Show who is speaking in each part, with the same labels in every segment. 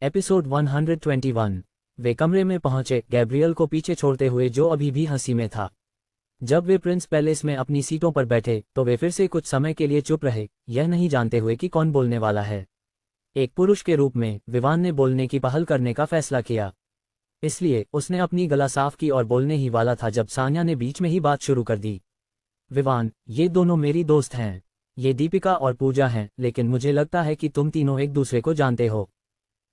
Speaker 1: Episode 121। वे कमरे में पहुंचे, गैब्रियल को पीछे छोड़ते हुए जो अभी भी हंसी में था। जब वे प्रिंस पैलेस में अपनी सीटों पर बैठे तो वे फिर से कुछ समय के लिए चुप रहे, यह नहीं जानते हुए कि कौन बोलने वाला है। एक पुरुष के रूप में विवान ने बोलने की पहल करने का फैसला किया, इसलिए उसने अपनी गला साफ की और बोलने ही वाला था जब सान्या ने बीच में ही बात शुरू कर दी। विवान, ये दोनों मेरी दोस्त हैं। ये दीपिका और पूजा हैं, लेकिन मुझे लगता है कि तुम तीनों एक दूसरे को जानते हो।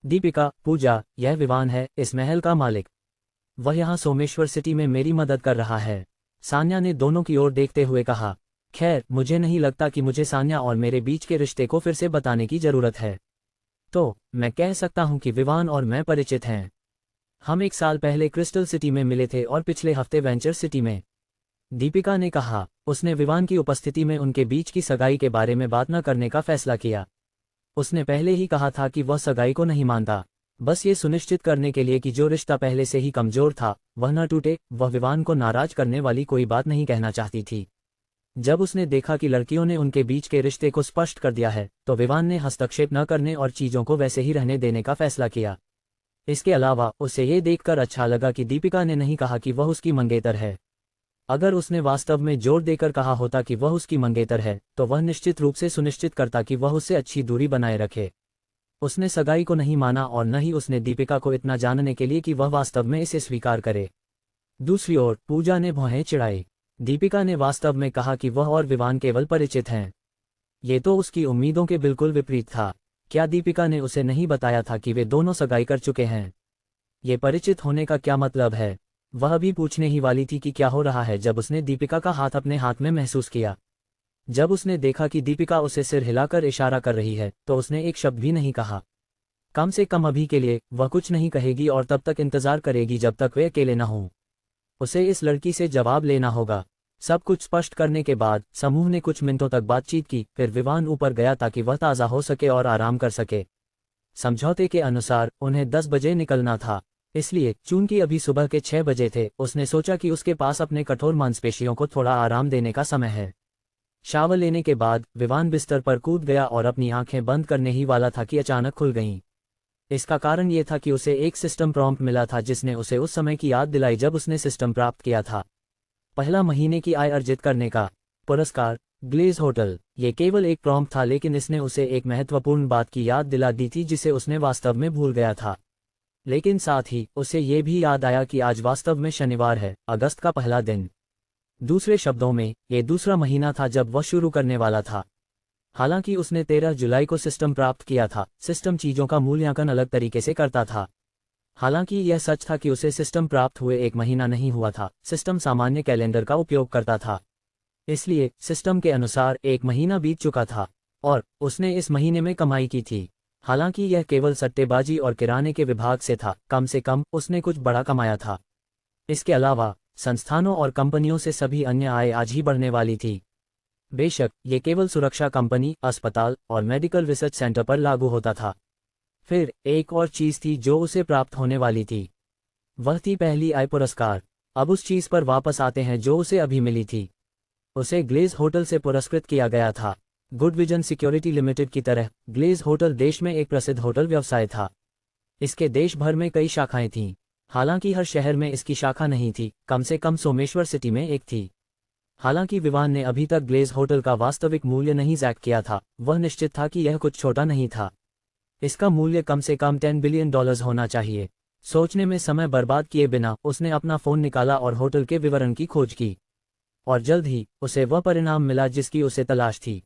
Speaker 1: दीपिका, पूजा, यह विवान है, इस महल का मालिक। वह यहाँ सोमेश्वर सिटी में मेरी मदद कर रहा है। सान्या ने दोनों की ओर देखते हुए कहा। खैर, मुझे नहीं लगता कि मुझे सान्या और मेरे बीच के रिश्ते को फिर से बताने की जरूरत है। तो मैं कह सकता हूँ कि विवान और मैं परिचित हैं। हम 1 साल पहले क्रिस्टल सिटी में मिले थे और पिछले हफ्ते वेंचर सिटी में। दीपिका ने कहा। उसने विवान की उपस्थिति में उनके बीच की सगाई के बारे में बात न करने का फैसला किया। उसने पहले ही कहा था कि वह सगाई को नहीं मानता, बस ये सुनिश्चित करने के लिए कि जो रिश्ता पहले से ही कमजोर था वह न टूटे। वह विवान को नाराज करने वाली कोई बात नहीं कहना चाहती थी। जब उसने देखा कि लड़कियों ने उनके बीच के रिश्ते को स्पष्ट कर दिया है तो विवान ने हस्तक्षेप न करने और चीजों को वैसे ही रहने देने का फैसला किया। इसके अलावा उसे ये देखकर अच्छा लगा कि दीपिका ने नहीं कहा कि वह उसकी मंगेतर है। अगर उसने वास्तव में जोर देकर कहा होता कि वह उसकी मंगेतर है तो वह निश्चित रूप से सुनिश्चित करता कि वह उससे अच्छी दूरी बनाए रखे। उसने सगाई को नहीं माना और न ही उसने दीपिका को इतना जानने के लिए कि वह वास्तव में इसे स्वीकार करे। दूसरी ओर पूजा ने भौहें चिढ़ाई। दीपिका ने वास्तव में कहा कि वह और विवान केवल परिचित हैं। ये तो उसकी उम्मीदों के बिल्कुल विपरीत था। क्या दीपिका ने उसे नहीं बताया था कि वे दोनों सगाई कर चुके हैं? ये परिचित होने का क्या मतलब है? वह भी पूछने ही वाली थी कि क्या हो रहा है जब उसने दीपिका का हाथ अपने हाथ में महसूस किया। जब उसने देखा कि दीपिका उसे सिर हिलाकर इशारा कर रही है तो उसने एक शब्द भी नहीं कहा। कम से कम अभी के लिए वह कुछ नहीं कहेगी और तब तक इंतजार करेगी जब तक वे अकेले न हों। उसे इस लड़की से जवाब लेना होगा। सब कुछ स्पष्ट करने के बाद समूह ने कुछ मिनटों तक बातचीत की, फिर विवान ऊपर गया ताकि वह ताज़ा हो सके और आराम कर सके। समझौते के अनुसार उन्हें 10 बजे निकलना था, इसलिए चूंकि अभी सुबह के 6 बजे थे उसने सोचा कि उसके पास अपने कठोर मांसपेशियों को थोड़ा आराम देने का समय है। शावर लेने के बाद विवान बिस्तर पर कूद गया और अपनी आंखें बंद करने ही वाला था कि अचानक खुल गईं। इसका कारण ये था कि उसे एक सिस्टम प्रॉम्प्ट मिला था जिसने उसे उस समय की याद दिलाई जब उसने सिस्टम प्राप्त किया था। पहला महीने की आय अर्जित करने का पुरस्कार, ग्लेज होटल। ये केवल एक प्रॉम्प्ट था, लेकिन इसने उसे एक महत्वपूर्ण बात की याद दिला दी थी जिसे उसने वास्तव में भूल गया था। लेकिन साथ ही उसे ये भी याद आया कि आज वास्तव में शनिवार है, अगस्त का पहला दिन। दूसरे शब्दों में, ये दूसरा महीना था जब वह शुरू करने वाला था। हालांकि उसने 13 जुलाई को सिस्टम प्राप्त किया था, सिस्टम चीजों का मूल्यांकन अलग तरीके से करता था। हालांकि यह सच था कि उसे सिस्टम प्राप्त हुए 1 महीना नहीं हुआ था, सिस्टम सामान्य कैलेंडर का उपयोग करता था। इसलिए सिस्टम के अनुसार 1 महीना बीत चुका था और उसने इस महीने में कमाई की थी। हालांकि यह केवल सट्टेबाजी और किराने के विभाग से था, कम से कम उसने कुछ बड़ा कमाया था। इसके अलावा संस्थानों और कंपनियों से सभी अन्य आय आज ही बढ़ने वाली थी। बेशक ये केवल सुरक्षा कंपनी, अस्पताल और मेडिकल रिसर्च सेंटर पर लागू होता था। फिर एक और चीज थी जो उसे प्राप्त होने वाली थी। वह थी पहली आय पुरस्कार। अब उस चीज पर वापस आते हैं जो उसे अभी मिली थी। उसे ग्लेज होटल से पुरस्कृत किया गया था। गुड विजन सिक्योरिटी लिमिटेड की तरह ग्लेज होटल देश में एक प्रसिद्ध होटल व्यवसाय था। इसके देश भर में कई शाखाएं थीं। हालांकि हर शहर में इसकी शाखा नहीं थी, कम से कम सोमेश्वर सिटी में एक थी। हालांकि विवान ने अभी तक ग्लेज होटल का वास्तविक मूल्य नहीं जैक किया था, वह निश्चित था कि यह कुछ छोटा नहीं था। इसका मूल्य कम से कम $10 बिलियन होना चाहिए। सोचने में समय बर्बाद किए बिना उसने अपना फोन निकाला और होटल के विवरण की खोज की, और जल्द ही उसे वह परिणाम मिला जिसकी उसे तलाश थी।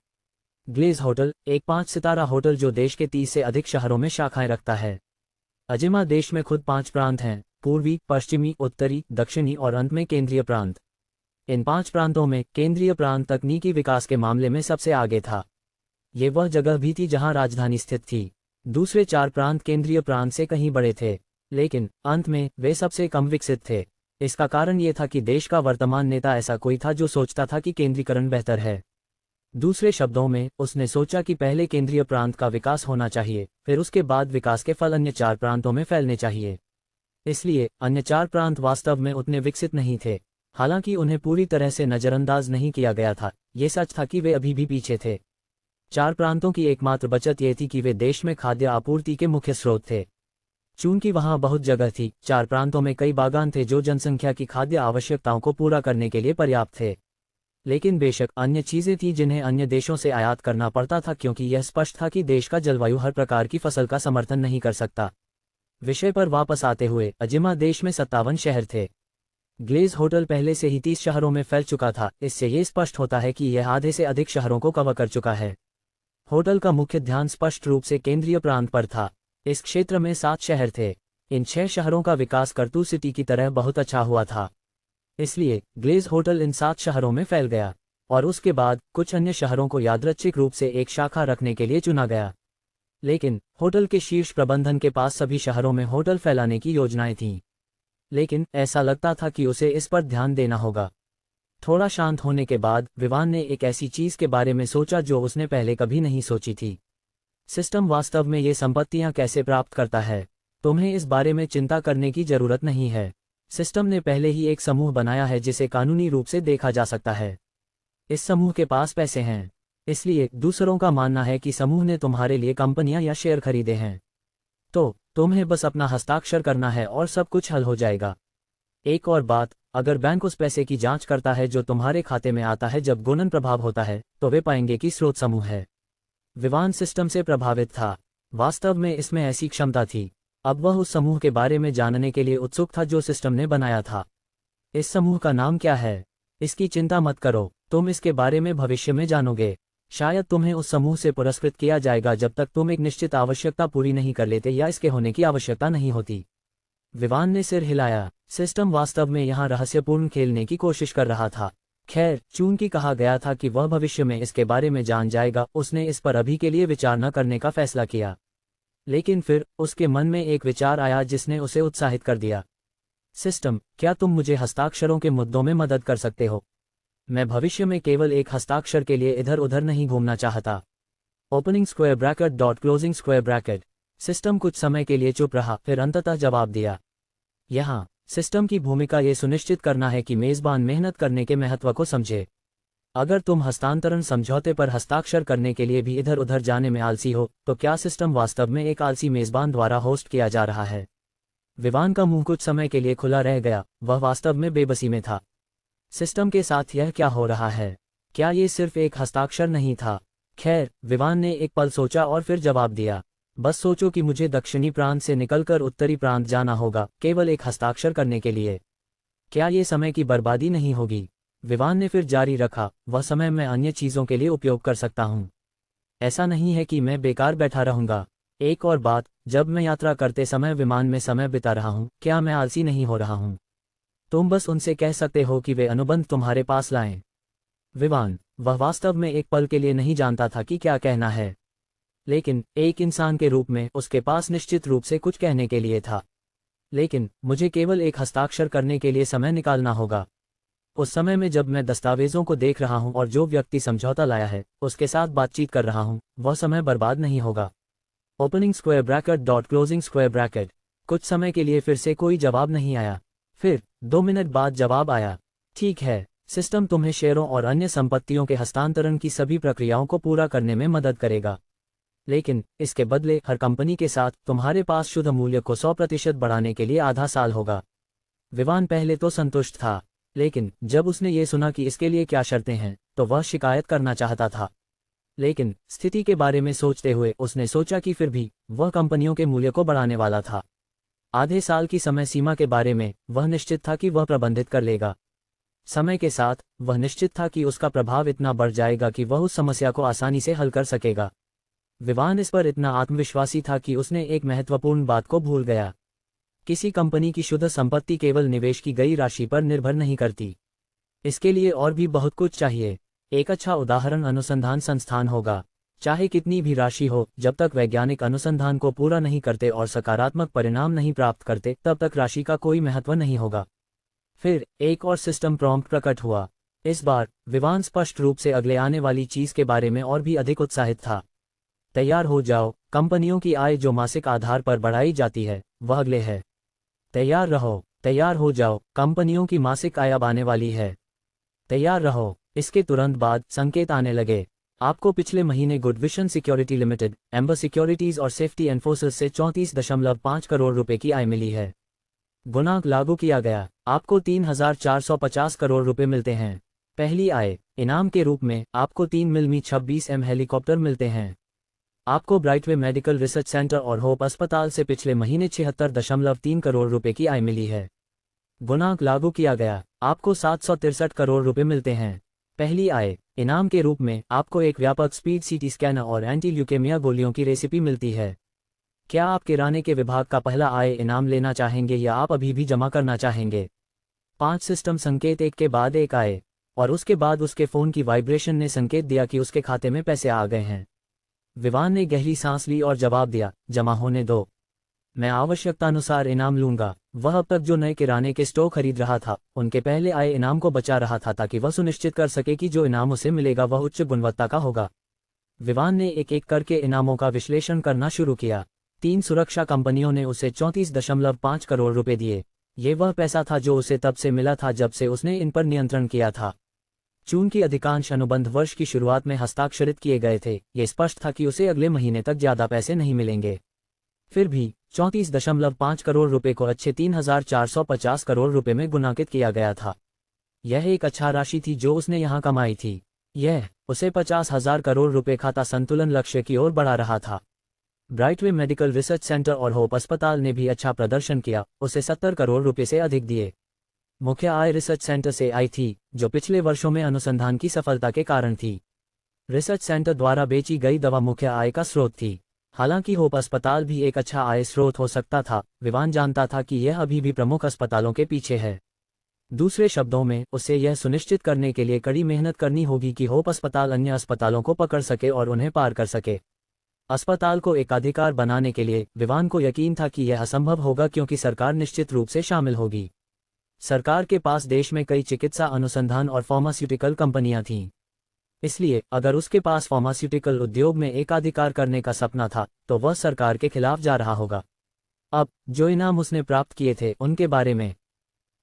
Speaker 1: ग्लेज होटल एक 5 सितारा होटल जो देश के 30 से अधिक शहरों में शाखाएं रखता है। अजिमा देश में खुद 5 प्रांत हैं, पूर्वी, पश्चिमी, उत्तरी, दक्षिणी और अंत में केंद्रीय प्रांत। इन 5 प्रांतों में केंद्रीय प्रांत तकनीकी विकास के मामले में सबसे आगे था। ये वह जगह भी थी जहां राजधानी स्थित थी। दूसरे 4 प्रांत केंद्रीय प्रांत से कहीं बड़े थे, लेकिन अंत में वे सबसे कम विकसित थे। इसका कारण ये था कि देश का वर्तमान नेता ऐसा कोई था जो सोचता था कि केंद्रीकरण बेहतर है। दूसरे शब्दों में, उसने सोचा कि पहले केंद्रीय प्रांत का विकास होना चाहिए, फिर उसके बाद विकास के फल अन्य 4 प्रांतों में फैलने चाहिए। इसलिए अन्य 4 प्रांत वास्तव में उतने विकसित नहीं थे। हालांकि उन्हें पूरी तरह से नजरअंदाज नहीं किया गया था, ये सच था कि वे अभी भी पीछे थे। 4 प्रांतों की एकमात्र बचत ये थी कि वे देश में खाद्य आपूर्ति के मुख्य स्रोत थे। चूंकि वहां बहुत जगह थी, 4 प्रांतों में कई बागान थे जो जनसंख्या की खाद्य आवश्यकताओं को पूरा करने के लिए पर्याप्त थे। लेकिन बेशक अन्य चीजें थीं जिन्हें अन्य देशों से आयात करना पड़ता था, क्योंकि यह स्पष्ट था कि देश का जलवायु हर प्रकार की फसल का समर्थन नहीं कर सकता। विषय पर वापस आते हुए, अजिमा देश में 57 शहर थे। ग्लेज होटल पहले से ही 30 शहरों में फैल चुका था, इससे ये स्पष्ट होता है कि यह आधे से अधिक शहरों को कवर कर चुका है। होटल का मुख्य ध्यान स्पष्ट रूप से केंद्रीय प्रांत पर था। इस क्षेत्र में 7 शहर थे। इन 6 शहरों का विकास करतू सिटी की तरह बहुत अच्छा हुआ था। इसलिए ग्लेज होटल इन 7 शहरों में फैल गया, और उसके बाद कुछ अन्य शहरों को यादृच्छिक रूप से एक शाखा रखने के लिए चुना गया। लेकिन होटल के शीर्ष प्रबंधन के पास सभी शहरों में होटल फैलाने की योजनाएं थीं। लेकिन ऐसा लगता था कि उसे इस पर ध्यान देना होगा। थोड़ा शांत होने के बाद विवान ने एक ऐसी चीज के बारे में सोचा जो उसने पहले कभी नहीं सोची थी। सिस्टम वास्तव में ये संपत्तियां कैसे प्राप्त करता है? तुम्हें इस बारे में चिंता करने की जरूरत नहीं है। सिस्टम ने पहले ही एक समूह बनाया है जिसे कानूनी रूप से देखा जा सकता है। इस समूह के पास पैसे हैं, इसलिए दूसरों का मानना है कि समूह ने तुम्हारे लिए कंपनियां या शेयर खरीदे हैं। तो तुम्हें बस अपना हस्ताक्षर करना है और सब कुछ हल हो जाएगा। एक और बात, अगर बैंक उस पैसे की जांच करता है जो तुम्हारे खाते में आता है जब गुणन प्रभाव होता है, तो वे पाएंगे कि स्रोत समूह है। विवान सिस्टम से प्रभावित था। वास्तव में इसमें ऐसी क्षमता थी। अब वह उस समूह के बारे में जानने के लिए उत्सुक था जो सिस्टम ने बनाया था। इस समूह का नाम क्या है? इसकी चिंता मत करो, तुम इसके बारे में भविष्य में जानोगे। शायद तुम्हें उस समूह से पुरस्कृत किया जाएगा जब तक तुम एक निश्चित आवश्यकता पूरी नहीं कर लेते या इसके होने की आवश्यकता नहीं होती। विवान ने सिर हिलाया। सिस्टम वास्तव में यहाँ रहस्यपूर्ण खेलने की कोशिश कर रहा था। खैर, चूंकि कहा गया था कि वह भविष्य में इसके बारे में जान जाएगा, उसने इस पर अभी के लिए विचार न करने का फैसला किया। लेकिन फिर उसके मन में एक विचार आया जिसने उसे उत्साहित कर दिया। सिस्टम, क्या तुम मुझे हस्ताक्षरों के मुद्दों में मदद कर सकते हो? मैं भविष्य में केवल एक हस्ताक्षर के लिए इधर उधर नहीं घूमना चाहता। Opening square bracket dot closing square bracket. System कुछ समय के लिए चुप रहा, फिर अंततः जवाब दिया। यहाँ सिस्टम की भूमिका ये सुनिश्चित करना है कि मेजबान मेहनत करने के महत्व को समझे। अगर तुम हस्तांतरण समझौते पर हस्ताक्षर करने के लिए भी इधर उधर जाने में आलसी हो, तो क्या सिस्टम वास्तव में एक आलसी मेजबान द्वारा होस्ट किया जा रहा है? विवान का मुंह कुछ समय के लिए खुला रह गया। वह वास्तव में बेबसी में था। सिस्टम के साथ यह क्या हो रहा है? क्या ये सिर्फ एक हस्ताक्षर नहीं था? खैर, विवान ने एक पल सोचा और फिर जवाब दिया। बस सोचो कि मुझे दक्षिणी प्रांत से निकलकर उत्तरी प्रांत जाना होगा, केवल एक हस्ताक्षर करने के लिए। क्या ये समय की बर्बादी नहीं होगी? विवान ने फिर जारी रखा, वह समय मैं अन्य चीज़ों के लिए उपयोग कर सकता हूँ। ऐसा नहीं है कि मैं बेकार बैठा रहूँगा। एक और बात, जब मैं यात्रा करते समय विमान में समय बिता रहा हूँ, क्या मैं आलसी नहीं हो रहा हूँ? तुम बस उनसे कह सकते हो कि वे अनुबंध तुम्हारे पास लाएं। विवान, वह वास्तव में एक पल के लिए नहीं जानता था कि क्या कहना है, लेकिन एक इंसान के रूप में उसके पास निश्चित रूप से कुछ कहने के लिए था। लेकिन मुझे केवल एक हस्ताक्षर करने के लिए समय निकालना होगा। उस समय में जब मैं दस्तावेजों को देख रहा हूं और जो व्यक्ति समझौता लाया है उसके साथ बातचीत कर रहा हूं, वह समय बर्बाद नहीं होगा। Opening square bracket dot closing square bracket. कुछ समय के लिए फिर से कोई जवाब नहीं आया। फिर 2 मिनट बाद जवाब आया। ठीक है, सिस्टम तुम्हें शेयरों और अन्य संपत्तियों के हस्तांतरण की सभी प्रक्रियाओं को पूरा करने में मदद करेगा, लेकिन इसके बदले हर कंपनी के साथ तुम्हारे पास शुद्ध मूल्य को 100% बढ़ाने के लिए आधा साल होगा। विवान पहले तो संतुष्ट था, लेकिन जब उसने ये सुना कि इसके लिए क्या शर्तें हैं, तो वह शिकायत करना चाहता था। लेकिन स्थिति के बारे में सोचते हुए उसने सोचा कि फिर भी वह कंपनियों के मूल्य को बढ़ाने वाला था। आधे साल की समय सीमा के बारे में वह निश्चित था कि वह प्रबंधित कर लेगा। समय के साथ वह निश्चित था कि उसका प्रभाव इतना बढ़ जाएगा कि वह उस समस्या को आसानी से हल कर सकेगा। विवान इस पर इतना आत्मविश्वासी था कि उसने एक महत्वपूर्ण बात को भूल गया। किसी कंपनी की शुद्ध संपत्ति केवल निवेश की गई राशि पर निर्भर नहीं करती। इसके लिए और भी बहुत कुछ चाहिए। एक अच्छा उदाहरण अनुसंधान संस्थान होगा। चाहे कितनी भी राशि हो, जब तक वैज्ञानिक अनुसंधान को पूरा नहीं करते और सकारात्मक परिणाम नहीं प्राप्त करते, तब तक राशि का कोई महत्व नहीं होगा। फिर एक और सिस्टम प्रॉम्प्ट प्रकट हुआ। इस बार विवान स्पष्ट रूप से अगले आने वाली चीज के बारे में और भी अधिक उत्साहित था। तैयार हो जाओ, कंपनियों की आय जो मासिक आधार पर बढ़ाई जाती है, वह अगले है। तैयार रहो, तैयार हो जाओ, कंपनियों की मासिक आय अब आने वाली है। तैयार रहो। इसके तुरंत बाद संकेत आने लगे। आपको पिछले महीने good vision security limited, amber securities और सेफ्टी एनफोर्सेस से 34.5 करोड़ रुपए की आय मिली है। गुणांक लागू किया गया, आपको 3,450 करोड़ रुपए मिलते हैं। पहली आय, इनाम के रूप में आपको 3 मिमी 26M हेलीकॉप्टर मिलते हैं। आपको ब्राइटवे मेडिकल रिसर्च सेंटर और होप अस्पताल से पिछले महीने 76.3 करोड़ रुपए की आय मिली है। गुणांक लागू किया गया, आपको 763 करोड़ रुपए मिलते हैं। पहली आय, इनाम के रूप में आपको एक व्यापक स्पीड सीटी स्कैनर और एंटी ल्यूकेमिया गोलियों की रेसिपी मिलती है। क्या आप किराने के विभाग का पहला आय इनाम लेना चाहेंगे या आप अभी भी जमा करना चाहेंगे? 5 सिस्टम संकेत एक के बाद एक आए और उसके बाद उसके फ़ोन की वाइब्रेशन ने संकेत दिया कि उसके खाते में पैसे आ गए हैं। विवान ने गहरी सांस ली और जवाब दिया, जमा होने दो। मैं आवश्यकतानुसार इनाम लूंगा। वह अब तक जो नए किराने के स्टोर खरीद रहा था, उनके पहले आए इनाम को बचा रहा था ताकि वह सुनिश्चित कर सके कि जो इनाम उसे मिलेगा वह उच्च गुणवत्ता का होगा। विवान ने एक एक करके इनामों का विश्लेषण करना शुरू किया। 3 सुरक्षा कंपनियों ने उसे 34.5 करोड़ रुपए दिए। ये वह पैसा था जो उसे तब से मिला था जब से उसने इन पर नियंत्रण किया था। चूंकि अधिकांश अनुबंध वर्ष की शुरुआत में हस्ताक्षरित किए गए थे, ये स्पष्ट था कि उसे अगले महीने तक ज्यादा पैसे नहीं मिलेंगे। फिर भी 34.5 करोड़ रुपए को अच्छे 3,450 करोड़ रुपए में गुणांकित किया गया था। यह एक अच्छा राशि थी जो उसने यहां कमाई थी। यह उसे 50,000 करोड़ रुपए खाता संतुलन लक्ष्य की ओर बढ़ा रहा था। ब्राइटवे मेडिकल रिसर्च सेंटर और होप अस्पताल ने भी अच्छा प्रदर्शन किया, उसे 70 करोड़ रुपए से अधिक दिए। मुख्य आय रिसर्च सेंटर से आई थी, जो पिछले वर्षों में अनुसंधान की सफलता के कारण थी। रिसर्च सेंटर द्वारा बेची गई दवा मुख्य आय का स्रोत थी। हालांकि होप अस्पताल भी एक अच्छा आय स्रोत हो सकता था, विवान जानता था कि यह अभी भी प्रमुख अस्पतालों के पीछे है। दूसरे शब्दों में, उसे यह सुनिश्चित करने के लिए कड़ी मेहनत करनी होगी कि होप अस्पताल अन्य अस्पतालों को पकड़ सके और उन्हें पार कर सके। अस्पताल को एकाधिकार बनाने के लिए विवान को यकीन था कि यह असंभव होगा क्योंकि सरकार निश्चित रूप से शामिल होगी। सरकार के पास देश में कई चिकित्सा अनुसंधान और फार्मास्यूटिकल कंपनियां थीं। इसलिए अगर उसके पास फार्मास्यूटिकल उद्योग में एकाधिकार करने का सपना था, तो वह सरकार के खिलाफ जा रहा होगा। अब जो इनाम उसने प्राप्त किए थे उनके बारे में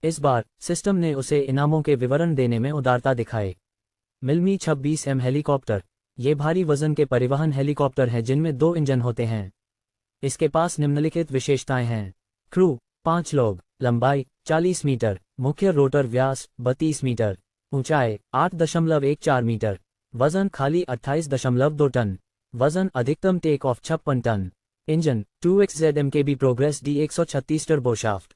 Speaker 1: इस बार सिस्टम ने उसे इनामों के विवरण देने में उदारता दिखाए। मिमी 26M हेलीकॉप्टर, ये भारी वजन के परिवहन हेलीकॉप्टर हैं जिनमें 2 इंजन होते हैं। इसके पास निम्नलिखित विशेषताएं हैं। क्रू 5 लोग, लंबाई 40 मीटर, मुख्य रोटर व्यास 32 मीटर, ऊंचाई 8.14 मीटर, वजन खाली 28.2 टन, वजन अधिकतम take off 56 ton. Engine 2X ZMKB progress D136 turbo shaft.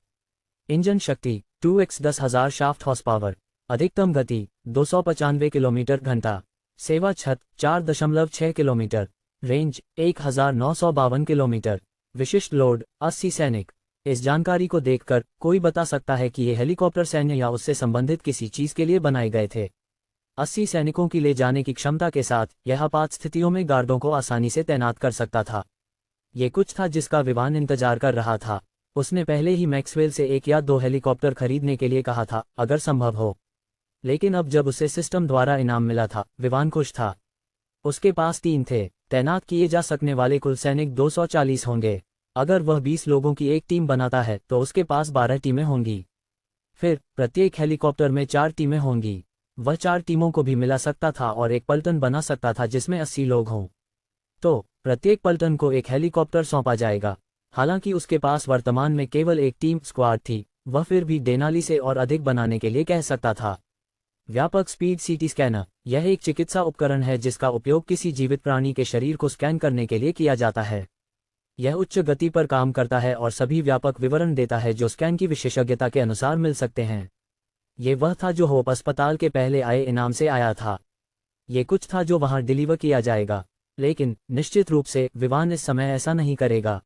Speaker 1: Engine शक्ति 2X 10,000 शाफ्ट हॉर्स पावर। अधिकतम गति 295 किलोमीटर घंटा। सेवा छत 4.6 किलोमीटर। Range 1952 kilometre. विशिष्ट लोड 80 सैनिक। इस जानकारी को देखकर कोई बता सकता है कि ये हेलीकॉप्टर सैन्य या उससे संबंधित किसी चीज के लिए बनाए गए थे। 80 सैनिकों की ले जाने की क्षमता के साथ यह आपात स्थितियों में गार्डों को आसानी से तैनात कर सकता था। ये कुछ था जिसका विवान इंतजार कर रहा था। उसने पहले ही मैक्सवेल से 1 या 2 हेलीकॉप्टर खरीदने के लिए कहा था, अगर संभव हो। लेकिन अब जब उसे सिस्टम द्वारा इनाम मिला था, विवान खुश था। उसके पास 3 थे। तैनात किए जा सकने वाले कुल सैनिक 240 होंगे। अगर वह 20 लोगों की एक टीम बनाता है तो उसके पास 12 टीमें होंगी। फिर प्रत्येक हेलीकॉप्टर में 4 टीमें होंगी। वह 4 टीमों को भी मिला सकता था और एक पलटन बना सकता था जिसमें 80 लोग हों। तो प्रत्येक पलटन को एक हेलीकॉप्टर सौंपा जाएगा। हालांकि उसके पास वर्तमान में केवल एक टीम स्क्वाड थी, वह फिर भी डेनाली से और अधिक बनाने के लिए कह सकता था। व्यापक स्पीड सीटी स्कैनर, यह एक चिकित्सा उपकरण है जिसका उपयोग किसी जीवित प्राणी के शरीर को स्कैन करने के लिए किया जाता है। यह उच्च गति पर काम करता है और सभी व्यापक विवरण देता है जो स्कैन की विशेषज्ञता के अनुसार मिल सकते हैं। ये वह था जो होप अस्पताल के पहले आए इनाम से आया था। ये कुछ था जो वहां डिलीवर किया जाएगा। लेकिन निश्चित रूप से विवान इस समय ऐसा नहीं करेगा।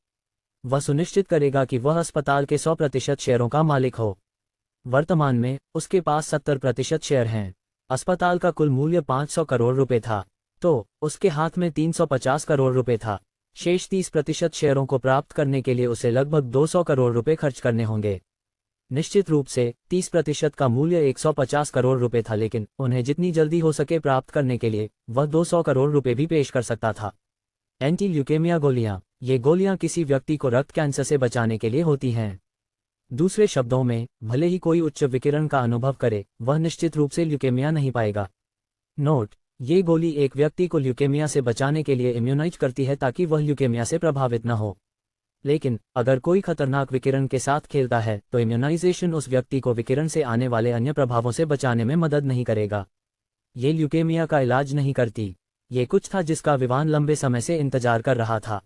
Speaker 1: वह सुनिश्चित करेगा कि वह अस्पताल के 100% शेयरों का मालिक हो। वर्तमान में उसके पास 70% शेयर हैं। अस्पताल का कुल मूल्य 500 करोड़ रुपए था, तो उसके हाथ में 350 करोड़ रुपए था। शेष 30% शेयरों को प्राप्त करने के लिए उसे लगभग 200 करोड़ रुपए खर्च करने होंगे। निश्चित रूप से 30% का मूल्य 150 करोड़ रुपए था, लेकिन उन्हें जितनी जल्दी हो सके प्राप्त करने के लिए वह 200 करोड़ रुपए भी पेश कर सकता था। एंटी ल्यूकेमिया गोलियां, ये गोलियां किसी व्यक्ति को रक्त कैंसर से बचाने के लिए होती हैं। दूसरे शब्दों में, भले ही कोई उच्च विकिरण का अनुभव करे, वह निश्चित रूप से ल्यूकेमिया नहीं पाएगा। नोट, ये गोली एक व्यक्ति को ल्यूकेमिया से बचाने के लिए इम्यूनाइज करती है ताकि वह ल्यूकेमिया से प्रभावित न हो। लेकिन अगर कोई खतरनाक विकिरण के साथ खेलता है तो इम्यूनाइजेशन उस व्यक्ति को विकिरण से आने वाले अन्य प्रभावों से बचाने में मदद नहीं करेगा। ये ल्यूकेमिया का इलाज नहीं करती। ये कुछ था जिसका विवान लंबे समय से इंतजार कर रहा था।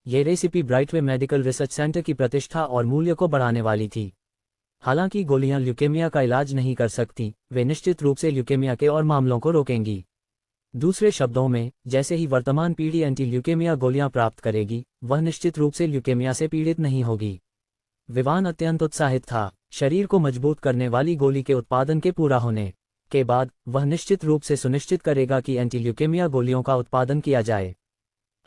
Speaker 1: ये रेसिपी ब्राइटवे मेडिकल रिसर्च सेंटर की प्रतिष्ठा और मूल्य को बढ़ाने वाली थी। हालांकि गोलियां ल्यूकेमिया का इलाज नहीं कर सकती, वे निश्चित रूप से ल्यूकेमिया के और मामलों को रोकेंगी। दूसरे शब्दों में, जैसे ही वर्तमान पीढ़ी एंटी ल्यूकेमिया गोलियां प्राप्त करेगी, वह निश्चित रूप से ल्यूकेमिया से पीड़ित नहीं होगी। विवान अत्यंत उत्साहित था। शरीर को मजबूत करने वाली गोली के उत्पादन के पूरा होने के बाद वह निश्चित रूप से सुनिश्चित करेगा कि एंटी ल्यूकेमिया गोलियों का उत्पादन किया जाए।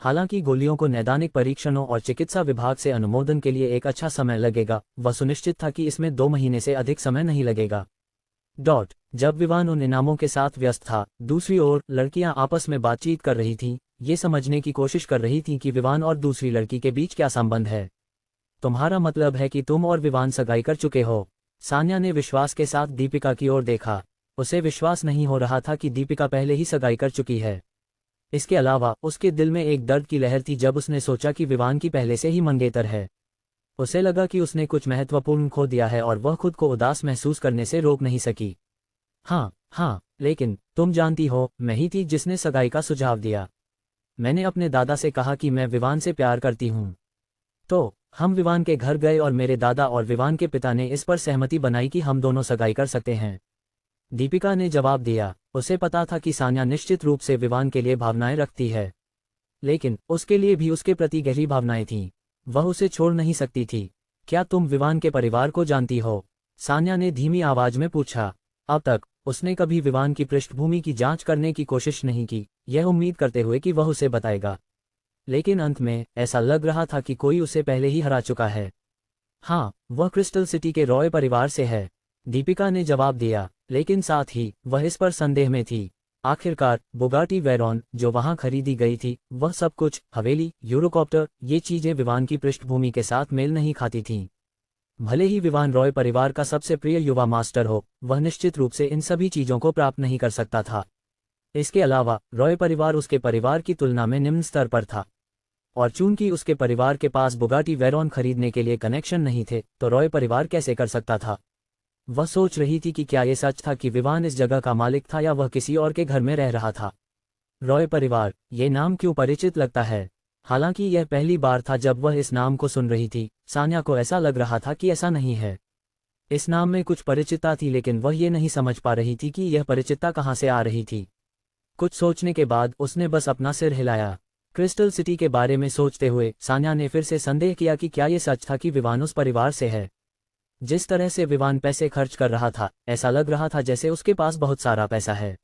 Speaker 1: हालांकि गोलियों को नैदानिक परीक्षणों और चिकित्सा विभाग से अनुमोदन के लिए एक अच्छा समय लगेगा, वह सुनिश्चित था कि इसमें 2 महीने से अधिक समय नहीं लगेगा। जब विवान उन इनामों के साथ व्यस्त था, दूसरी ओर लड़कियां आपस में बातचीत कर रही थीं, ये समझने की कोशिश कर रही थीं कि विवान और दूसरी लड़की के बीच क्या संबंध है। तुम्हारा मतलब है कि तुम और विवान सगाई कर चुके हो? सान्या ने विश्वास के साथ दीपिका की ओर देखा। उसे विश्वास नहीं हो रहा था कि दीपिका पहले ही सगाई कर चुकी है। इसके अलावा उसके दिल में एक दर्द की लहर थी जब उसने सोचा कि विवान की पहले से ही मंगेतर है। उसे लगा कि उसने कुछ महत्वपूर्ण खो दिया है और वह खुद को उदास महसूस करने से रोक नहीं सकी। हाँ, लेकिन तुम जानती हो, मैं ही थी जिसने सगाई का सुझाव दिया। मैंने अपने दादा से कहा कि मैं विवान से प्यार करती हूँ। तो हम विवान के घर गए और मेरे दादा और विवान के पिता ने इस पर सहमति बनाई कि हम दोनों सगाई कर सकते हैं। दीपिका ने जवाब दिया। उसे पता था कि सान्या निश्चित रूप से विवान के लिए भावनाएं रखती है, लेकिन उसके लिए भी उसके प्रति गहरी भावनाएं थीं। वह उसे छोड़ नहीं सकती थी। क्या तुम विवान के परिवार को जानती हो? सान्या ने धीमी आवाज में पूछा। अब तक उसने कभी विवान की पृष्ठभूमि की जांच करने की कोशिश नहीं की, यह उम्मीद करते हुए कि वह उसे बताएगा। लेकिन अंत में ऐसा लग रहा था कि कोई उसे पहले ही हरा चुका है। हाँ, वह क्रिस्टल सिटी के रॉय परिवार से है, दीपिका ने जवाब दिया, लेकिन साथ ही वह इस पर संदेह में थी। आखिरकार बुगाटी वेरॉन जो वहां खरीदी गई थी, वह सब कुछ, हवेली, यूरोकॉप्टर, ये चीजें विवान की पृष्ठभूमि के साथ मेल नहीं खाती थीं। भले ही विवान रॉय परिवार का सबसे प्रिय युवा मास्टर हो, वह निश्चित रूप से इन सभी चीजों को प्राप्त नहीं कर सकता था। इसके अलावा रॉय परिवार उसके परिवार की तुलना में निम्न स्तर पर था, और चूंकि उसके परिवार के पास बुगाटी वेरॉन खरीदने के लिए कनेक्शन नहीं थे, तो रॉय परिवार कैसे कर सकता था? वह सोच रही थी कि क्या यह सच था कि विवान इस जगह का मालिक था या वह किसी और के घर में रह रहा था। रॉय परिवार, ये नाम क्यों परिचित लगता है? हालांकि यह पहली बार था जब वह इस नाम को सुन रही थी, सान्या को ऐसा लग रहा था कि ऐसा नहीं है। इस नाम में कुछ परिचितता थी, लेकिन वह ये नहीं समझ पा रही थी कि यह परिचितता कहाँ से आ रही थी। कुछ सोचने के बाद उसने बस अपना सिर हिलाया। क्रिस्टल सिटी के बारे में सोचते हुए सान्या ने फिर से संदेह किया कि क्या यह सच था कि विवान उस परिवार से है। जिस तरह से विवान पैसे खर्च कर रहा था, ऐसा लग रहा था जैसे उसके पास बहुत सारा पैसा है,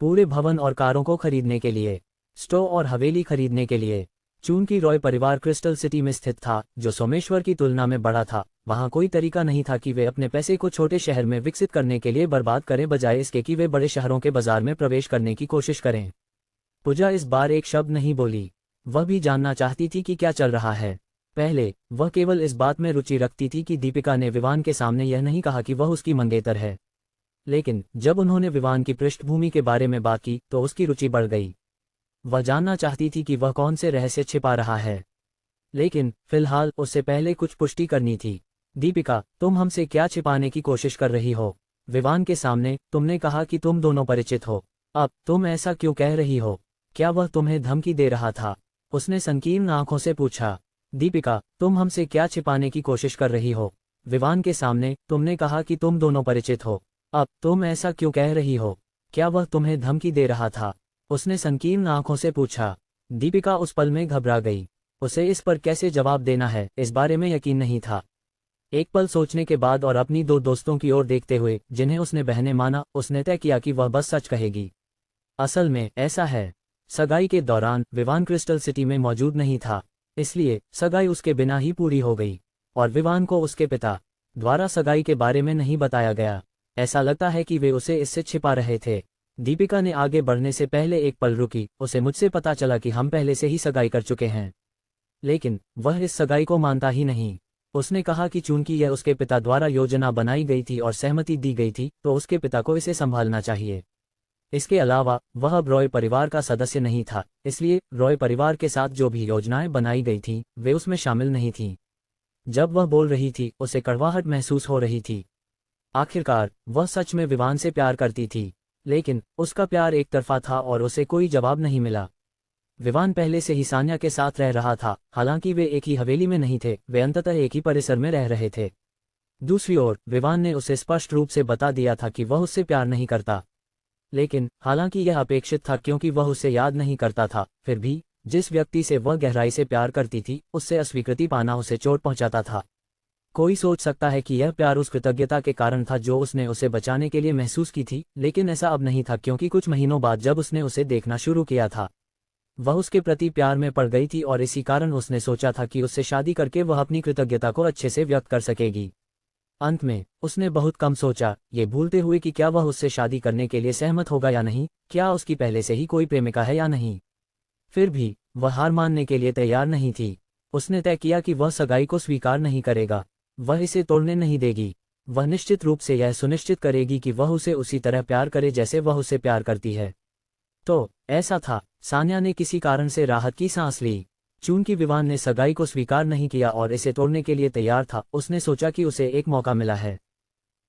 Speaker 1: पूरे भवन और कारों को खरीदने के लिए, स्टोव और हवेली खरीदने के लिए। चूंकि रॉय परिवार क्रिस्टल सिटी में स्थित था, जो सोमेश्वर की तुलना में बड़ा था, वहां कोई तरीका नहीं था कि वे अपने पैसे को छोटे शहर में विकसित करने के लिए बर्बाद करें, बजाय इसके कि वे बड़े शहरों के बाजार में प्रवेश करने की कोशिश करें। पूजा इस बार एक शब्द नहीं बोली। वह भी जानना चाहती थी कि क्या चल रहा है। पहले वह केवल इस बात में रुचि रखती थी कि दीपिका ने विवान के सामने यह नहीं कहा कि वह उसकी मंगेतर है, लेकिन जब उन्होंने विवान की पृष्ठभूमि के बारे में बात की तो उसकी रुचि बढ़ गई। वह जानना चाहती थी कि वह कौन से रहस्य छिपा रहा है, लेकिन फिलहाल उससे पहले कुछ पुष्टि करनी थी। दीपिका, तुम हमसे क्या छिपाने की कोशिश कर रही हो? विवान के सामने तुमने कहा कि तुम दोनों परिचित हो, अब तुम ऐसा क्यों कह रही हो? क्या वह तुम्हें धमकी दे रहा था? उसने संकीर्ण आंखों से पूछा। दीपिका, तुम हमसे क्या छिपाने की कोशिश कर रही हो? विवान के सामने तुमने कहा कि तुम दोनों परिचित हो, अब तुम ऐसा क्यों कह रही हो? क्या वह तुम्हें धमकी दे रहा था? उसने संकीर्ण आंखों से पूछा। दीपिका उस पल में घबरा गई। उसे इस पर कैसे जवाब देना है, इस बारे में यकीन नहीं था। एक पल सोचने के बाद और अपनी 2 दोस्तों की ओर देखते हुए, जिन्हें उसने बहनें माना, उसने तय किया कि वह बस सच कहेगी। असल में ऐसा है, सगाई के दौरान विवान क्रिस्टल सिटी में मौजूद नहीं था, इसलिए सगाई उसके बिना ही पूरी हो गई, और विवान को उसके पिता द्वारा सगाई के बारे में नहीं बताया गया। ऐसा लगता है कि वे उसे इससे छिपा रहे थे। दीपिका ने आगे बढ़ने से पहले एक पल रुकी। उसे मुझसे पता चला कि हम पहले से ही सगाई कर चुके हैं, लेकिन वह इस सगाई को मानता ही नहीं। उसने कहा कि चूंकि यह उसके पिता द्वारा योजना बनाई गई थी और सहमति दी गई थी, तो उसके पिता को इसे संभालना चाहिए। इसके अलावा वह अब रॉय परिवार का सदस्य नहीं था, इसलिए रॉय परिवार के साथ जो भी योजनाएं बनाई गई थीं वे उसमें शामिल नहीं थीं। जब वह बोल रही थी उसे कड़वाहट महसूस हो रही थी। आखिरकार वह सच में विवान से प्यार करती थी, लेकिन उसका प्यार एक तरफा था और उसे कोई जवाब नहीं मिला। विवान पहले से ही सान्या के साथ रह रहा था, हालांकि वे एक ही हवेली में नहीं थे, वे अंततः एक ही परिसर में रह रहे थे। दूसरी ओर विवान ने उसे स्पष्ट रूप से बता दिया था कि वह उससे प्यार नहीं करता, लेकिन हालांकि यह अपेक्षित था क्योंकि वह उसे याद नहीं करता था, फिर भी जिस व्यक्ति से वह गहराई से प्यार करती थी उससे अस्वीकृति पाना उसे चोट पहुंचाता था। कोई सोच सकता है कि यह प्यार उस कृतज्ञता के कारण था जो उसने उसे बचाने के लिए महसूस की थी, लेकिन ऐसा अब नहीं था क्योंकि कुछ महीनों बाद जब उसने उसे देखना शुरू किया था वह उसके प्रति प्यार में पड़ गई थी और इसी कारण उसने सोचा था कि उससे शादी करके वह अपनी कृतज्ञता को अच्छे से व्यक्त कर सकेगी। अंत में उसने बहुत कम सोचा, ये भूलते हुए कि क्या वह उससे शादी करने के लिए सहमत होगा या नहीं, क्या उसकी पहले से ही कोई प्रेमिका है या नहीं। फिर भी वह हार मानने के लिए तैयार नहीं थी। उसने तय किया कि वह सगाई को स्वीकार नहीं करेगा, वह इसे तोड़ने नहीं देगी। वह निश्चित रूप से यह सुनिश्चित करेगी कि वह उसे उसी तरह प्यार करे जैसे वह उसे प्यार करती है। तो ऐसा था, सान्या ने किसी कारण से राहत की सांस ली। चूंकि विवान ने सगाई को स्वीकार नहीं किया और इसे तोड़ने के लिए तैयार था, उसने सोचा कि उसे एक मौका मिला है।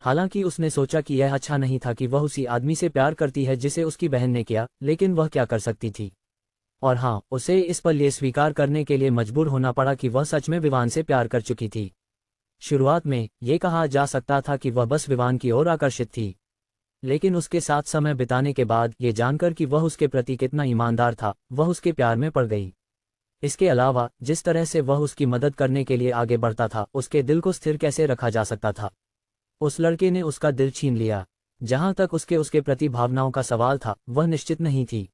Speaker 1: हालांकि उसने सोचा कि यह अच्छा नहीं था कि वह उसी आदमी से प्यार करती है जिसे उसकी बहन ने किया, लेकिन वह क्या कर सकती थी। और हाँ, उसे इस पर यह स्वीकार करने के लिए मजबूर होना पड़ा कि वह सच में विवान से प्यार कर चुकी थी। शुरुआत में ये कहा जा सकता था कि वह बस विवान की ओर आकर्षित थी, लेकिन उसके साथ समय बिताने के बाद ये जानकर कि वह उसके प्रति कितना ईमानदार था, वह उसके प्यार में पड़ गई। इसके अलावा जिस तरह से वह उसकी मदद करने के लिए आगे बढ़ता था, उसके दिल को स्थिर कैसे रखा जा सकता था। उस लड़के ने उसका दिल छीन लिया। जहां तक उसके प्रति भावनाओं का सवाल था, वह निश्चित नहीं थी।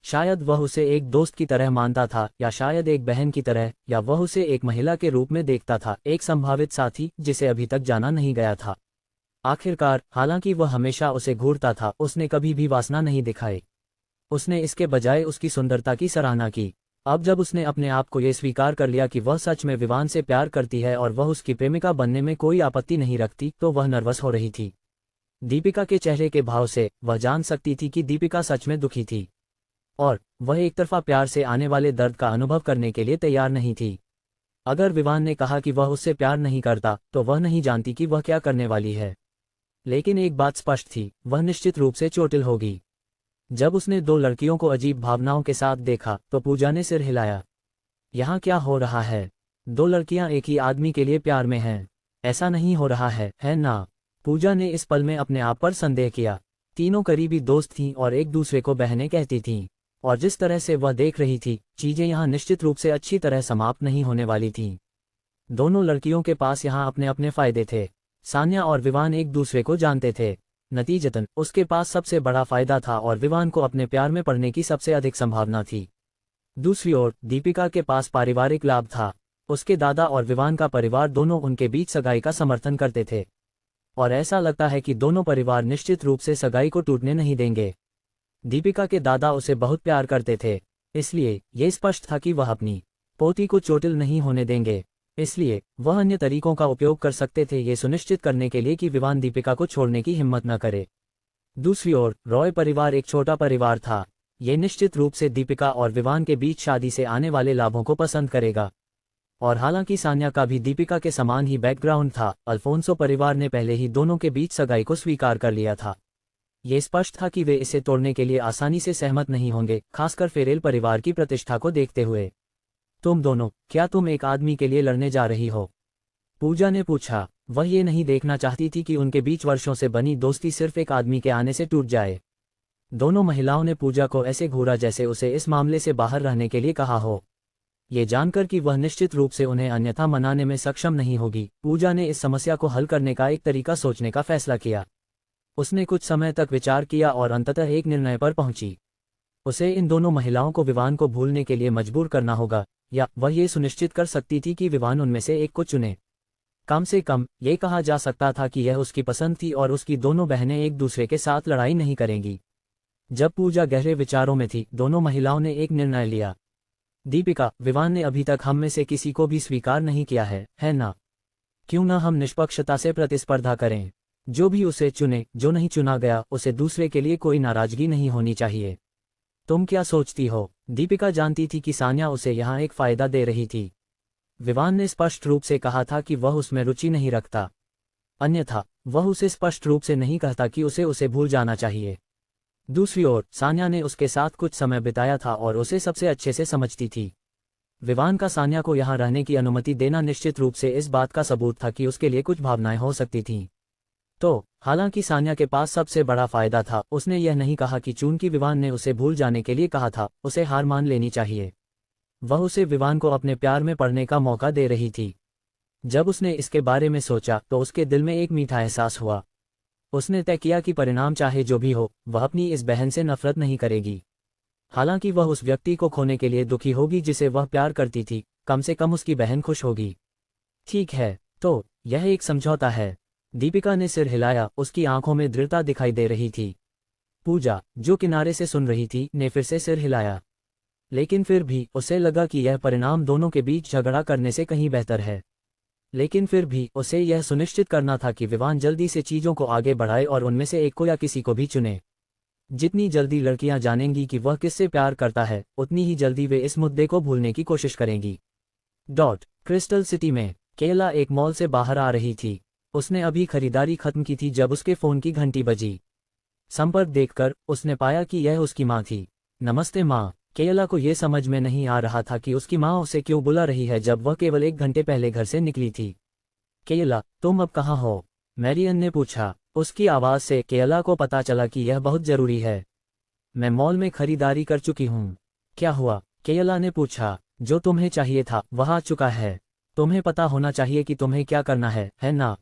Speaker 1: शायद वह उसे एक दोस्त की तरह मानता था, या शायद एक बहन की तरह, या वह उसे एक महिला के रूप में देखता था, एक संभावित साथी जिसे अभी तक जाना नहीं गया था। आखिरकार हालांकि वह हमेशा उसे घूरता था, उसने कभी भी वासना नहीं दिखाई। उसने इसके बजाय उसकी सुंदरता की सराहना की। अब जब उसने अपने आप को यह स्वीकार कर लिया कि वह सच में विवान से प्यार करती है और वह उसकी प्रेमिका बनने में कोई आपत्ति नहीं रखती, तो वह नर्वस हो रही थी। दीपिका के चेहरे के भाव से वह जान सकती थी कि दीपिका सच में दुखी थी और वह एक तरफा प्यार से आने वाले दर्द का अनुभव करने के लिए तैयार नहीं थी। अगर विवान ने कहा कि वह उससे प्यार नहीं करता, तो वह नहीं जानती कि वह क्या करने वाली है। लेकिन एक बात स्पष्ट थी, वह निश्चित रूप से चोटिल होगी। जब उसने दो लड़कियों को अजीब भावनाओं के साथ देखा तो पूजा ने सिर हिलाया। यहाँ क्या हो रहा है? दो लड़कियां एक ही आदमी के लिए प्यार में हैं। ऐसा नहीं हो रहा है ना? पूजा ने इस पल में अपने आप पर संदेह किया। तीनों करीबी दोस्त थीं और एक दूसरे को बहनें कहती थीं, और जिस तरह से वह देख रही थी, चीजें यहाँ निश्चित रूप से अच्छी तरह समाप्त नहीं होने वाली थीं। दोनों लड़कियों के पास यहाँ अपने अपने फायदे थे। सान्या और विवान एक दूसरे को जानते थे, नतीजतन उसके पास सबसे बड़ा फायदा था और विवान को अपने प्यार में पड़ने की सबसे अधिक संभावना थी। दूसरी ओर दीपिका के पास पारिवारिक लाभ था। उसके दादा और विवान का परिवार दोनों उनके बीच सगाई का समर्थन करते थे, और ऐसा लगता है कि दोनों परिवार निश्चित रूप से सगाई को टूटने नहीं देंगे। दीपिका के दादा उसे बहुत प्यार करते थे, इसलिए यह स्पष्ट था कि वह अपनी पोती को चोटिल नहीं होने देंगे। इसलिए वह अन्य तरीकों का उपयोग कर सकते थे ये सुनिश्चित करने के लिए कि विवान दीपिका को छोड़ने की हिम्मत न करे। दूसरी ओर रॉय परिवार एक छोटा परिवार था। ये निश्चित रूप से दीपिका और विवान के बीच शादी से आने वाले लाभों को पसंद करेगा। और हालांकि सान्या का भी दीपिका के समान ही बैकग्राउंड था, अल्फोंसो परिवार ने पहले ही दोनों के बीच सगाई को स्वीकार कर लिया था। ये स्पष्ट था कि वे इसे तोड़ने के लिए आसानी से सहमत नहीं होंगे, खासकर फेरेल परिवार की प्रतिष्ठा को देखते हुए। तुम दोनों, क्या तुम एक आदमी के लिए लड़ने जा रही हो? पूजा ने पूछा। वह ये नहीं देखना चाहती थी कि उनके बीच वर्षों से बनी दोस्ती सिर्फ एक आदमी के आने से टूट जाए। दोनों महिलाओं ने पूजा को ऐसे घूरा जैसे उसे इस मामले से बाहर रहने के लिए कहा हो। ये जानकर कि वह निश्चित रूप से उन्हें अन्यथा मनाने में सक्षम नहीं होगी, पूजा ने इस समस्या को हल करने का एक तरीका सोचने का फैसला किया। उसने कुछ समय तक विचार किया और अंततः एक निर्णय पर पहुंची। उसे इन दोनों महिलाओं को विवान को भूलने के लिए मजबूर करना होगा, या वह ये सुनिश्चित कर सकती थी कि विवान उनमें से एक को चुने। कम से कम ये कहा जा सकता था कि यह उसकी पसंद थी और उसकी दोनों बहनें एक दूसरे के साथ लड़ाई नहीं करेंगी। जब पूजा गहरे विचारों में थी, दोनों महिलाओं ने एक निर्णय लिया। दीपिका, विवान ने अभी तक हम में से किसी को भी स्वीकार नहीं किया है ना? क्यों ना हम निष्पक्षता से प्रतिस्पर्धा करें? जो भी उसे चुने, जो नहीं चुना गया, उसे दूसरे के लिए कोई नाराजगी नहीं होनी चाहिए। तुम क्या सोचती हो? दीपिका जानती थी कि सान्या उसे यहाँ एक फायदा दे रही थी। विवान ने स्पष्ट रूप से कहा था कि वह उसमें रुचि नहीं रखता, अन्यथा वह उसे स्पष्ट रूप से नहीं कहता कि उसे भूल जाना चाहिए। दूसरी ओर सान्या ने उसके साथ कुछ समय बिताया था और उसे सबसे अच्छे से समझती थी। विवान का सान्या को यहाँ रहने की अनुमति देना निश्चित रूप से इस बात का सबूत था कि उसके लिए कुछ भावनाएं हो सकती थीं। तो हालांकि सान्या के पास सबसे बड़ा फायदा था, उसने यह नहीं कहा कि चूंकि विवान ने उसे भूल जाने के लिए कहा था, उसे हार मान लेनी चाहिए। वह उसे विवान को अपने प्यार में पड़ने का मौका दे रही थी। जब उसने इसके बारे में सोचा तो उसके दिल में एक मीठा एहसास हुआ। उसने तय किया कि परिणाम चाहे जो भी हो, वह अपनी इस बहन से नफरत नहीं करेगी। हालांकि वह उस व्यक्ति को खोने के लिए दुखी होगी जिसे वह प्यार करती थी, कम से कम उसकी बहन खुश होगी। ठीक है, तो यह एक समझौता है। दीपिका ने सिर हिलाया, उसकी आंखों में दृढ़ता दिखाई दे रही थी। पूजा, जो किनारे से सुन रही थी, ने फिर से सिर हिलाया। लेकिन फिर भी उसे लगा कि यह परिणाम दोनों के बीच झगड़ा करने से कहीं बेहतर है। लेकिन फिर भी उसे यह सुनिश्चित करना था कि विवान जल्दी से चीजों को आगे बढ़ाए और उनमें से एक को या किसी को भी चुने। जितनी जल्दी लड़कियां जानेंगी कि वह किससे प्यार करता है, उतनी ही जल्दी वे इस मुद्दे को भूलने की कोशिश करेंगी। क्रिस्टल सिटी में केला एक मॉल से बाहर आ रही थी। उसने अभी खरीदारी खत्म की थी जब उसके फोन की घंटी बजी। संपर्क देखकर उसने पाया कि यह उसकी माँ थी। नमस्ते माँ। केला को यह समझ में नहीं आ रहा था कि उसकी माँ उसे क्यों बुला रही है जब वह केवल 1 घंटे पहले घर से निकली थी। केला, तुम अब कहाँ हो? मैरियन ने पूछा। उसकी आवाज़ से केला को पता चला कि यह बहुत जरूरी है। मैं मॉल में खरीदारी कर चुकी हूँ। क्या हुआ? केला ने पूछा। जो तुम्हें चाहिए था वह आ चुका है। तुम्हें पता होना चाहिए कि तुम्हें क्या करना है ना?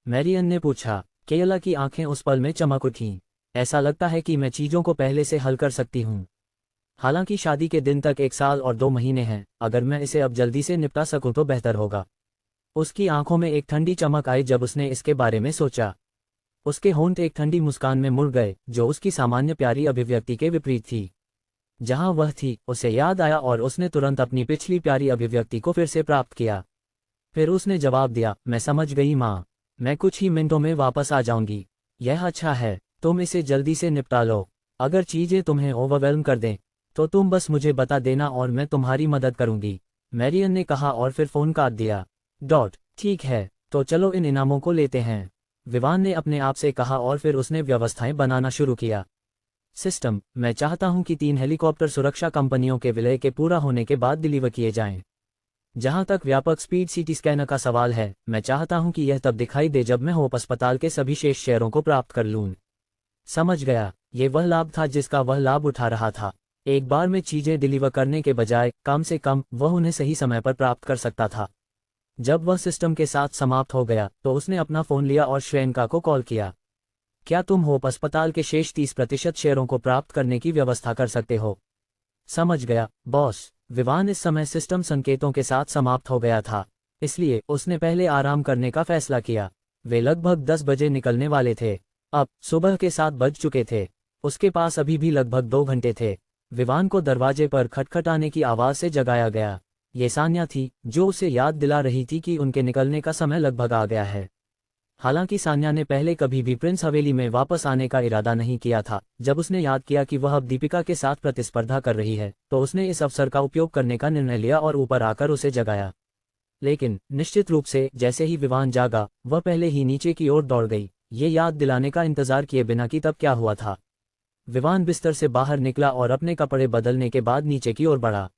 Speaker 1: मैरियन ने पूछा। केला की आंखें उस पल में चमक उठीं। ऐसा लगता है कि मैं चीज़ों को पहले से हल कर सकती हूँ। हालांकि शादी के दिन तक 1 साल और 2 महीने हैं, अगर मैं इसे अब जल्दी से निपटा सकूं तो बेहतर होगा। उसकी आंखों में एक ठंडी चमक आई जब उसने इसके बारे में सोचा। उसके होंठ एक ठंडी मुस्कान में मुड़ गए, जो उसकी सामान्य प्यारी अभिव्यक्ति के विपरीत थी। जहां वह थी, उसे याद आया और उसने तुरंत अपनी पिछली प्यारी अभिव्यक्ति को फिर से प्राप्त किया। फिर उसने जवाब दिया, मैं समझ गई माँ। मैं कुछ ही मिनटों में वापस आ जाऊंगी। यह अच्छा है, तुम इसे जल्दी से निपटा लो। अगर चीजें तुम्हें ओवरवेल्म कर दें तो तुम बस मुझे बता देना और मैं तुम्हारी मदद करूंगी, मैरियन ने कहा और फिर फोन काट दिया। ठीक है, तो चलो इन इनामों को लेते हैं, विवान ने अपने आप से कहा और फिर उसने व्यवस्थाएं बनाना शुरू किया। सिस्टम, मैं चाहता हूं कि 3 हेलीकॉप्टर सुरक्षा कंपनियों के विलय के पूरा होने के बाद डिलीवर किए जाएं। जहां तक व्यापक स्पीड सीटी स्कैनर का सवाल है, मैं चाहता हूं कि यह तब दिखाई दे जब मैं होप अस्पताल के सभी शेष शेयरों को प्राप्त कर लूं। समझ गया, ये वह लाभ था जिसका वह लाभ उठा रहा था। एक बार में चीजें डिलीवर करने के बजाय कम से कम वह उन्हें सही समय पर प्राप्त कर सकता था। जब वह सिस्टम के साथ समाप्त हो गया तो उसने अपना फोन लिया और श्रेयंका को कॉल किया। क्या तुम होप अस्पताल के शेष 30% शेयरों को प्राप्त करने की व्यवस्था कर सकते हो? समझ गया बॉस। विवान इस समय सिस्टम संकेतों के साथ समाप्त हो गया था, इसलिए उसने पहले आराम करने का फैसला किया। वे लगभग 10 बजे निकलने वाले थे। अब सुबह के 7 बज चुके थे। उसके पास अभी भी लगभग 2 घंटे थे। विवान को दरवाजे पर खटखटाने की आवाज से जगाया गया। ये सान्या थी, जो उसे याद दिला रही थी कि उनके निकलने का समय लगभग आ गया है। हालांकि सान्या ने पहले कभी भी प्रिंस हवेली में वापस आने का इरादा नहीं किया था, जब उसने याद किया कि वह अब दीपिका के साथ प्रतिस्पर्धा कर रही है, तो उसने इस अवसर का उपयोग करने का निर्णय लिया और ऊपर आकर उसे जगाया। लेकिन निश्चित रूप से जैसे ही विवान जागा, वह पहले ही नीचे की ओर दौड़ गई, ये याद दिलाने का इंतजार किए बिना कि तब क्या हुआ था। विवान बिस्तर से बाहर निकला और अपने कपड़े बदलने के बाद नीचे की ओर बढ़ा।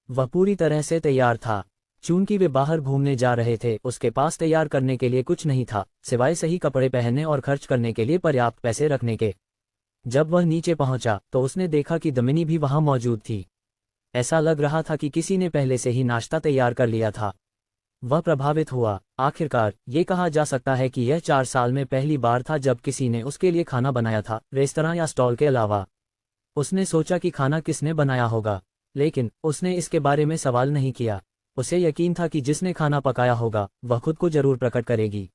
Speaker 1: वह पूरी तरह से तैयार था। चूंकि वे बाहर घूमने जा रहे थे, उसके पास तैयार करने के लिए कुछ नहीं था, सिवाय सही कपड़े पहनने और खर्च करने के लिए पर्याप्त पैसे रखने के। जब वह नीचे पहुंचा तो उसने देखा कि दमिनी भी वहां मौजूद थी। ऐसा लग रहा था कि किसी ने पहले से ही नाश्ता तैयार कर लिया था। वह प्रभावित हुआ। आखिरकार ये कहा जा सकता है कि यह 4 साल में पहली बार था जब किसी ने उसके लिए खाना बनाया था, रेस्तरां या स्टॉल के अलावा। उसने सोचा कि खाना किसने बनाया होगा, लेकिन उसने इसके बारे में सवाल नहीं किया। उसे यकीन था कि जिसने खाना पकाया होगा वह खुद को जरूर प्रकट करेगी।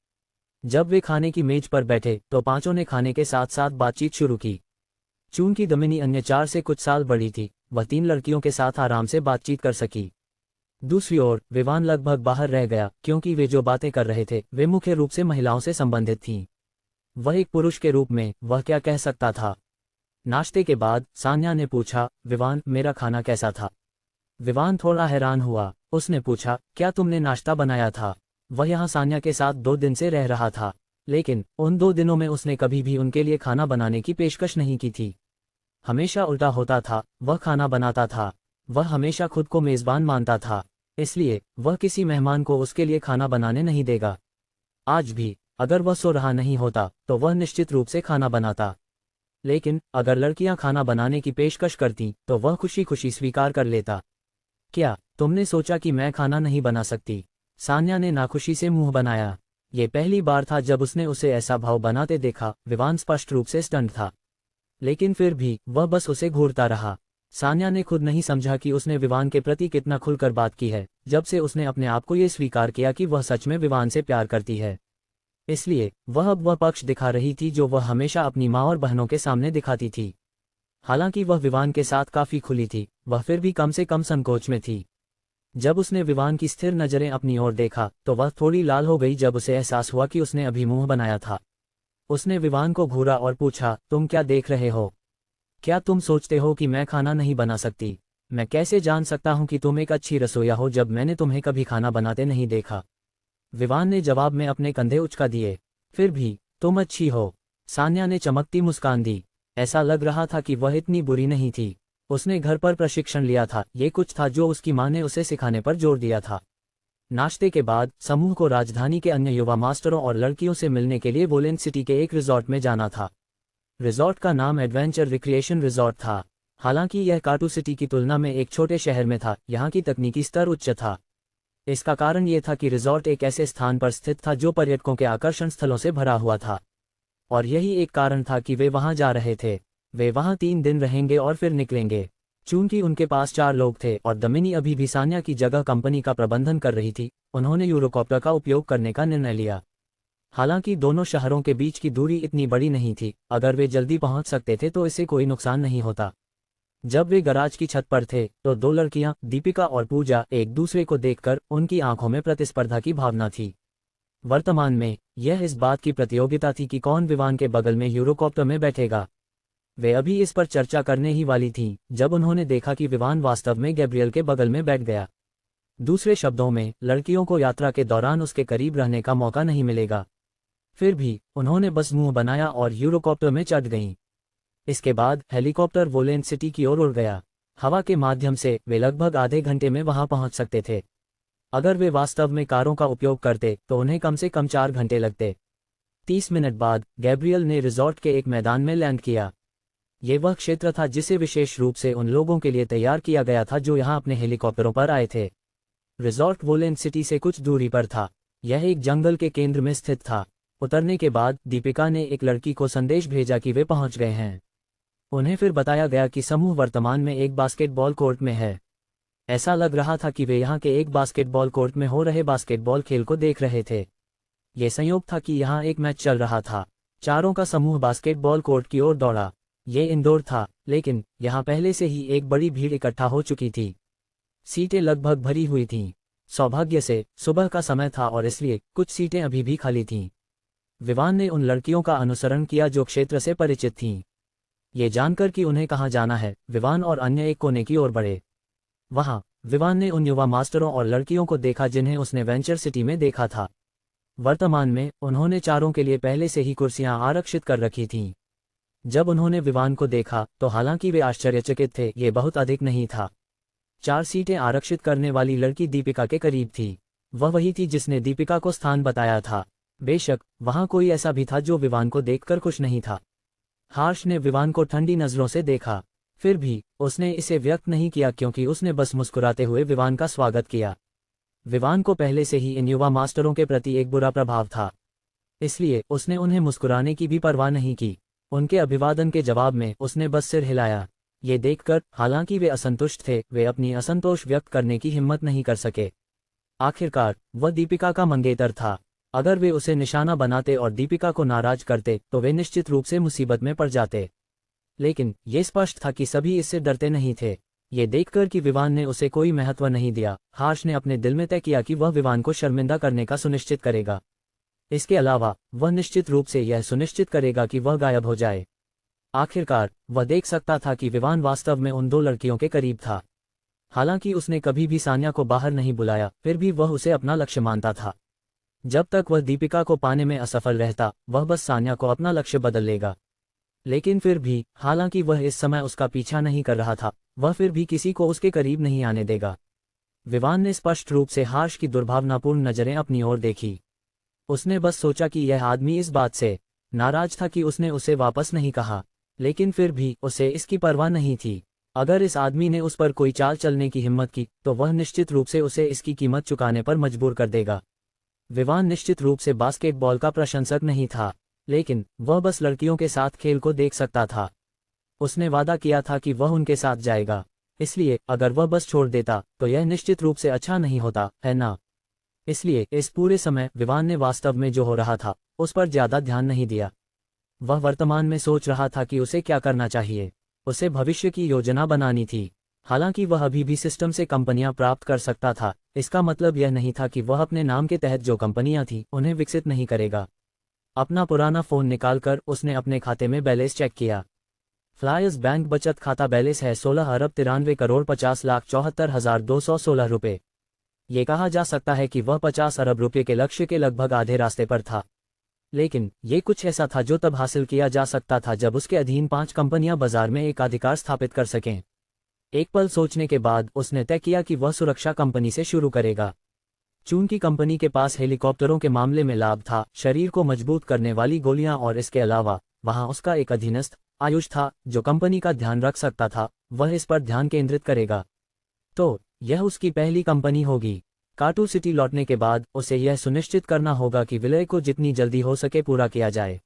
Speaker 1: जब वे खाने की मेज पर बैठे तो पांचों ने खाने के साथ साथ बातचीत शुरू की। चूंकि दमिनी अन्य 4 से कुछ साल बड़ी थी, वह 3 लड़कियों के साथ आराम से बातचीत कर सकी। दूसरी ओर विवान लगभग बाहर रह गया, क्योंकि वे जो बातें कर रहे थे वे मुख्य रूप से महिलाओं से संबंधित थीं। वह एक पुरुष के रूप में वह क्या कह सकता था। नाश्ते के बाद सान्या ने पूछा, विवान, मेरा खाना कैसा था? विवान थोड़ा हैरान हुआ। उसने पूछा, क्या तुमने नाश्ता बनाया था? वह यहाँ सान्या के साथ 2 दिन से रह रहा था, लेकिन उन 2 दिनों में उसने कभी भी उनके लिए खाना बनाने की पेशकश नहीं की थी। हमेशा उल्टा होता था, वह खाना बनाता था। वह हमेशा खुद को मेज़बान मानता था, इसलिए वह किसी मेहमान को उसके लिए खाना बनाने नहीं देगा। आज भी अगर वह सो रहा नहीं होता तो वह निश्चित रूप से खाना बनाता, लेकिन अगर लड़कियां खाना बनाने की पेशकश करती तो वह खुशी खुशी स्वीकार कर लेता। क्या तुमने सोचा कि मैं खाना नहीं बना सकती? सान्या ने नाखुशी से मुंह बनाया। ये पहली बार था जब उसने उसे ऐसा भाव बनाते देखा। विवान स्पष्ट रूप से स्टंट था, लेकिन फिर भी वह बस उसे घूरता रहा। सान्या ने खुद नहीं समझा कि उसने विवान के प्रति कितना खुलकर बात की है जब से उसने अपने आप को ये स्वीकार किया कि वह सच में विवान से प्यार करती है। इसलिए वह अब वह पक्ष दिखा रही थी जो वह हमेशा अपनी माँ और बहनों के सामने दिखाती थी। हालांकि वह विवान के साथ काफी खुली थी, वह फिर भी कम से कम संकोच में थी। जब उसने विवान की स्थिर नजरें अपनी ओर देखा तो वह थोड़ी लाल हो गई जब उसे एहसास हुआ कि उसने अभी मुंह बनाया था। उसने विवान को घूरा और पूछा, तुम क्या देख रहे हो? क्या तुम सोचते हो कि मैं खाना नहीं बना सकती? मैं कैसे जान सकता हूं कि तुम एक अच्छी रसोइया हो जब मैंने तुम्हें कभी खाना बनाते नहीं देखा? विवान ने जवाब में अपने कंधे उचका दिए। फिर भी तुम अच्छी हो। सान्या ने चमकती मुस्कान दी। ऐसा लग रहा था कि वह इतनी बुरी नहीं थी। उसने घर पर प्रशिक्षण लिया था, ये कुछ था जो उसकी मां ने उसे सिखाने पर जोर दिया था। नाश्ते के बाद समूह को राजधानी के अन्य युवा मास्टरों और लड़कियों से मिलने के लिए वोलेंट सिटी के एक रिजॉर्ट में जाना था। रिजॉर्ट का नाम एडवेंचर रिक्रिएशन रिजॉर्ट था। हालांकि यह काटू सिटी की तुलना में एक छोटे शहर में था, यहाँ की तकनीकी स्तर उच्च था। इसका कारण ये था कि रिजॉर्ट एक ऐसे स्थान पर स्थित था जो पर्यटकों के आकर्षण स्थलों से भरा हुआ था, और यही एक कारण था कि वे वहां जा रहे थे। वे वहां 3 दिन रहेंगे और फिर निकलेंगे। चूंकि उनके पास 4 लोग थे और दमिनी अभी भी सान्या की जगह कंपनी का प्रबंधन कर रही थी, उन्होंने यूरोकॉप्टर का उपयोग करने का निर्णय लिया। हालांकि दोनों शहरों के बीच की दूरी इतनी बड़ी नहीं थी, अगर वे जल्दी पहुंच सकते थे तो इससे कोई नुकसान नहीं होता। जब वे गराज की छत पर थे तो 2 लड़कियां, दीपिका और पूजा, एक दूसरे को देखकर उनकी आंखों में प्रतिस्पर्धा की भावना थी। वर्तमान में यह इस बात की प्रतियोगिता थी कि कौन विवान के बगल में यूरोकॉप्टर में बैठेगा। वे अभी इस पर चर्चा करने ही वाली थीं जब उन्होंने देखा कि विवान वास्तव में गैब्रियल के बगल में बैठ गया। दूसरे शब्दों में, लड़कियों को यात्रा के दौरान उसके करीब रहने का मौका नहीं मिलेगा। फिर भी उन्होंने बस मुंह बनाया और यूरोकॉप्टर में चढ़ गईं। इसके बाद हेलीकॉप्टर वोलेंट सिटी की ओर उड़ गया। हवा के माध्यम से वे लगभग आधे घंटे में वहां पहुंच सकते थे। अगर वे वास्तव में कारों का उपयोग करते तो उन्हें कम से कम 4 घंटे लगते। 30 मिनट बाद गैब्रियल ने रिजॉर्ट के एक मैदान में लैंड किया। ये वह क्षेत्र था जिसे विशेष रूप से उन लोगों के लिए तैयार किया गया था जो यहां अपने हेलीकॉप्टरों पर आए थे। रिजॉर्ट वोलेंट सिटी से कुछ दूरी पर था। यह एक जंगल के केंद्र में स्थित था। उतरने के बाद दीपिका ने एक लड़की को संदेश भेजा कि वे पहुंच गए हैं। उन्हें फिर बताया गया कि समूह वर्तमान में एक बास्केटबॉल कोर्ट में है। ऐसा लग रहा था कि वे यहाँ के एक बास्केटबॉल कोर्ट में हो रहे बास्केटबॉल खेल को देख रहे थे। ये संयोग था कि यहाँ एक मैच चल रहा था। चारों का समूह बास्केटबॉल कोर्ट की ओर दौड़ा। ये इंडोर था, लेकिन यहाँ पहले से ही एक बड़ी भीड़ इकट्ठा हो चुकी थी। सीटें लगभग भरी हुई थीं। सौभाग्य से सुबह का समय था और इसलिए कुछ सीटें अभी भी खाली थीं। विवान ने उन लड़कियों का अनुसरण किया जो क्षेत्र से परिचित थीं। ये जानकर कि उन्हें कहाँ जाना है, विवान और अन्य एक कोने की ओर बढ़े। वहां विवान ने उन युवा मास्टरों और लड़कियों को देखा जिन्हें उसने वेंचर सिटी में देखा था। वर्तमान में उन्होंने चारों के लिए पहले से ही कुर्सियां आरक्षित कर रखी थीं। जब उन्होंने विवान को देखा तो हालांकि वे आश्चर्यचकित थे, ये बहुत अधिक नहीं था। 4 सीटें आरक्षित करने वाली लड़की दीपिका के करीब थी। वह वही थी जिसने दीपिका को स्थान बताया था। बेशक वहां कोई ऐसा भी था जो विवान को देखकर खुश नहीं था। हर्ष ने विवान को ठंडी नजरों से देखा। फिर भी उसने इसे व्यक्त नहीं किया क्योंकि उसने बस मुस्कुराते हुए विवान का स्वागत किया। विवान को पहले से ही इन युवा मास्टरों के प्रति एक बुरा प्रभाव था, इसलिए उसने उन्हें मुस्कुराने की भी परवाह नहीं की। उनके अभिवादन के जवाब में उसने बस सिर हिलाया। ये देखकर हालांकि वे असंतुष्ट थे, वे अपनी असंतोष व्यक्त करने की हिम्मत नहीं कर सके। आखिरकार वह दीपिका का मंगेतर था। अगर वे उसे निशाना बनाते और दीपिका को नाराज करते तो वे निश्चित रूप से मुसीबत में पड़ जाते। लेकिन ये स्पष्ट था कि सभी इससे डरते नहीं थे। ये देखकर कि विवान ने उसे कोई महत्व नहीं दिया, हर्ष ने अपने दिल में तय किया कि वह विवान को शर्मिंदा करने का सुनिश्चित करेगा। इसके अलावा वह निश्चित रूप से यह सुनिश्चित करेगा कि वह गायब हो जाए। आखिरकार वह देख सकता था कि विवान वास्तव में उन दो लड़कियों के करीब था। हालांकि उसने कभी भी सान्या को बाहर नहीं बुलाया, फिर भी वह उसे अपना लक्ष्य मानता था। जब तक वह दीपिका को पाने में असफल रहता, वह बस सान्या को अपना लक्ष्य बदल लेगा। लेकिन फिर भी, हालांकि वह इस समय उसका पीछा नहीं कर रहा था, वह फिर भी किसी को उसके करीब नहीं आने देगा। विवान ने स्पष्ट रूप से हर्ष की दुर्भावनापूर्ण नजरें अपनी ओर देखी। उसने बस सोचा कि यह आदमी इस बात से नाराज था कि उसने उसे वापस नहीं कहा, लेकिन फिर भी उसे इसकी परवाह नहीं थी। अगर इस आदमी ने उस पर कोई चाल चलने की हिम्मत की, तो वह निश्चित रूप से उसे इसकी कीमत चुकाने पर मजबूर कर देगा। विवान निश्चित रूप से बास्केटबॉल का प्रशंसक नहीं था, लेकिन वह बस लड़कियों के साथ खेल को देख सकता था। उसने वादा किया था कि वह उनके साथ जाएगा, इसलिए अगर वह बस छोड़ देता तो यह निश्चित रूप से अच्छा नहीं होता, है ना? इसलिए इस पूरे समय विवान ने वास्तव में जो हो रहा था उस पर ज्यादा ध्यान नहीं दिया। वह वर्तमान में सोच रहा था कि उसे क्या करना चाहिए। उसे भविष्य की योजना बनानी थी। हालांकि वह अभी भी सिस्टम से कंपनियां प्राप्त कर सकता था, इसका मतलब यह नहीं था कि वह अपने नाम के तहत जो कंपनियां थीं उन्हें विकसित नहीं करेगा। अपना पुराना फोन निकालकर उसने अपने खाते में बैलेंस चेक किया। फ्लायर्स बैंक बचत खाता बैलेंस है 16,93,50,74,216 रुपये। ये कहा जा सकता है कि वह 50 अरब रुपये के लक्ष्य के लगभग आधे रास्ते पर था। लेकिन ये कुछ ऐसा था जो तब हासिल किया जा सकता था जब उसके अधीन 5 कंपनियां बाजार में एकाधिकार स्थापित कर सकें। एक पल सोचने के बाद उसने तय किया कि वह सुरक्षा कंपनी से शुरू करेगा। चूंकि कंपनी के पास हेलीकॉप्टरों के मामले में लाभ था, शरीर को मजबूत करने वाली गोलियां और इसके अलावा वहां उसका एक अधीनस्थ आयुष था जो कंपनी का ध्यान रख सकता था, वह इस पर ध्यान केंद्रित करेगा। तो यह उसकी पहली कंपनी होगी। काटू सिटी लौटने के बाद उसे यह सुनिश्चित करना होगा कि विलय को जितनी जल्दी हो सके पूरा किया जाए।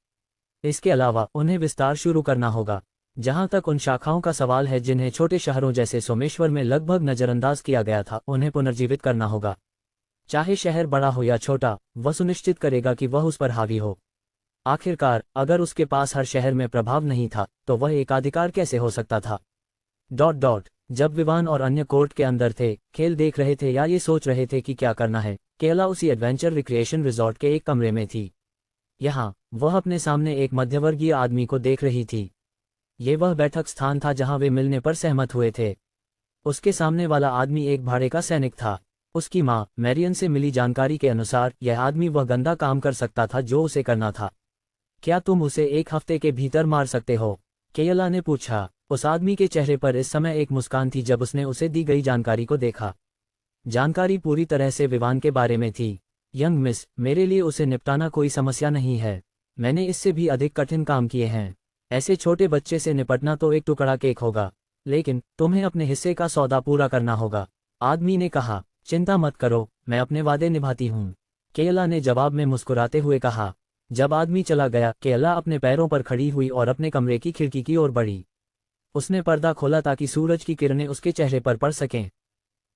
Speaker 1: इसके अलावा उन्हें विस्तार शुरू करना होगा। जहां तक उन शाखाओं का सवाल है जिन्हें छोटे शहरों जैसे सोमेश्वर में लगभग नजरअंदाज किया गया था, उन्हें पुनर्जीवित करना होगा। चाहे शहर बड़ा हो या छोटा, वह सुनिश्चित करेगा कि वह उस पर हावी हो। आखिरकार अगर उसके पास हर शहर में प्रभाव नहीं था तो वह एकाधिकार कैसे हो सकता था? जब विवान और अन्य कोर्ट के अंदर थे, खेल देख रहे थे या ये सोच रहे थे कि क्या करना है, केला उसी एडवेंचर रिक्रिएशन रिजॉर्ट के एक कमरे में थी। यहाँ वह अपने सामने एक मध्यवर्गीय आदमी को देख रही थी। ये वह बैठक स्थान था जहां वे मिलने पर सहमत हुए थे। उसके सामने वाला आदमी एक भाड़े का सैनिक था। उसकी मां मैरियन से मिली जानकारी के अनुसार यह आदमी वह गंदा काम कर सकता था जो उसे करना था। क्या तुम उसे 1 हफ्ते के भीतर मार सकते हो? केला ने पूछा। उस आदमी के चेहरे पर इस समय एक मुस्कान थी जब उसने उसे दी गई जानकारी को देखा। जानकारी पूरी तरह से विवान के बारे में थी। यंग मिस, मेरे लिए उसे निपटाना कोई समस्या नहीं है। मैंने इससे भी अधिक कठिन काम किए हैं। ऐसे छोटे बच्चे से निपटना तो एक टुकड़ा केक होगा, लेकिन तुम्हें अपने हिस्से का सौदा पूरा करना होगा। आदमी ने कहा। चिंता मत करो, मैं अपने वादे निभाती हूँ, केला ने जवाब में मुस्कुराते हुए कहा। जब आदमी चला गया, केला अपने पैरों पर खड़ी हुई और अपने कमरे की खिड़की की ओर बढ़ी। उसने पर्दा खोला ताकि सूरज की किरणें उसके चेहरे पर पड़ सकें।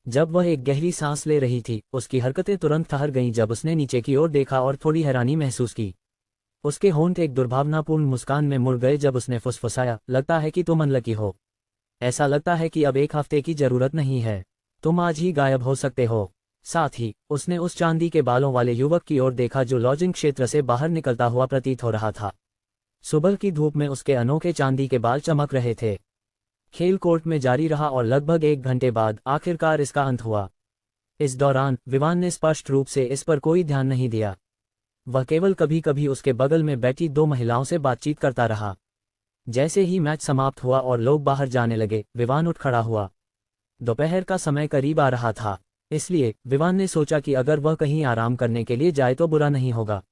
Speaker 1: जब वह एक गहरी सांस ले रही थी, उसकी हरकतें तुरंत ठहर गईं जब उसने नीचे की ओर देखा और थोड़ी हैरानी महसूस की। उसके होंठ एक दुर्भावनापूर्ण मुस्कान में मुड़ गए जब उसने फुसफुसाया, लगता है कि तुम अनलकी हो। ऐसा लगता है कि अब 1 हफ्ते की जरूरत नहीं है, तुम आज ही गायब हो सकते हो। साथ ही उसने उस चांदी के बालों वाले युवक की ओर देखा जो लॉजिंग क्षेत्र से बाहर निकलता हुआ प्रतीत हो रहा था। सुबह की धूप में उसके अनोखे चांदी के बाल चमक रहे थे। खेल कोर्ट में जारी रहा और लगभग 1 घंटे बाद आखिरकार इसका अंत हुआ। इस दौरान विवान ने स्पष्ट रूप से इस पर कोई ध्यान नहीं दिया। वह केवल कभी कभी उसके बगल में बैठी 2 महिलाओं से बातचीत करता रहा। जैसे ही मैच समाप्त हुआ और लोग बाहर जाने लगे, विवान उठ खड़ा हुआ। दोपहर का समय करीब आ रहा था, इसलिए विवान ने सोचा कि अगर वह कहीं आराम करने के लिए जाए तो बुरा नहीं होगा।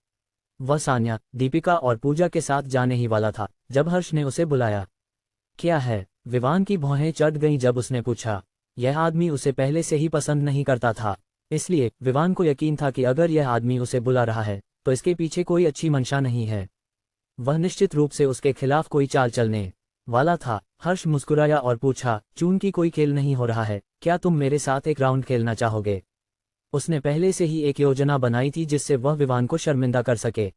Speaker 1: वह सान्या, दीपिका और पूजा के साथ जाने ही वाला था जब हर्ष ने उसे बुलाया। क्या है? विवान की भौहें चढ़ गईं जब उसने पूछा। यह आदमी उसे पहले से ही पसंद नहीं करता था, इसलिए विवान को यकीन था कि अगर यह आदमी उसे बुला रहा है तो इसके पीछे कोई अच्छी मंशा नहीं है। वह निश्चित रूप से उसके खिलाफ कोई चाल चलने वाला था। हर्ष मुस्कुराया और पूछा, चूंकि कोई खेल नहीं हो रहा है, क्या तुम मेरे साथ एक राउंड खेलना चाहोगे? उसने पहले से ही एक योजना बनाई थी जिससे वह विवान को शर्मिंदा कर सके।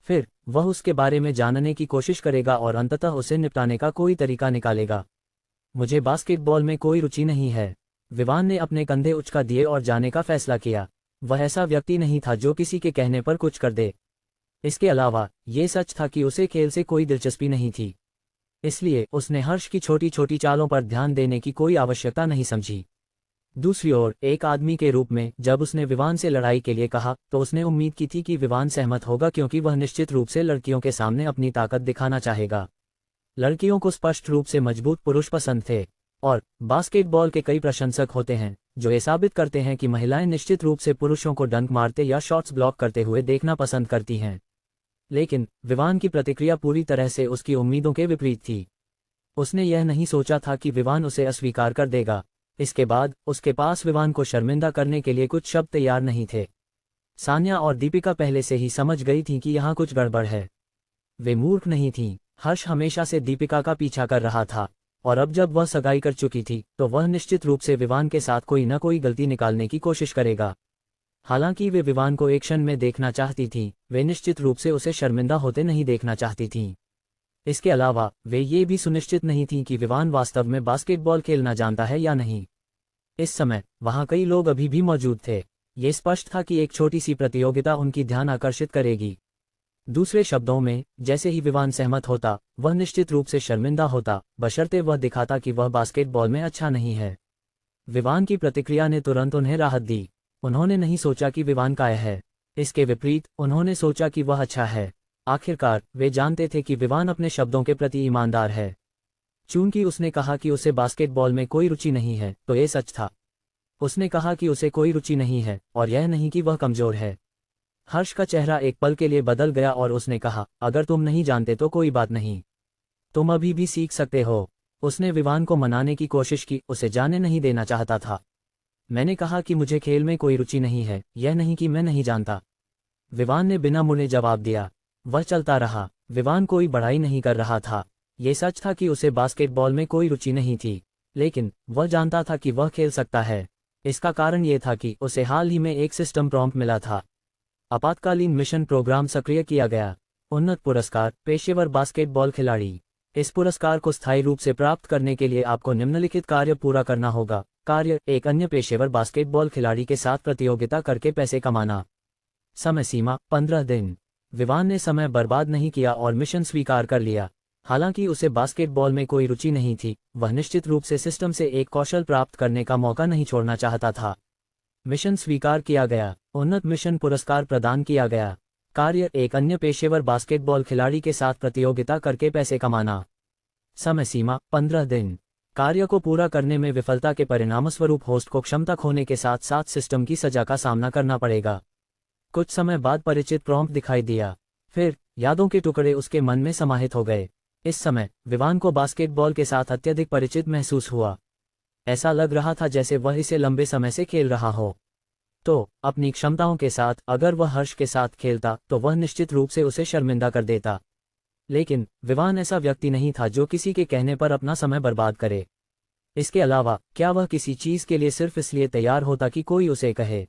Speaker 1: फिर वह उसके बारे में जानने की कोशिश करेगा और अंततः उसे निपटाने का कोई तरीका निकालेगा। मुझे बास्केटबॉल में कोई रुचि नहीं है। विवान ने अपने कंधे उचका दिए और जाने का फैसला किया। वह ऐसा व्यक्ति नहीं था जो किसी के कहने पर कुछ कर दे। इसके अलावा ये सच था कि उसे खेल से कोई दिलचस्पी नहीं थी, इसलिए उसने हर्ष की छोटी छोटी चालों पर ध्यान देने की कोई आवश्यकता नहीं समझी। दूसरी ओर एक आदमी के रूप में जब उसने विवान से लड़ाई के लिए कहा तो उसने उम्मीद की थी कि विवान सहमत होगा, क्योंकि वह निश्चित रूप से लड़कियों के सामने अपनी ताकत दिखाना चाहेगा। लड़कियों को स्पष्ट रूप से मजबूत पुरुष पसंद थे, और बास्केटबॉल के कई प्रशंसक होते हैं जो ये साबित करते हैं कि महिलाएं निश्चित रूप से पुरुषों को डंक मारते या शॉट्स ब्लॉक करते हुए देखना पसंद करती हैं। लेकिन विवान की प्रतिक्रिया पूरी तरह से उसकी उम्मीदों के विपरीत थी। उसने यह नहीं सोचा था कि विवान उसे अस्वीकार कर देगा। इसके बाद उसके पास विवान को शर्मिंदा करने के लिए कुछ शब्द तैयार नहीं थे। सान्या और दीपिका पहले से ही समझ गई थीं कि यहाँ कुछ गड़बड़ है। वे मूर्ख नहीं थीं। हर्ष हमेशा से दीपिका का पीछा कर रहा था, और अब जब वह सगाई कर चुकी थी तो वह निश्चित रूप से विवान के साथ कोई न कोई गलती निकालने की कोशिश करेगा। हालांकि वे विवान को एक क्षण में देखना चाहती थीं, वे निश्चित रूप से उसे शर्मिंदा होते नहीं देखना चाहती थीं। इसके अलावा वे ये भी सुनिश्चित नहीं थीं कि विवान वास्तव में बास्केटबॉल खेलना जानता है या नहीं। इस समय वहां कई लोग अभी भी मौजूद थे। ये स्पष्ट था कि एक छोटी सी प्रतियोगिता उनकी ध्यान आकर्षित करेगी। दूसरे शब्दों में, जैसे ही विवान सहमत होता वह निश्चित रूप से शर्मिंदा होता, बशर्ते वह दिखाता कि वह बास्केटबॉल में अच्छा नहीं है। विवान की प्रतिक्रिया ने तुरंत उन्हें राहत दी। उन्होंने नहीं सोचा कि विवान कायर है, इसके विपरीत उन्होंने सोचा कि वह अच्छा है। आखिरकार वे जानते थे कि विवान अपने शब्दों के प्रति ईमानदार है। चूंकि उसने कहा कि उसे बास्केटबॉल में कोई रुचि नहीं है तो ये सच था। उसने कहा कि उसे कोई रुचि नहीं है और यह नहीं कि वह कमजोर है। हर्ष का चेहरा एक पल के लिए बदल गया और उसने कहा, अगर तुम नहीं जानते तो कोई बात नहीं, तुम अभी भी सीख सकते हो। उसने विवान को मनाने की कोशिश की, उसे जाने नहीं देना चाहता था। मैंने कहा कि मुझे खेल में कोई रुचि नहीं है, यह नहीं कि मैं नहीं जानता। विवान ने बिना मुड़े जवाब दिया। वह चलता रहा। विवान कोई बढ़ाई नहीं कर रहा था। ये सच था कि उसे बास्केटबॉल में कोई रुचि नहीं थी, लेकिन वह जानता था कि वह खेल सकता है। इसका कारण ये था कि उसे हाल ही में एक सिस्टम प्रॉम्प्ट मिला था। आपातकालीन मिशन प्रोग्राम सक्रिय किया गया। उन्नत पुरस्कार, पेशेवर बास्केटबॉल खिलाड़ी। इस पुरस्कार को स्थायी रूप से प्राप्त करने के लिए आपको निम्नलिखित कार्य पूरा करना होगा। कार्य: एक अन्य पेशेवर बास्केटबॉल खिलाड़ी के साथ प्रतियोगिता करके पैसे कमाना। समय सीमा: 15 दिन। विवान ने समय बर्बाद नहीं किया और मिशन स्वीकार कर लिया। हालांकि उसे बास्केटबॉल में कोई रुचि नहीं थी, वह निश्चित रूप से सिस्टम से एक कौशल प्राप्त करने का मौका नहीं छोड़ना चाहता था। मिशन स्वीकार किया गया। उन्नत मिशन पुरस्कार प्रदान किया गया। कार्य: एक अन्य पेशेवर बास्केटबॉल खिलाड़ी के साथ प्रतियोगिता करके पैसे कमाना। समय सीमा: 15 दिन। कार्य को पूरा करने में विफलता के परिणामस्वरूप होस्ट को क्षमता खोने के साथ साथ सिस्टम की सजा का सामना करना पड़ेगा। कुछ समय बाद परिचित प्रॉम्प्ट दिखाई दिया। फिर यादों के टुकड़े उसके मन में समाहित हो गए। इस समय विवान को बास्केटबॉल के साथ अत्यधिक परिचित महसूस हुआ। ऐसा लग रहा था जैसे वह इसे लंबे समय से खेल रहा हो। तो अपनी क्षमताओं के साथ अगर वह हर्ष के साथ खेलता तो वह निश्चित रूप से उसे शर्मिंदा कर देता। लेकिन विवान ऐसा व्यक्ति नहीं था जो किसी के कहने पर अपना समय बर्बाद करे। इसके अलावा क्या वह किसी चीज के लिए सिर्फ इसलिए तैयार होता कि कोई उसे कहे?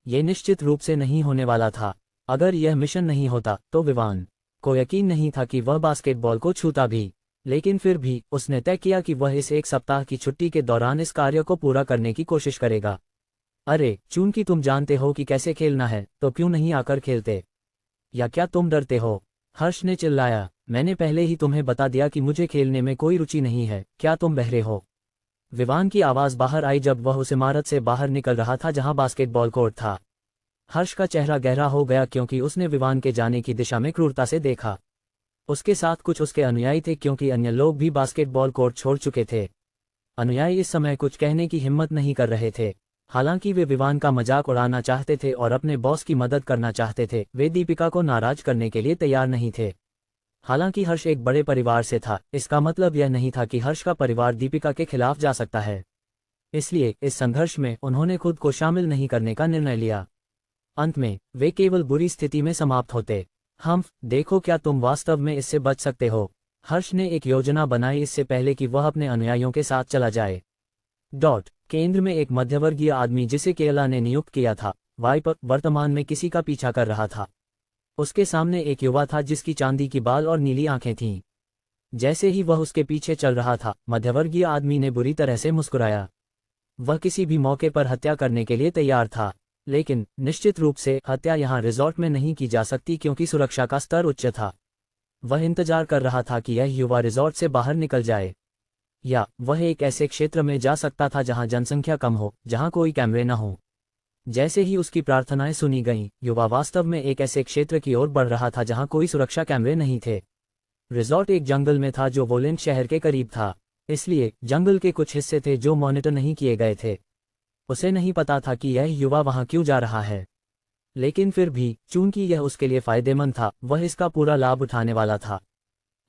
Speaker 1: ये निश्चित रूप से नहीं होने वाला था। अगर यह मिशन नहीं होता तो विवान को यकीन नहीं था कि वह बास्केटबॉल को छूता भी। लेकिन फिर भी उसने तय किया कि वह इस एक सप्ताह की छुट्टी के दौरान इस कार्य को पूरा करने की कोशिश करेगा। अरे, चूंकि तुम जानते हो कि कैसे खेलना है तो क्यों नहीं आकर खेलते? या क्या तुम डरते हो? हर्ष ने चिल्लाया। मैंने पहले ही तुम्हें बता दिया कि मुझे खेलने में कोई रुचि नहीं है, क्या तुम बहरे हो? विवान की आवाज बाहर आई जब वह उस इमारत से बाहर निकल रहा था जहां बास्केटबॉल कोर्ट था। हर्ष का चेहरा गहरा हो गया क्योंकि उसने विवान के जाने की दिशा में क्रूरता से देखा। उसके साथ कुछ उसके अनुयायी थे क्योंकि अन्य लोग भी बास्केटबॉल कोर्ट छोड़ चुके थे। अनुयायी इस समय कुछ कहने की हिम्मत नहीं कर रहे थे। हालांकि वे विवान का मजाक उड़ाना चाहते थे और अपने बॉस की मदद करना चाहते थे, वे दीपिका को नाराज करने के लिए तैयार नहीं थे। हालांकि हर्ष एक बड़े परिवार से था, इसका मतलब यह नहीं था कि हर्ष का परिवार दीपिका के खिलाफ जा सकता है। इसलिए इस संघर्ष में उन्होंने खुद को शामिल नहीं करने का निर्णय लिया। अंत में वे केवल बुरी स्थिति में समाप्त होते। देखो क्या तुम वास्तव में इससे बच सकते हो? हर्ष ने एक योजना बनाई इससे पहले कि वह अपने अनुयायियों के साथ चला जाए। केंद्र में एक मध्यवर्गीय आदमी जिसे केला ने नियुक्त किया था, वाइपर, वर्तमान में किसी का पीछा कर रहा था। उसके सामने एक युवा था जिसकी चांदी की बाल और नीली आंखें थीं। जैसे ही वह उसके पीछे चल रहा था, मध्यवर्गीय आदमी ने बुरी तरह से मुस्कुराया। वह किसी भी मौके पर हत्या करने के लिए तैयार था। लेकिन निश्चित रूप से हत्या यहाँ रिजॉर्ट में नहीं की जा सकती क्योंकि सुरक्षा का स्तर उच्च था। वह इंतजार कर रहा था कि यह युवा रिजॉर्ट से बाहर निकल जाए, या वह एक ऐसे क्षेत्र में जा सकता था जहां जनसंख्या कम हो, जहां कोई कैमरे न हो। जैसे ही उसकी प्रार्थनाएं सुनी गईं, युवा वास्तव में एक ऐसे क्षेत्र की ओर बढ़ रहा था जहां कोई सुरक्षा कैमरे नहीं थे। रिजॉर्ट एक जंगल में था जो वोलेंट शहर के करीब था, इसलिए जंगल के कुछ हिस्से थे जो मॉनिटर नहीं किए गए थे। उसे नहीं पता था कि यह युवा वहां क्यों जा रहा है, लेकिन फिर भी चूंकि यह उसके लिए फायदेमंद था, वह इसका पूरा लाभ उठाने वाला था।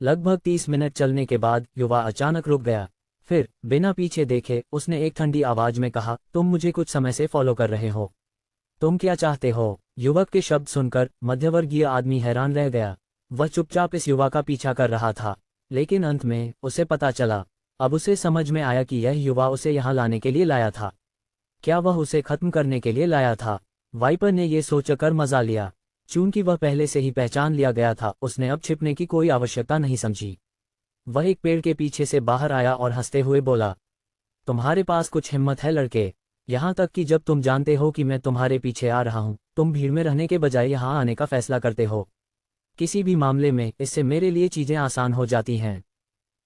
Speaker 1: लगभग 30 मिनट चलने के बाद युवा अचानक रुक गया। फिर बिना पीछे देखे उसने एक ठंडी आवाज में कहा, तुम मुझे कुछ समय से फॉलो कर रहे हो, तुम क्या चाहते हो? युवक के शब्द सुनकर मध्यवर्गीय आदमी हैरान रह गया। वह चुपचाप इस युवा का पीछा कर रहा था, लेकिन अंत में उसे पता चला। अब उसे समझ में आया कि यह युवा उसे यहाँ लाने के लिए लाया था। क्या वह उसे खत्म करने के लिए लाया था? वाइपर ने ये सोचकर मजा लिया। चूंकि वह पहले से ही पहचान लिया गया था, उसने अब छिपने की कोई आवश्यकता नहीं समझी। वह एक पेड़ के पीछे से बाहर आया और हंसते हुए बोला, तुम्हारे पास कुछ हिम्मत है लड़के, यहाँ तक कि जब तुम जानते हो कि मैं तुम्हारे पीछे आ रहा हूँ, तुम भीड़ में रहने के बजाय यहाँ आने का फैसला करते हो। किसी भी मामले में इससे मेरे लिए चीजें आसान हो जाती हैं।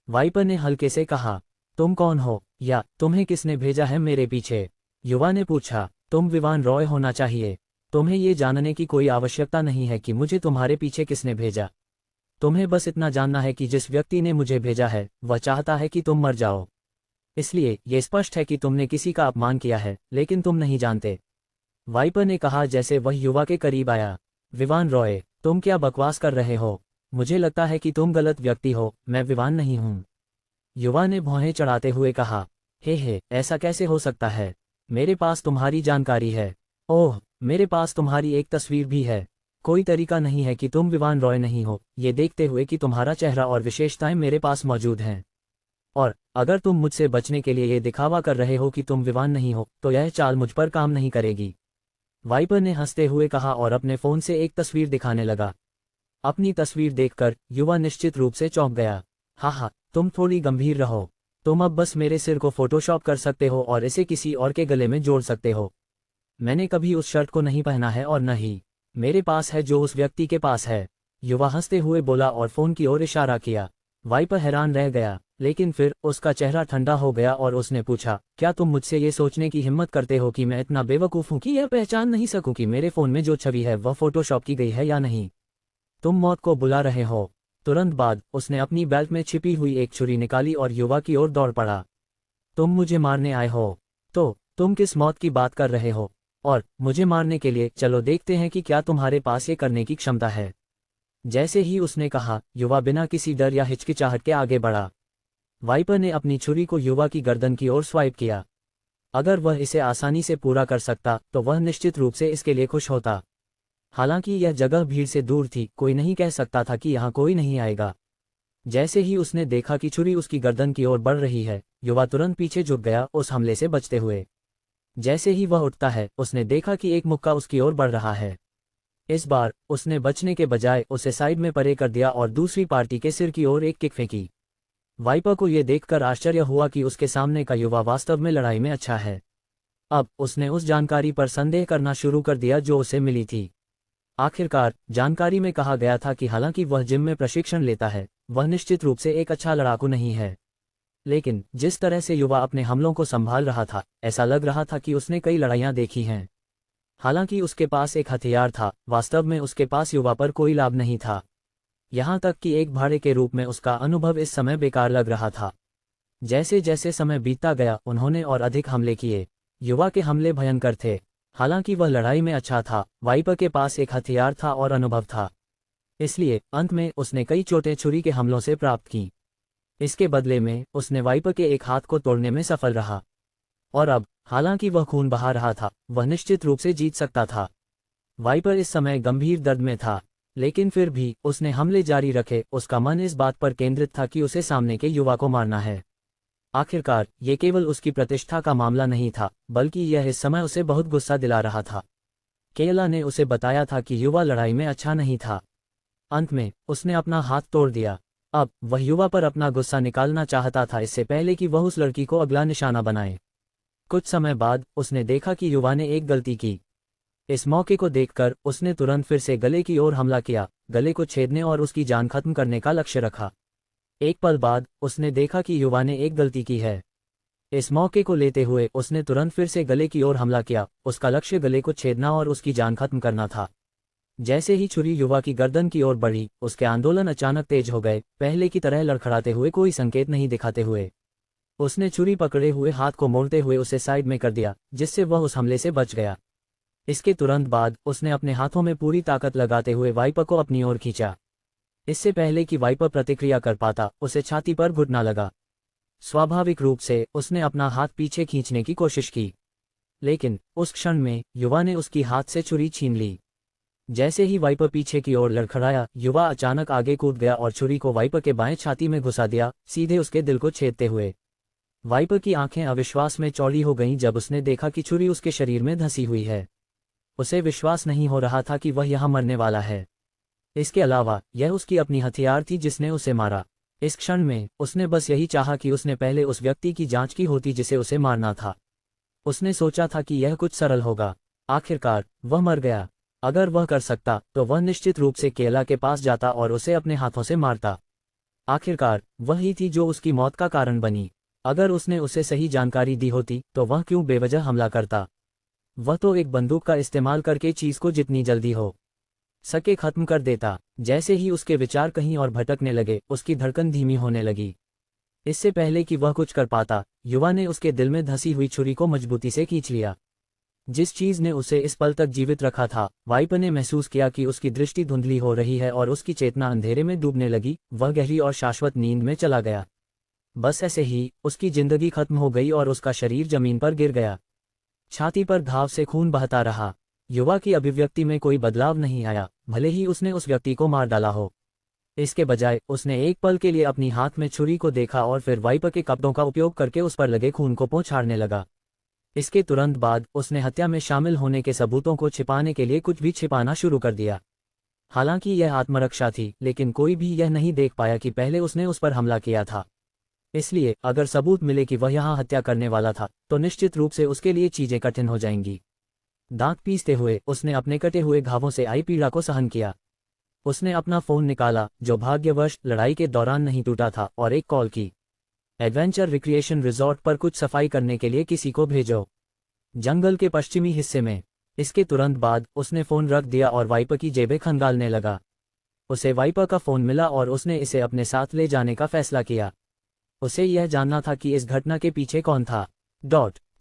Speaker 1: वाइपर ने हल्के से कहा, तुम कौन हो, या तुम्हें किसने भेजा है मेरे पीछे? युवा ने पूछा, तुम विवान रॉय होना चाहिए। तुम्हें ये जानने की कोई आवश्यकता नहीं है कि मुझे तुम्हारे पीछे किसने भेजा। तुम्हें बस इतना जानना है कि जिस व्यक्ति ने मुझे भेजा है वह चाहता है कि तुम मर जाओ। इसलिए यह स्पष्ट है कि तुमने किसी का अपमान किया है, लेकिन तुम नहीं जानते। वाइपर ने कहा जैसे वह युवा के करीब आया। विवान रॉय, तुम क्या बकवास कर रहे हो? मुझे लगता है कि तुम गलत व्यक्ति हो, मैं विवान नहीं हूँ। युवा ने भौहें चढ़ाते हुए कहा, हे ऐसा कैसे हो सकता है? मेरे पास तुम्हारी जानकारी है। ओह, मेरे पास तुम्हारी एक तस्वीर भी है। कोई तरीका नहीं है कि तुम विवान रॉय नहीं हो, ये देखते हुए कि तुम्हारा चेहरा और विशेषताएं मेरे पास मौजूद हैं। और अगर तुम मुझसे बचने के लिए ये दिखावा कर रहे हो कि तुम विवान नहीं हो, तो यह चाल मुझ पर काम नहीं करेगी। वाइपर ने हंसते हुए कहा और अपने फोन से एक तस्वीर दिखाने लगा। अपनी तस्वीर देखकर युवा निश्चित रूप से चौंक गया। हाँ, तुम थोड़ी गंभीर रहो। तुम अब बस मेरे सिर को फोटोशॉप कर सकते हो और इसे किसी और के गले में जोड़ सकते हो। मैंने कभी उस शर्ट को नहीं पहना है और न ही मेरे पास है जो उस व्यक्ति के पास है। युवा हंसते हुए बोला और फोन की ओर इशारा किया। वाइपर हैरान रह गया, लेकिन फिर उसका चेहरा ठंडा हो गया और उसने पूछा, क्या तुम मुझसे ये सोचने की हिम्मत करते हो कि मैं इतना बेवकूफ़ हूँ कि यह पहचान नहीं सकूं कि मेरे फ़ोन में जो छवि है वह फोटोशॉप की गई है या नहीं? तुम मौत को बुला रहे हो। तुरंत बाद उसने अपनी बेल्ट में छिपी हुई एक छुरी निकाली और युवा की ओर दौड़ पड़ा। तुम मुझे मारने आए हो? तो तुम किस मौत की बात कर रहे हो? और मुझे मारने के लिए चलो देखते हैं कि क्या तुम्हारे पास ये करने की क्षमता है। जैसे ही उसने कहा, युवा बिना किसी डर या हिचकिचाहट के आगे बढ़ा। वाइपर ने अपनी छुरी को युवा की गर्दन की ओर स्वाइप किया। अगर वह इसे आसानी से पूरा कर सकता तो वह निश्चित रूप से इसके लिए खुश होता। हालांकि यह जगह भीड़ से दूर थी, कोई नहीं कह सकता था कि यहाँ कोई नहीं आएगा। जैसे ही उसने देखा कि छुरी उसकी गर्दन की ओर बढ़ रही है, युवा तुरंत पीछे झुक गया उस हमले से बचते हुए। जैसे ही वह उठता है, उसने देखा कि एक मुक्का उसकी ओर बढ़ रहा है। इस बार उसने बचने के बजाय उसे साइड में परे कर दिया और दूसरी पार्टी के सिर की ओर एक किक फेंकी। वाइपर को यह देखकर आश्चर्य हुआ कि उसके सामने का युवा वास्तव में लड़ाई में अच्छा है। अब उसने उस जानकारी पर संदेह करना शुरू कर दिया जो उसे मिली थी। आखिरकार जानकारी में कहा गया था कि हालांकि वह जिम में प्रशिक्षण लेता है, वह निश्चित रूप से एक अच्छा लड़ाकू नहीं है। लेकिन जिस तरह से युवा अपने हमलों को संभाल रहा था, ऐसा लग रहा था कि उसने कई लड़ाइयां देखी हैं। हालांकि उसके पास एक हथियार था, वास्तव में उसके पास युवा पर कोई लाभ नहीं था। यहाँ तक कि एक भाड़े के रूप में उसका अनुभव इस समय बेकार लग रहा था। जैसे जैसे समय बीतता गया, उन्होंने और अधिक हमले किए। युवा के हमले भयंकर थे। हालांकि वह लड़ाई में अच्छा था, वाइपर के पास एक हथियार था और अनुभव था। इसलिए अंत में उसने कई चोटें छुरी के हमलों से प्राप्त की। इसके बदले में उसने वाइपर के एक हाथ को तोड़ने में सफल रहा। और अब हालांकि वह खून बहा रहा था, वह निश्चित रूप से जीत सकता था। वाइपर इस समय गंभीर दर्द में था, लेकिन फिर भी उसने हमले जारी रखे। उसका मन इस बात पर केंद्रित था कि उसे सामने के युवा को मारना है। आखिरकार ये केवल उसकी प्रतिष्ठा का मामला नहीं था, बल्कि यह इस समय उसे बहुत गुस्सा दिला रहा था। केला ने उसे बताया था कि युवा लड़ाई में अच्छा नहीं था। अंत में उसने अपना हाथ तोड़ दिया। अब वह युवा पर अपना गुस्सा निकालना चाहता था, इससे पहले कि वह उस लड़की को अगला निशाना बनाए। कुछ समय बाद उसने देखा कि युवा ने एक गलती की। इस मौके को देखकर उसने तुरंत फिर से गले की ओर हमला किया, गले को छेदने और उसकी जान खत्म करने का लक्ष्य रखा। एक पल बाद उसने देखा कि युवा ने एक गलती की है। इस मौके को लेते हुए उसने तुरंत फिर से गले की ओर हमला किया। उसका लक्ष्य गले को छेदना और उसकी जान खत्म करना था। जैसे ही छुरी युवा की गर्दन की ओर बढ़ी, उसके आंदोलन अचानक तेज हो गए, पहले की तरह लड़खड़ाते हुए, कोई संकेत नहीं दिखाते हुए। उसने छुरी पकड़े हुए हाथ को मोड़ते हुए उसे साइड में कर दिया, जिससे वह उस हमले से बच गया। इसके तुरंत बाद उसने अपने हाथों में पूरी ताकत लगाते हुए वाइपर को अपनी ओर खींचा। इससे पहले कि वाइपर प्रतिक्रिया कर पाता, उसे छाती पर घुटना लगा। स्वाभाविक रूप से उसने अपना हाथ पीछे खींचने की कोशिश की, लेकिन उस क्षण में युवा ने उसकी हाथ से छुरी छीन ली। जैसे ही वाइपर पीछे की ओर लड़खड़ाया, युवा अचानक आगे कूद गया और छुरी को वाइपर के बाएं छाती में घुसा दिया, सीधे उसके दिल को छेदते हुए। वाइपर की आंखें अविश्वास में चौड़ी हो गईं जब उसने देखा कि छुरी उसके शरीर में धंसी हुई है। उसे विश्वास नहीं हो रहा था कि वह यहां मरने वाला है। इसके अलावा यह उसकी अपनी हथियार थी जिसने उसे मारा। इस क्षण में उसने बस यही चाहा कि उसने पहले उस व्यक्ति की जांच की होती जिसे उसे मारना था। उसने सोचा था कि यह कुछ सरल होगा। आखिरकार वह मर गया। अगर वह कर सकता तो वह निश्चित रूप से केला के पास जाता और उसे अपने हाथों से मारता। आखिरकार वही थी जो उसकी मौत का कारण बनी। अगर उसने उसे सही जानकारी दी होती तो वह क्यों बेवजह हमला करता। वह तो एक बंदूक का इस्तेमाल करके चीज को जितनी जल्दी हो सके खत्म कर देता। जैसे ही उसके विचार कहीं और भटकने लगे, उसकी धड़कन धीमी होने लगी। इससे पहले कि वह कुछ कर पाता, युवा ने उसके दिल में धंसी हुई छुरी को मजबूती से खींच लिया। जिस चीज ने उसे इस पल तक जीवित रखा था, वाइपर ने महसूस किया कि उसकी दृष्टि धुंधली हो रही है और उसकी चेतना अंधेरे में डूबने लगी। वह गहरी और शाश्वत नींद में चला गया। बस ऐसे ही उसकी जिंदगी खत्म हो गई और उसका शरीर जमीन पर गिर गया। छाती पर घाव से खून बहता रहा। युवा की अभिव्यक्ति में कोई बदलाव नहीं आया, भले ही उसने उस व्यक्ति को मार डाला हो। इसके बजाय उसने एक पल के लिए अपनी हाथ में छुरी को देखा और फिर वाइपर के कपड़ों का उपयोग करके उस पर लगे खून को पोंछाड़ने लगा। इसके तुरंत बाद उसने हत्या में शामिल होने के सबूतों को छिपाने के लिए कुछ भी छिपाना शुरू कर दिया। हालांकि यह आत्मरक्षा थी, लेकिन कोई भी यह नहीं देख पाया कि पहले उसने उस पर हमला किया था। इसलिए अगर सबूत मिले कि वह यहां हत्या करने वाला था, तो निश्चित रूप से उसके लिए चीजें कठिन हो जाएंगी। दांत पीसते हुए उसने अपने कटे हुए घावों से आई पीड़ा को सहन किया। उसने अपना फोन निकाला, जो भाग्यवश लड़ाई के दौरान नहीं टूटा था, और एक कॉल की। एडवेंचर रिक्रिएशन रिजॉर्ट पर कुछ सफाई करने के लिए किसी को भेजो, जंगल के पश्चिमी हिस्से में। इसके तुरंत बाद उसने फोन रख दिया और वाइपर की जेबें खंगालने लगा। उसे वाइपर का फोन मिला और उसने इसे अपने साथ ले जाने का फैसला किया। उसे यह जानना था कि इस घटना के पीछे कौन था।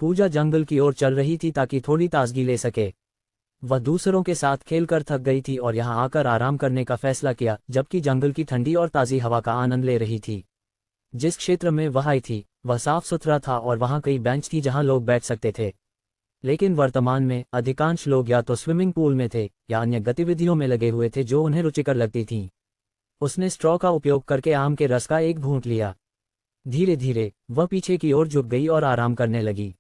Speaker 1: पूजा जंगल की ओर चल रही थी ताकि थोड़ी ताजगी ले सके। वह दूसरों के साथ खेलकर थक गई थी और यहां आकर आराम करने का फैसला किया, जबकि जंगल की ठंडी और ताज़ी हवा का आनंद ले रही थी। जिस क्षेत्र में वह आई थी वह साफ सुथरा था और वहां कई बेंच थी जहां लोग बैठ सकते थे। लेकिन वर्तमान में अधिकांश लोग या तो स्विमिंग पूल में थे या अन्य गतिविधियों में लगे हुए थे जो उन्हें रुचिकर लगती थीं। उसने स्ट्रॉ का उपयोग करके आम के रस का एक घूंट लिया। धीरे धीरे वह पीछे की ओर झुक गई और आराम करने लगी।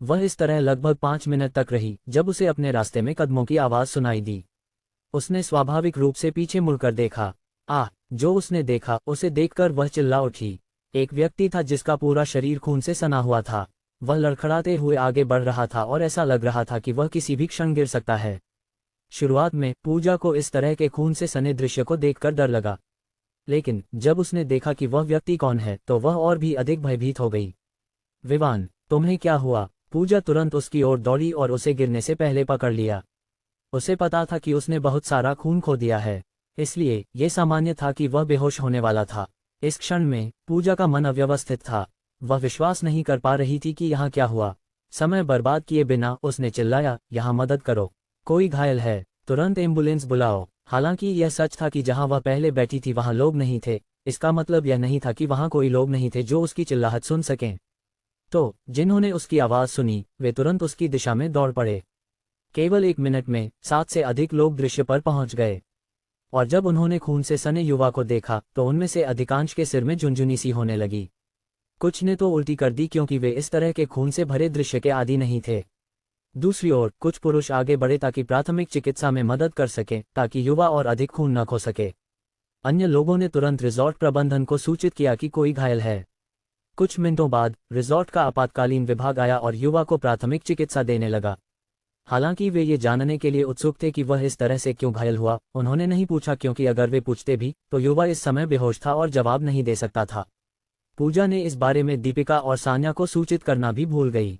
Speaker 1: वह इस तरह लगभग 5 मिनट तक रही, जब उसे अपने रास्ते में कदमों की आवाज सुनाई दी। उसने स्वाभाविक रूप से पीछे मुड़कर देखा। जो उसने देखा उसे देखकर वह चिल्ला उठी। एक व्यक्ति था जिसका पूरा शरीर खून से सना हुआ था। वह लड़खड़ाते हुए आगे बढ़ रहा था और ऐसा लग रहा था कि वह किसी भी क्षण गिर सकता है। शुरुआत में पूजा को इस तरह के खून से सने दृश्य को देखकर डर लगा, लेकिन जब उसने देखा कि वह व्यक्ति कौन है तो वह और भी अधिक भयभीत हो गई। विवान, तुम्हें क्या हुआ? पूजा तुरंत उसकी ओर दौड़ी और उसे गिरने से पहले पकड़ लिया। उसे पता था कि उसने बहुत सारा खून खो दिया है, इसलिए यह सामान्य था कि वह बेहोश होने वाला था। इस क्षण में पूजा का मन अव्यवस्थित था। वह विश्वास नहीं कर पा रही थी कि यहाँ क्या हुआ। समय बर्बाद किए बिना उसने चिल्लाया, यहाँ मदद करो, कोई घायल है, तुरंत एम्बुलेंस बुलाओ। हालांकि यह सच था कि जहां वह पहले बैठी थी वहां लोग नहीं थे। इसका मतलब यह नहीं था कि वहां कोई लोग नहीं थे जो उसकी चिल्लाहट सुन सकें। तो जिन्होंने उसकी आवाज सुनी वे तुरंत उसकी दिशा में दौड़ पड़े। केवल 1 मिनट में 7 से अधिक लोग दृश्य पर पहुंच गए, और जब उन्होंने खून से सने युवा को देखा तो उनमें से अधिकांश के सिर में झुनझुनी सी होने लगी। कुछ ने तो उल्टी कर दी क्योंकि वे इस तरह के खून से भरे दृश्य के आदी नहीं थे। दूसरी ओर कुछ पुरुष आगे बढ़े ताकि प्राथमिक चिकित्सा में मदद कर सकें, ताकि युवा और अधिक खून न खो सके। अन्य लोगों ने तुरंत रिजॉर्ट प्रबंधन को सूचित किया कि कोई घायल है। कुछ मिनटों बाद रिजॉर्ट का आपातकालीन विभाग आया और युवा को प्राथमिक चिकित्सा देने लगा। हालांकि वे ये जानने के लिए उत्सुक थे कि वह इस तरह से क्यों घायल हुआ, उन्होंने नहीं पूछा क्योंकि अगर वे पूछते भी तो युवा इस समय बेहोश था और जवाब नहीं दे सकता था। पूजा ने इस बारे में दीपिका और सान्या को सूचित करना भी भूल गई।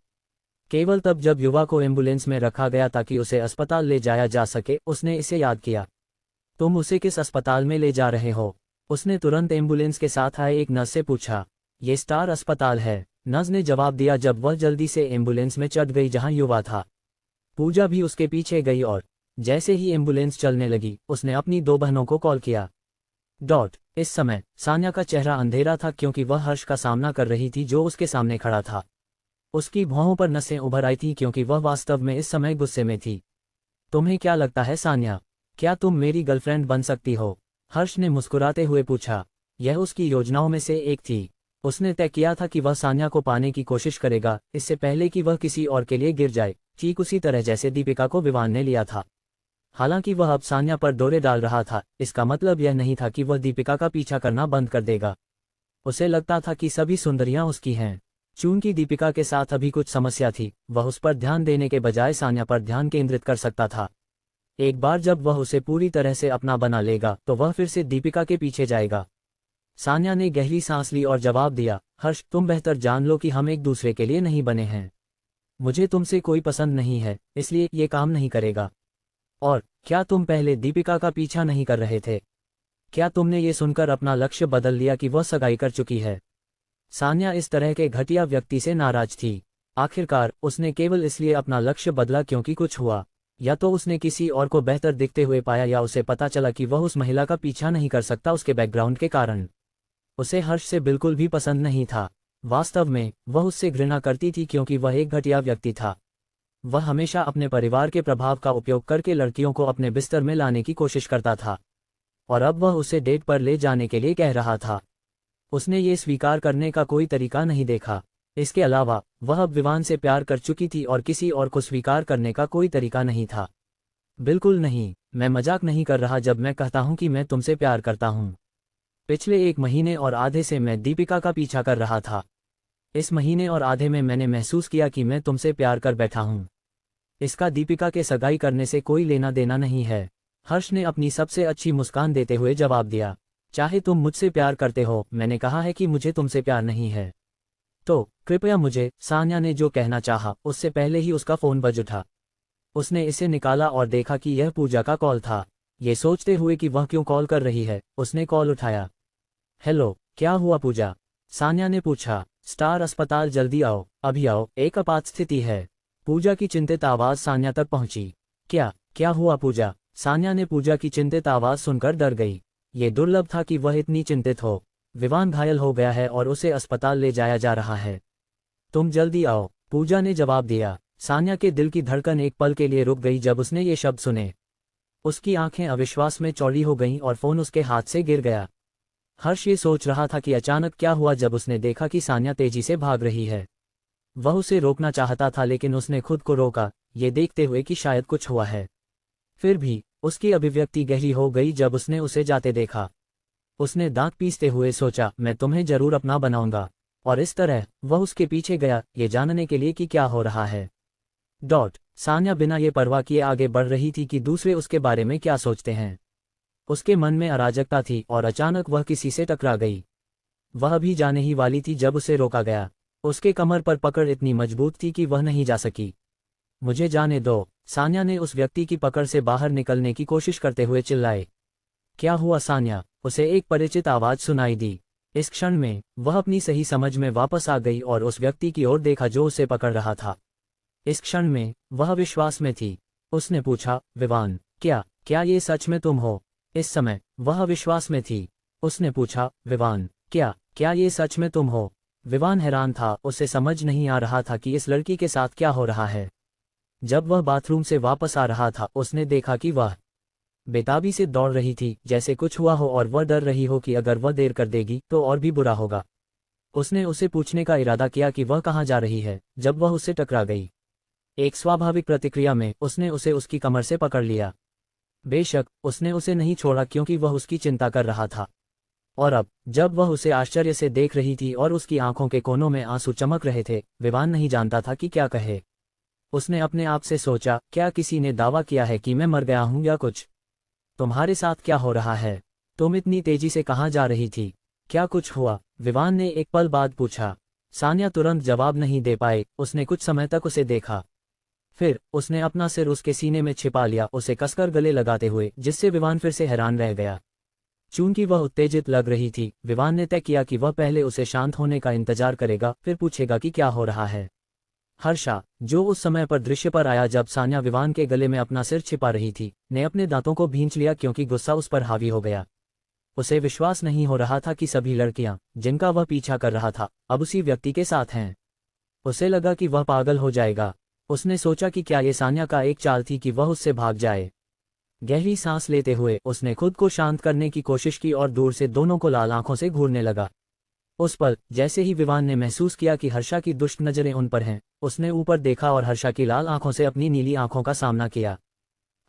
Speaker 1: केवल तब जब युवा को एम्बुलेंस में रखा गया ताकि उसे अस्पताल ले जाया जा सके उसने इसे याद किया। तुम उसे किस अस्पताल में ले जा रहे हो? उसने तुरंत एम्बुलेंस के साथ आए एक नर्स से पूछा। ये स्टार अस्पताल है, नर्स ने जवाब दिया जब वह जल्दी से एम्बुलेंस में चढ़ गई जहां युवा था। पूजा भी उसके पीछे गई और जैसे ही एम्बुलेंस चलने लगी उसने अपनी 2 बहनों को कॉल किया। इस समय सान्या का चेहरा अंधेरा था क्योंकि वह हर्ष का सामना कर रही थी जो उसके सामने खड़ा था। उसकी भौहों पर नसें उभर आई थीं क्योंकि वह वास्तव में इस समय गुस्से में थी। तुम्हें क्या लगता है सान्या, क्या तुम मेरी गर्लफ्रेंड बन सकती हो? हर्ष ने मुस्कुराते हुए पूछा। यह उसकी योजनाओं में से एक थी। उसने तय किया था कि वह सान्या को पाने की कोशिश करेगा इससे पहले कि वह किसी और के लिए गिर जाए, ठीक उसी तरह जैसे दीपिका को विवान ने लिया था। हालांकि वह अब सान्या पर दौरे डाल रहा था, इसका मतलब यह नहीं था कि वह दीपिका का पीछा करना बंद कर देगा। उसे लगता था कि सभी सुंदरियां उसकी हैं। चूंकि दीपिका के साथ अभी कुछ समस्या थी, वह उस पर ध्यान देने के बजाय सान्या पर ध्यान केंद्रित कर सकता था। एक बार जब वह उसे पूरी तरह से अपना बना लेगा तो वह फिर से दीपिका के पीछे जाएगा। सान्या ने गहरी सांस ली और जवाब दिया, हर्ष तुम बेहतर जान लो कि हम एक दूसरे के लिए नहीं बने हैं। मुझे तुमसे कोई पसंद नहीं है, इसलिए ये काम नहीं करेगा। और क्या तुम पहले दीपिका का पीछा नहीं कर रहे थे? क्या तुमने ये सुनकर अपना लक्ष्य बदल लिया कि वह सगाई कर चुकी है? सान्या इस तरह के घटिया व्यक्ति से नाराज थी। आखिरकार उसने केवल इसलिए अपना लक्ष्य बदला क्योंकि कुछ हुआ, या तो उसने किसी और को बेहतर दिखते हुए पाया या उसे पता चला कि वह उस महिला का पीछा नहीं कर सकता उसके बैकग्राउंड के कारण। उसे हर्ष से बिल्कुल भी पसंद नहीं था। वास्तव में वह उससे घृणा करती थी क्योंकि वह एक घटिया व्यक्ति था। वह हमेशा अपने परिवार के प्रभाव का उपयोग करके लड़कियों को अपने बिस्तर में लाने की कोशिश करता था, और अब वह उसे डेट पर ले जाने के लिए कह रहा था। उसने ये स्वीकार करने का कोई तरीका नहीं देखा। इसके अलावा वह अब विवान से प्यार कर चुकी थी और किसी और को स्वीकार करने का कोई तरीका नहीं था। बिल्कुल नहीं, मैं मजाक नहीं कर रहा जब मैं कहता हूं कि मैं तुमसे प्यार करता हूं। पिछले 1 महीने और आधे से मैं दीपिका का पीछा कर रहा था। इस महीने और आधे में मैंने महसूस किया कि मैं तुमसे प्यार कर बैठा हूं। इसका दीपिका के सगाई करने से कोई लेना देना नहीं है। हर्ष ने अपनी सबसे अच्छी मुस्कान देते हुए जवाब दिया। चाहे तुम मुझसे प्यार करते हो, मैंने कहा है कि मुझे तुमसे प्यार नहीं है। तो कृपया मुझे, सान्या ने जो कहना चाहा उससे पहले ही उसका फोन बज उठा। उसने इसे निकाला और देखा कि यह पूजा का कॉल था। ये सोचते हुए कि वह क्यों कॉल कर रही है, उसने कॉल उठाया। हेलो, क्या हुआ पूजा? सान्या ने पूछा। स्टार अस्पताल जल्दी आओ, अभी आओ, एक आपात स्थिति है। पूजा की चिंतित आवाज सान्या तक पहुंची। क्या हुआ पूजा? सान्या ने पूजा की चिंतित आवाज सुनकर डर गई। ये दुर्लभ था कि वह इतनी चिंतित हो। विवान घायल हो गया है और उसे अस्पताल ले जाया जा रहा है। तुम जल्दी आओ, पूजा ने जवाब दिया। सान्या के दिल की धड़कन एक पल के लिए रुक गई जब उसने ये शब्द सुने। उसकी आंखें अविश्वास में चौड़ी हो गईं और फोन उसके हाथ से गिर गया। हर्ष ये सोच रहा था कि अचानक क्या हुआ जब उसने देखा कि सान्या तेजी से भाग रही है। वह उसे रोकना चाहता था लेकिन उसने खुद को रोका, ये देखते हुए कि शायद कुछ हुआ है। फिर भी उसकी अभिव्यक्ति गहरी हो गई जब उसने उसे जाते देखा। उसने दांत पीसते हुए सोचा, मैं तुम्हें जरूर अपना बनाऊंगा। और इस तरह वह उसके पीछे गया, ये जानने के लिए कि क्या हो रहा है। सान्या बिना ये परवाह किए आगे बढ़ रही थी कि दूसरे उसके बारे में क्या सोचते हैं। उसके मन में अराजकता थी और अचानक वह किसी से टकरा गई। वह भी जाने ही वाली थी जब उसे रोका गया। उसके कमर पर पकड़ इतनी मजबूत थी कि वह नहीं जा सकी। मुझे जाने दो, सान्या ने उस व्यक्ति की पकड़ से बाहर निकलने की कोशिश करते हुए चिल्लाए। क्या हुआ सान्या? उसे एक परिचित आवाज सुनाई दी। इस क्षण में वह अपनी सही समझ में वापस आ गई और उस व्यक्ति की ओर देखा जो उसे पकड़ रहा था। इस क्षण में वह विश्वास में थी। उसने पूछा, विवान, क्या ये सच में तुम हो? इस समय वह विश्वास में थी। उसने पूछा, विवान, क्या ये सच में तुम हो? विवान हैरान था, उसे समझ नहीं आ रहा था कि इस लड़की के साथ क्या हो रहा है। जब वह बाथरूम से वापस आ रहा था उसने देखा कि वह बेताबी से दौड़ रही थी, जैसे कुछ हुआ हो और वह डर रही हो कि अगर वह देर कर देगी तो और भी बुरा होगा। उसने उसे पूछने का इरादा किया कि वह कहाँ जा रही है, जब वह उससे टकरा गई। एक स्वाभाविक प्रतिक्रिया में उसने उसे उसकी कमर से पकड़ लिया। बेशक उसने उसे नहीं छोड़ा क्योंकि वह उसकी चिंता कर रहा था। और अब जब वह उसे आश्चर्य से देख रही थी और उसकी आंखों के कोनों में आंसू चमक रहे थे, विवान नहीं जानता था कि क्या कहे। उसने अपने आप से सोचा, क्या किसी ने दावा किया है कि मैं मर गया हूं या कुछ? तुम्हारे साथ क्या हो रहा है? तुम इतनी तेजी से कहाँ जा रही थी? क्या कुछ हुआ? विवान ने एक पल बाद पूछा। सान्या तुरंत जवाब नहीं दे पाए, उसने कुछ समय तक उसे देखा। फिर उसने अपना सिर उसके सीने में छिपा लिया, उसे कसकर गले लगाते हुए, जिससे विवान फिर से हैरान रह गया। चूंकि वह उत्तेजित लग रही थी, विवान ने तय किया कि वह पहले उसे शांत होने का इंतजार करेगा, फिर पूछेगा कि क्या हो रहा है। हर्षा, जो उस समय पर दृश्य पर आया जब सान्या विवान के गले में अपना सिर छिपा रही थी, ने अपने दांतों को भींच लिया क्योंकि गुस्सा उस पर हावी हो गया। उसे विश्वास नहीं हो रहा था कि सभी लड़कियां, जिनका वह पीछा कर रहा था, अब उसी व्यक्ति के साथ हैं। उसे लगा कि वह पागल हो जाएगा। उसने सोचा कि क्या ये सान्या का एक चाल थी कि वह उससे भाग जाए। गहरी सांस लेते हुए उसने खुद को शांत करने की कोशिश की और दूर से दोनों को लाल आंखों से घूरने लगा। उस पल, जैसे ही विवान ने महसूस किया कि हर्षा की दुष्ट नजरें उन पर हैं, उसने ऊपर देखा और हर्षा की लाल आंखों से अपनी नीली आंखों का सामना किया।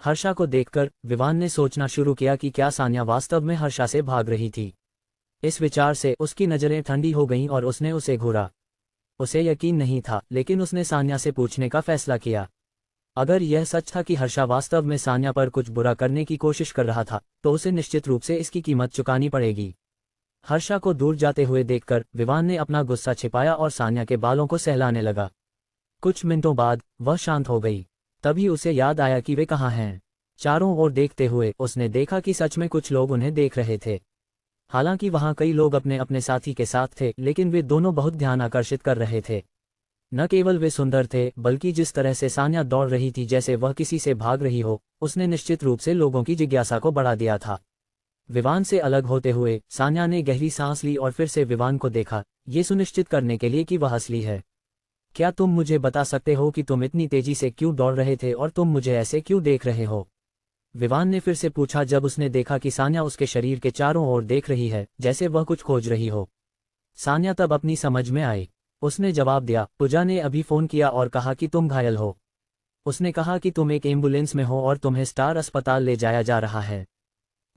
Speaker 1: हर्षा को देखकर विवान ने सोचना शुरू किया कि क्या सान्या वास्तव में हर्षा से भाग रही थी। इस विचार से उसकी नजरें ठंडी हो गईं और उसने उसे घूरा। उसे यकीन नहीं था, लेकिन उसने सान्या से पूछने का फैसला किया। अगर यह सच था कि हर्षा वास्तव में सान्या पर कुछ बुरा करने की कोशिश कर रहा था, तो उसे निश्चित रूप से इसकी कीमत चुकानी पड़ेगी। हर्षा को दूर जाते हुए देखकर विवान ने अपना गुस्सा छिपाया और सान्या के बालों को सहलाने लगा। कुछ मिनटों बाद वह शांत हो गई। तभी उसे याद आया कि वे कहाँ हैं। चारों ओर देखते हुए उसने देखा कि सच में कुछ लोग उन्हें देख रहे थे। हालांकि वहां कई लोग अपने अपने साथी के साथ थे, लेकिन वे दोनों बहुत ध्यान आकर्षित कर रहे थे। न केवल वे सुंदर थे, बल्कि जिस तरह से सान्या दौड़ रही थी जैसे वह किसी से भाग रही हो, उसने निश्चित रूप से लोगों की जिज्ञासा को बढ़ा दिया था। विवान से अलग होते हुए सान्या ने गहरी सांस ली और फिर से विवान को देखा, ये सुनिश्चित करने के लिए कि वह असली है। क्या तुम मुझे बता सकते हो कि तुम इतनी तेजी से क्यों दौड़ रहे थे और तुम मुझे ऐसे क्यों देख रहे हो? विवान ने फिर से पूछा जब उसने देखा कि सान्या उसके शरीर के चारों ओर देख रही है, जैसे वह कुछ खोज रही हो। सान्या तब अपनी समझ में आई। उसने जवाब दिया, पूजा ने अभी फोन किया और कहा कि तुम घायल हो। उसने कहा कि तुम एक एम्बुलेंस में हो और तुम्हें स्टार अस्पताल ले जाया जा रहा है।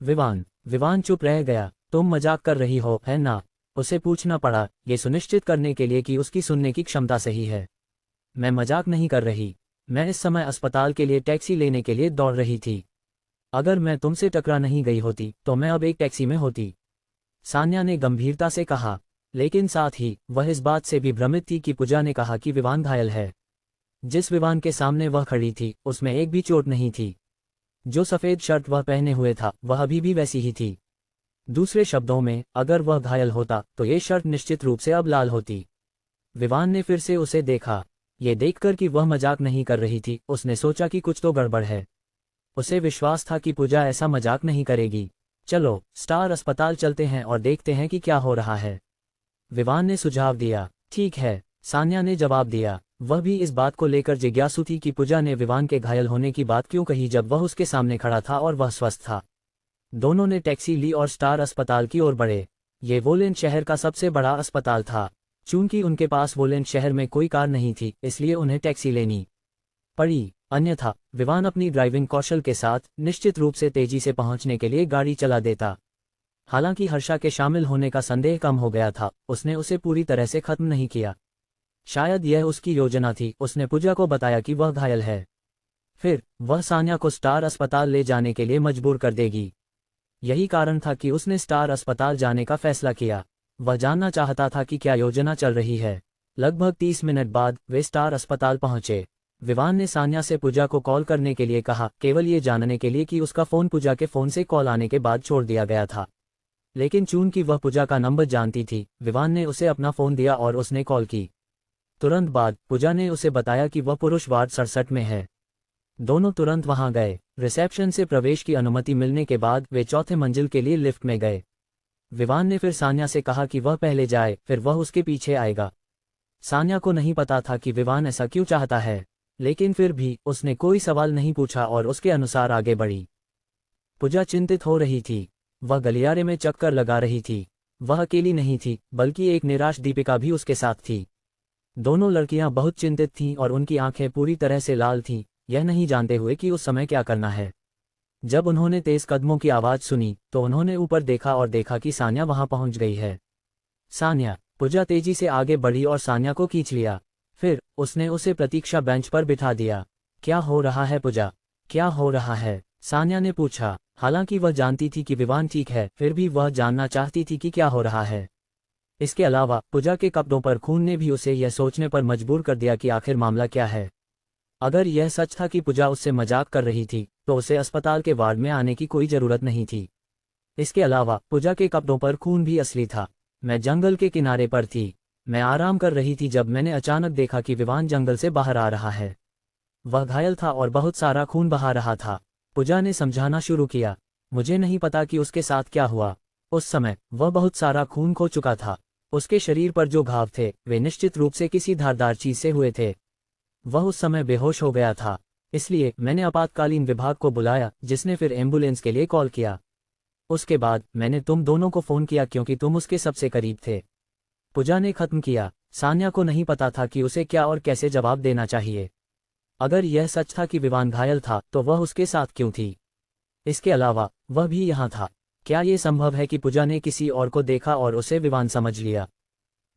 Speaker 1: विवान चुप रह गया। तुम मजाक कर रही हो, है ना? उसे पूछना पड़ा, ये सुनिश्चित करने के लिए कि उसकी सुनने की क्षमता सही है। मैं मजाक नहीं कर रही। मैं इस समय अस्पताल के लिए टैक्सी लेने के लिए दौड़ रही थी। अगर मैं तुमसे टकरा नहीं गई होती तो मैं अब एक टैक्सी में होती, सान्या ने गंभीरता से कहा। लेकिन साथ ही वह इस बात से भी भ्रमित थी कि पूजा ने कहा कि विवान घायल है। जिस विवान के सामने वह खड़ी थी उसमें एक भी चोट नहीं थी। जो सफेद शर्ट वह पहने हुए था वह अभी भी वैसी ही थी। दूसरे शब्दों में, अगर वह घायल होता तो ये शर्ट निश्चित रूप से अब लाल होती। विवान ने फिर से उसे देखा। ये देखकर कि वह मजाक नहीं कर रही थी, उसने सोचा कि कुछ तो गड़बड़ है। उसे विश्वास था कि पूजा ऐसा मजाक नहीं करेगी। चलो स्टार अस्पताल चलते हैं और देखते हैं कि क्या हो रहा है, विवान ने सुझाव दिया। ठीक है, सान्या ने जवाब दिया। वह भी इस बात को लेकर जिज्ञासु थी कि पूजा ने विवान के घायल होने की बात क्यों कही जब वह उसके सामने खड़ा था और वह स्वस्थ था। दोनों ने टैक्सी ली और स्टार अस्पताल की ओर बढ़े। ये वोलेंट शहर का सबसे बड़ा अस्पताल था। चूंकि उनके पास वोलेंट शहर में कोई कार नहीं थी, इसलिए उन्हें टैक्सी लेनी पड़ी। अन्यथा विवान अपनी ड्राइविंग कौशल के साथ निश्चित रूप से तेजी से पहुंचने के लिए गाड़ी चला देता। हालांकि हर्षा के शामिल होने का संदेह कम हो गया था, उसने उसे पूरी तरह से खत्म नहीं किया। शायद यह उसकी योजना थी। उसने पूजा को बताया कि वह घायल है। फिर वह सान्या को स्टार अस्पताल ले जाने के लिए मजबूर कर देगी। यही कारण था कि उसने स्टार अस्पताल जाने का फैसला किया। वह जानना चाहता था कि क्या योजना चल रही है। लगभग 30 मिनट बाद वे स्टार अस्पताल पहुंचे। विवान ने सान्या से पूजा को कॉल करने के लिए कहा, केवल ये जानने के लिए कि उसका फोन पूजा के फोन से कॉल आने के बाद छोड़ दिया गया था। लेकिन चूंकि वह पूजा का नंबर जानती थी, विवान ने उसे अपना फोन दिया और उसने कॉल की। तुरंत बाद पूजा ने उसे बताया कि वह पुरुष वार्ड 67 में है। दोनों तुरंत वहां गए। रिसेप्शन से प्रवेश की अनुमति मिलने के बाद वे चौथे मंजिल के लिए लिफ्ट में गए। विवान ने फिर सान्या से कहा कि वह पहले जाए, फिर वह उसके पीछे आएगा। सान्या को नहीं पता था कि विवान ऐसा क्यों चाहता है, लेकिन फिर भी उसने कोई सवाल नहीं पूछा और उसके अनुसार आगे बढ़ी। पूजा चिंतित हो रही थी। वह गलियारे में चक्कर लगा रही थी। वह अकेली नहीं थी, बल्कि एक निराश दीपिका भी उसके साथ थी। दोनों लड़कियां बहुत चिंतित थीं और उनकी आंखें पूरी तरह से लाल थीं, यह नहीं जानते हुए कि उस समय क्या करना है। जब उन्होंने तेज कदमों की आवाज सुनी तो उन्होंने ऊपर देखा और देखा कि सान्या वहां पहुंच गई है। सान्या, पूजा तेजी से आगे बढ़ी और सान्या को खींच लिया। फिर उसने उसे प्रतीक्षा बेंच पर बिठा दिया। क्या हो रहा है पूजा, क्या हो रहा है? सान्या ने पूछा। हालांकि वह जानती थी कि विवान ठीक है, फिर भी वह जानना चाहती थी कि क्या हो रहा है। इसके अलावा पूजा के कपड़ों पर खून ने भी उसे यह सोचने पर मजबूर कर दिया कि आखिर मामला क्या है। अगर यह सच था कि पूजा उससे मजाक कर रही थी, तो उसे अस्पताल के वार्ड में आने की कोई जरूरत नहीं थी। इसके अलावा पूजा के कपड़ों पर खून भी असली था। मैं जंगल के किनारे पर थी। मैं आराम कर रही थी जब मैंने अचानक देखा कि विवान जंगल से बाहर आ रहा है। वह घायल था और बहुत सारा खून बहा रहा था। पूजा ने समझाना शुरू किया। मुझे नहीं पता कि उसके साथ क्या हुआ। उस समय वह बहुत सारा खून खो चुका था। उसके शरीर पर जो घाव थे वे निश्चित रूप से किसी धारदार चीज से हुए थे। वह उस समय बेहोश हो गया था। इसलिए मैंने आपातकालीन विभाग को बुलाया, जिसने फिर एम्बुलेंस के लिए कॉल किया। उसके बाद मैंने तुम दोनों को फोन किया क्योंकि तुम उसके सबसे करीब थे। पूजा ने खत्म किया। सान्या को नहीं पता था कि उसे क्या और कैसे जवाब देना चाहिए। अगर यह सच था कि विवान घायल था, तो वह उसके साथ क्यों थी? इसके अलावा वह भी यहाँ था। क्या ये संभव है कि पूजा ने किसी और को देखा और उसे विवान समझ लिया?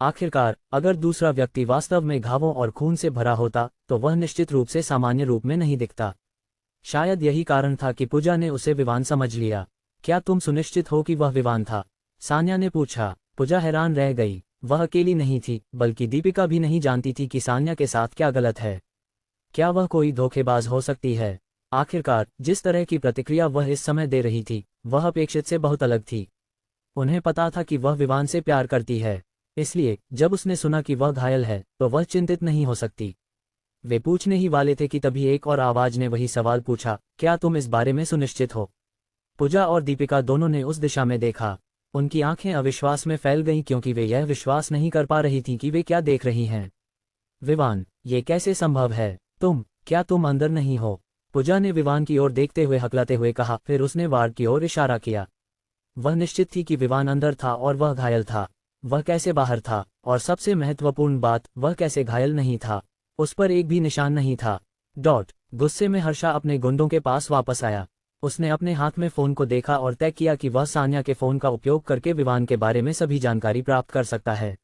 Speaker 1: आखिरकार अगर दूसरा व्यक्ति वास्तव में घावों और खून से भरा होता, तो वह निश्चित रूप से सामान्य रूप में नहीं दिखता। शायद यही कारण था कि पूजा ने उसे विवान समझ लिया। क्या तुम सुनिश्चित हो कि वह विवान था? सान्या ने पूछा। पूजा हैरान रह गई। वह अकेली नहीं थी, बल्कि दीपिका भी नहीं जानती थी कि सान्या के साथ क्या गलत है। क्या वह कोई धोखेबाज हो सकती है? आखिरकार जिस तरह की प्रतिक्रिया वह इस समय दे रही थी, वह अपेक्षित से बहुत अलग थी। उन्हें पता था कि वह विवान से प्यार करती है। इसलिए जब उसने सुना कि वह घायल है, तो वह चिंतित नहीं हो सकती। वे पूछने ही वाले थे कि तभी एक और आवाज ने वही सवाल पूछा, क्या तुम इस बारे में सुनिश्चित हो? पूजा और दीपिका दोनों ने उस दिशा में देखा। उनकी आंखें अविश्वास में फैल गईं क्योंकि वे यह विश्वास नहीं कर पा रही थीं कि वे क्या देख रही हैं। विवान, ये कैसे संभव है? क्या तुम अंदर नहीं हो? पूजा ने विवान की ओर देखते हुए हकलाते हुए कहा, फिर उसने वार्ड की ओर इशारा किया। वह निश्चित थी कि विवान अंदर था और वह घायल था। वह कैसे बाहर था? और सबसे महत्वपूर्ण बात, वह कैसे घायल नहीं था? उस पर एक भी निशान नहीं था। गुस्से में हर्षा अपने गुंडों के पास वापस आया। उसने अपने हाथ में फोन को देखा और तय किया कि वह सान्या के फोन का उपयोग करके विवान के बारे में सभी जानकारी प्राप्त कर सकता है।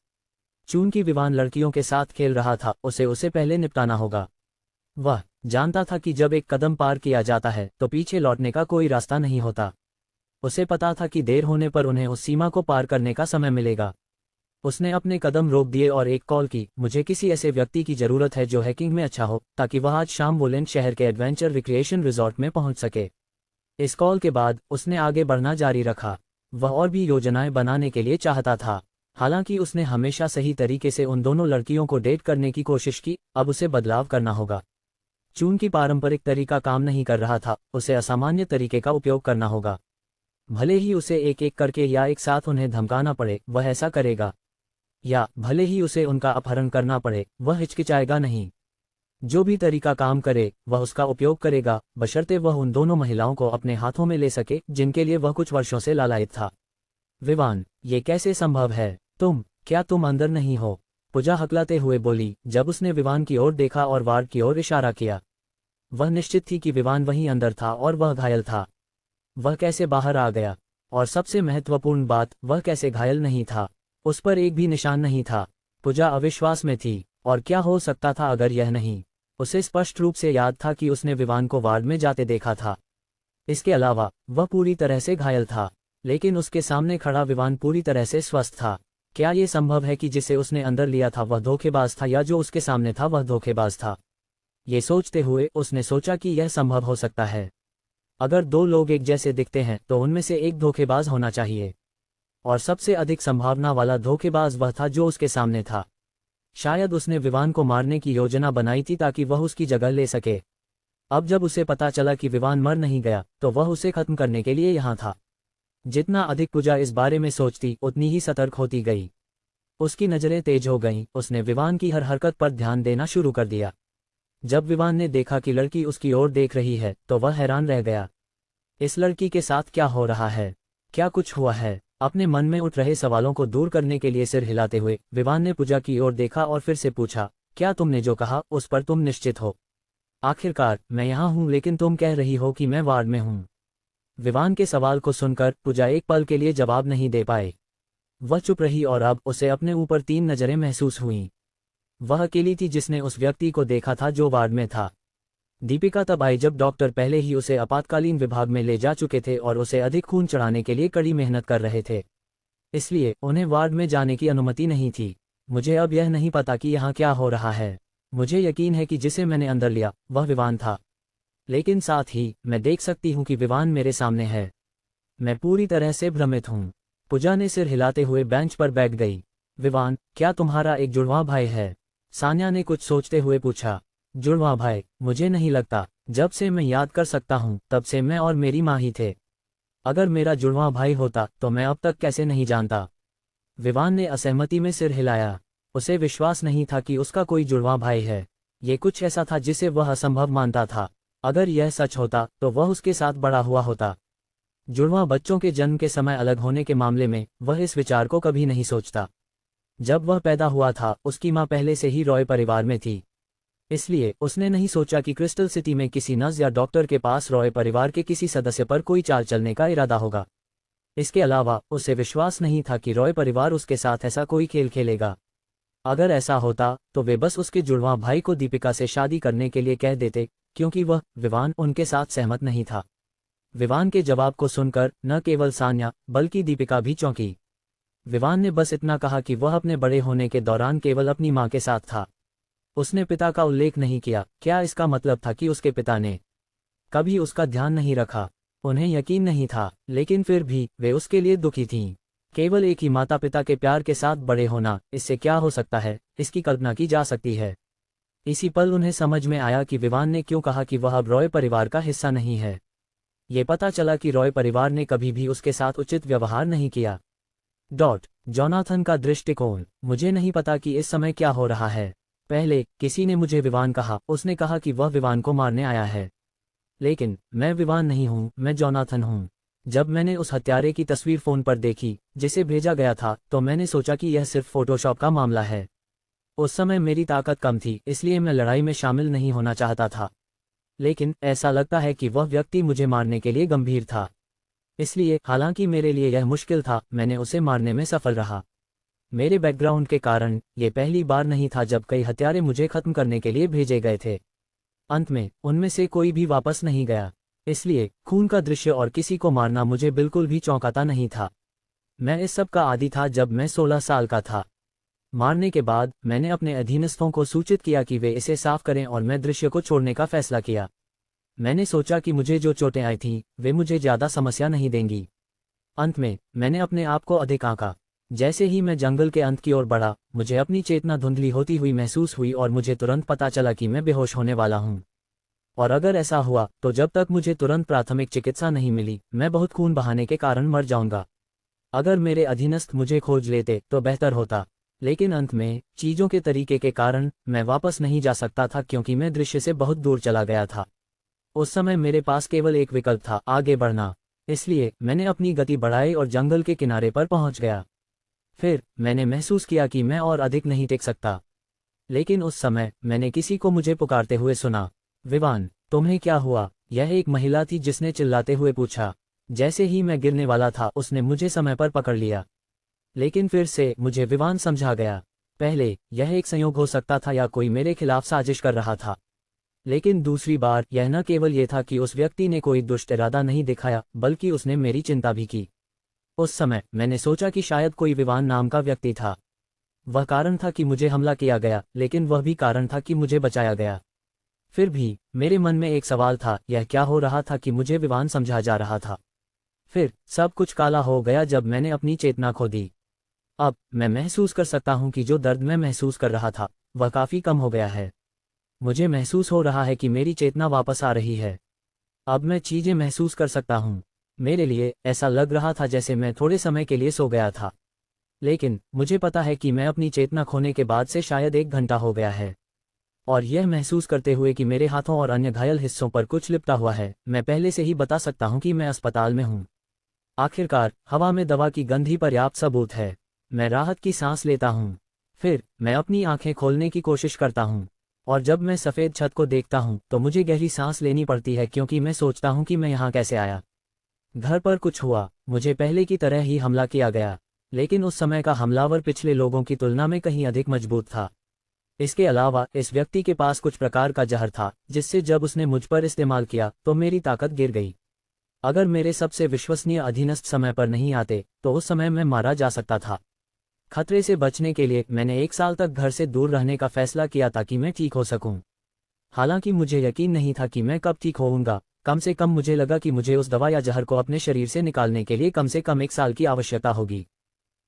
Speaker 1: चूंकि विवान लड़कियों के साथ खेल रहा था, उसे पहले निपटाना होगा। वह जानता था कि जब एक कदम पार किया जाता है, तो पीछे लौटने का कोई रास्ता नहीं होता। उसे पता था कि देर होने पर उन्हें उस सीमा को पार करने का समय मिलेगा। उसने अपने कदम रोक दिए और एक कॉल की। मुझे किसी ऐसे व्यक्ति की जरूरत है जो हैकिंग में अच्छा हो, ताकि वह आज शाम वोलेंट शहर के एडवेंचर रिक्रिएशन रिजॉर्ट में पहुंच सके। इस कॉल के बाद उसने आगे बढ़ना जारी रखा। वह और भी योजनाएं बनाने के लिए चाहता था। हालांकि उसने हमेशा सही तरीके से उन दोनों लड़कियों को डेट करने की कोशिश की, अब उसे बदलाव करना होगा। चूंकि पारंपरिक तरीका काम नहीं कर रहा था, उसे असामान्य तरीके का उपयोग करना होगा। भले ही उसे एक एक करके या एक साथ उन्हें धमकाना पड़े, वह ऐसा करेगा। या भले ही उसे उनका अपहरण करना पड़े, वह हिचकिचाएगा नहीं। जो भी तरीका काम करे, वह उसका उपयोग करेगा, बशर्ते वह उन दोनों महिलाओं को अपने हाथों में ले सके, जिनके लिए वह कुछ वर्षों से लालायित था। विवान, ये कैसे संभव है? क्या तुम अंदर नहीं हो? पूजा हकलाते हुए बोली, जब उसने विवान की ओर देखा और वार्ड की ओर इशारा किया। वह निश्चित थी कि विवान वहीं अंदर था और वह घायल था। वह कैसे बाहर आ गया? और सबसे महत्वपूर्ण बात, वह कैसे घायल नहीं था? उस पर एक भी निशान नहीं था। पूजा अविश्वास में थी। और क्या हो सकता था अगर यह नहीं? उसे स्पष्ट रूप से याद था कि उसने विवान को वार्ड में जाते देखा था। इसके अलावा वह पूरी तरह से घायल था, लेकिन उसके सामने खड़ा विवान पूरी तरह से स्वस्थ था। क्या ये संभव है कि जिसे उसने अंदर लिया था वह धोखेबाज था, या जो उसके सामने था वह धोखेबाज था? ये सोचते हुए उसने सोचा कि यह संभव हो सकता है। अगर दो लोग एक जैसे दिखते हैं, तो उनमें से एक धोखेबाज होना चाहिए। और सबसे अधिक संभावना वाला धोखेबाज वह था जो उसके सामने था। शायद उसने विवान को मारने की योजना बनाई थी ताकि वह उसकी जगह ले सके। अब जब उसे पता चला कि विवान मर नहीं गया, तो वह उसे खत्म करने के लिए यहाँ था। जितना अधिक पूजा इस बारे में सोचती, उतनी ही सतर्क होती गई। उसकी नजरें तेज हो गईं। उसने विवान की हर हरकत पर ध्यान देना शुरू कर दिया। जब विवान ने देखा कि लड़की उसकी ओर देख रही है, तो वह हैरान रह गया। इस लड़की के साथ क्या हो रहा है? क्या कुछ हुआ है? अपने मन में उठ रहे सवालों को दूर करने के लिए सिर हिलाते हुए विवान ने पूजा की ओर देखा और फिर से पूछा, क्या तुमने जो कहा उस पर तुम निश्चित हो? आखिरकार मैं यहाँ हूँ, लेकिन तुम कह रही हो कि मैं वार्ड में हूँ। विवान के सवाल को सुनकर पूजा एक पल के लिए जवाब नहीं दे पाए। वह चुप रही और अब उसे अपने ऊपर तीन नजरें महसूस हुईं। वह अकेली थी जिसने उस व्यक्ति को देखा था जो वार्ड में था। दीपिका तब आई जब डॉक्टर पहले ही उसे आपातकालीन विभाग में ले जा चुके थे और उसे अधिक खून चढ़ाने के लिए कड़ी मेहनत कर रहे थे, इसलिए उन्हें वार्ड में जाने की अनुमति नहीं थी। मुझे अब यह नहीं पता कि यहाँ क्या हो रहा है। मुझे यकीन है कि जिसे मैंने अंदर लिया वह विवान था, लेकिन साथ ही मैं देख सकती हूँ कि विवान मेरे सामने है। मैं पूरी तरह से भ्रमित हूँ। पूजा ने सिर हिलाते हुए बेंच पर बैठ गई। विवान, क्या तुम्हारा एक जुड़वा भाई है? सान्या ने कुछ सोचते हुए पूछा। जुड़वा भाई? मुझे नहीं लगता। जब से मैं याद कर सकता हूँ तब से मैं और मेरी माँ ही थे। अगर मेरा जुड़वा भाई होता तो मैं अब तक कैसे नहीं जानता। विवान ने असहमति में सिर हिलाया। उसे विश्वास नहीं था कि उसका कोई जुड़वा भाई है। ये कुछ ऐसा था जिसे वह असंभव मानता था। अगर यह सच होता तो वह उसके साथ बड़ा हुआ होता। जुड़वा बच्चों के जन्म के समय अलग होने के मामले में वह इस विचार को कभी नहीं सोचता। जब वह पैदा हुआ था उसकी माँ पहले से ही रॉय परिवार में थी, इसलिए उसने नहीं सोचा कि क्रिस्टल सिटी में किसी नर्स या डॉक्टर के पास रॉय परिवार के किसी सदस्य पर कोई चाल चलने का इरादा होगा। इसके अलावा उसे विश्वास नहीं था कि रॉय परिवार उसके साथ ऐसा कोई खेल खेलेगा। अगर ऐसा होता तो वे बस उसके जुड़वा भाई को दीपिका से शादी करने के लिए कह देते, क्योंकि वह विवान उनके साथ सहमत नहीं था। विवान के जवाब को सुनकर न केवल सान्या बल्कि दीपिका भी चौंकी। विवान ने बस इतना कहा कि वह अपने बड़े होने के दौरान केवल अपनी माँ के साथ था। उसने पिता का उल्लेख नहीं किया। क्या इसका मतलब था कि उसके पिता ने कभी उसका ध्यान नहीं रखा? उन्हें यकीन नहीं था, लेकिन फिर भी वे उसके लिए दुखी थीं। केवल एक ही माता पिता के प्यार के साथ बड़े होना, इससे क्या हो सकता है, इसकी कल्पना की जा सकती है। इसी पल उन्हें समझ में आया कि विवान ने क्यों कहा कि वह अब रॉय परिवार का हिस्सा नहीं है। ये पता चला कि रॉय परिवार ने कभी भी उसके साथ उचित व्यवहार नहीं किया। जोनाथन का दृष्टिकोण। मुझे नहीं पता कि इस समय क्या हो रहा है। पहले किसी ने मुझे विवान कहा। उसने कहा कि वह विवान को मारने आया है, लेकिन मैं विवान नहीं हूँ, मैं जोनाथन हूँ। जब मैंने उस हत्यारे की तस्वीर फोन पर देखी जिसे भेजा गया था तो मैंने सोचा कि यह सिर्फ फोटोशॉप का मामला है। उस समय मेरी ताकत कम थी, इसलिए मैं लड़ाई में शामिल नहीं होना चाहता था, लेकिन ऐसा लगता है कि वह व्यक्ति मुझे मारने के लिए गंभीर था। इसलिए हालांकि मेरे लिए यह मुश्किल था, मैंने उसे मारने में सफल रहा। मेरे बैकग्राउंड के कारण ये पहली बार नहीं था जब कई हत्यारे मुझे खत्म करने के लिए भेजे गए थे। अंत में उनमें से कोई भी वापस नहीं गया, इसलिए खून का दृश्य और किसी को मारना मुझे बिल्कुल भी चौंकाता नहीं था। मैं इस सब का आदी था जब मैं 16 साल का था। मारने के बाद मैंने अपने अधीनस्थों को सूचित किया कि वे इसे साफ करें और मैं दृश्य को छोड़ने का फैसला किया। मैंने सोचा कि मुझे जो चोटें आई थीं वे मुझे ज़्यादा समस्या नहीं देंगी। अंत में मैंने अपने आप को अधिक आंका। जैसे ही मैं जंगल के अंत की ओर बढ़ा, मुझे अपनी चेतना धुंधली होती हुई महसूस हुई और मुझे तुरंत पता चला कि मैं बेहोश होने वाला हूँ। और अगर ऐसा हुआ तो जब तक मुझे तुरंत प्राथमिक चिकित्सा नहीं मिली, मैं बहुत खून बहाने के कारण मर जाऊंगा। अगर मेरे अधीनस्थ मुझे खोज लेते तो बेहतर होता, लेकिन अंत में चीज़ों के तरीके के कारण मैं वापस नहीं जा सकता था क्योंकि मैं दृश्य से बहुत दूर चला गया था। उस समय मेरे पास केवल एक विकल्प था, आगे बढ़ना। इसलिए मैंने अपनी गति बढ़ाई और जंगल के किनारे पर पहुंच गया। फिर मैंने महसूस किया कि मैं और अधिक नहीं टिक सकता, लेकिन उस समय मैंने किसी को मुझे पुकारते हुए सुना। विवान, तुम्हें क्या हुआ? यह एक महिला थी जिसने चिल्लाते हुए पूछा। जैसे ही मैं गिरने वाला था उसने मुझे समय पर पकड़ लिया, लेकिन फिर से मुझे विवान समझा गया। पहले यह एक संयोग हो सकता था या कोई मेरे खिलाफ साजिश कर रहा था, लेकिन दूसरी बार यह न केवल ये था कि उस व्यक्ति ने कोई दुष्ट इरादा नहीं दिखाया, बल्कि उसने मेरी चिंता भी की। उस समय मैंने सोचा कि शायद कोई विवान नाम का व्यक्ति था। वह कारण था कि मुझे हमला किया गया, लेकिन वह भी कारण था कि मुझे बचाया गया। फिर भी मेरे मन में एक सवाल था, यह क्या हो रहा था कि मुझे विवान समझा जा रहा था। फिर सब कुछ काला हो गया जब मैंने अपनी चेतना खो दी। अब मैं महसूस कर सकता हूँ कि जो दर्द मैं महसूस कर रहा था वह काफ़ी कम हो गया है। मुझे महसूस हो रहा है कि मेरी चेतना वापस आ रही है। अब मैं चीज़ें महसूस कर सकता हूँ। मेरे लिए ऐसा लग रहा था जैसे मैं थोड़े समय के लिए सो गया था, लेकिन मुझे पता है कि मैं अपनी चेतना खोने के बाद से शायद 1 घंटा हो गया है। और यह महसूस करते हुए कि मेरे हाथों और अन्य घायल हिस्सों पर कुछ लिपटा हुआ है, मैं पहले से ही बता सकता हूँ कि मैं अस्पताल में हूँ। आखिरकार हवा में दवा की गंध ही पर्याप्त सबूत है। मैं राहत की सांस लेता हूँ। फिर मैं अपनी आंखें खोलने की कोशिश करता हूँ, और जब मैं सफ़ेद छत को देखता हूँ तो मुझे गहरी सांस लेनी पड़ती है क्योंकि मैं सोचता हूँ कि मैं यहाँ कैसे आया। घर पर कुछ हुआ, मुझे पहले की तरह ही हमला किया गया, लेकिन उस समय का हमलावर पिछले लोगों की तुलना में कहीं अधिक मजबूत था। इसके अलावा इस व्यक्ति के पास कुछ प्रकार का जहर था जिससे जब उसने मुझ पर इस्तेमाल किया तो मेरी ताकत गिर गई। अगर मेरे सबसे विश्वसनीय अधीनस्थ समय पर नहीं आते तो उस समय मैं मारा जा सकता था। खतरे से बचने के लिए मैंने 1 साल तक घर से दूर रहने का फैसला किया ताकि मैं ठीक हो सकूं। हालांकि मुझे यकीन नहीं था कि मैं कब ठीक होऊंगा, कम से कम मुझे लगा कि मुझे उस दवा या जहर को अपने शरीर से निकालने के लिए कम से कम 1 साल की आवश्यकता होगी।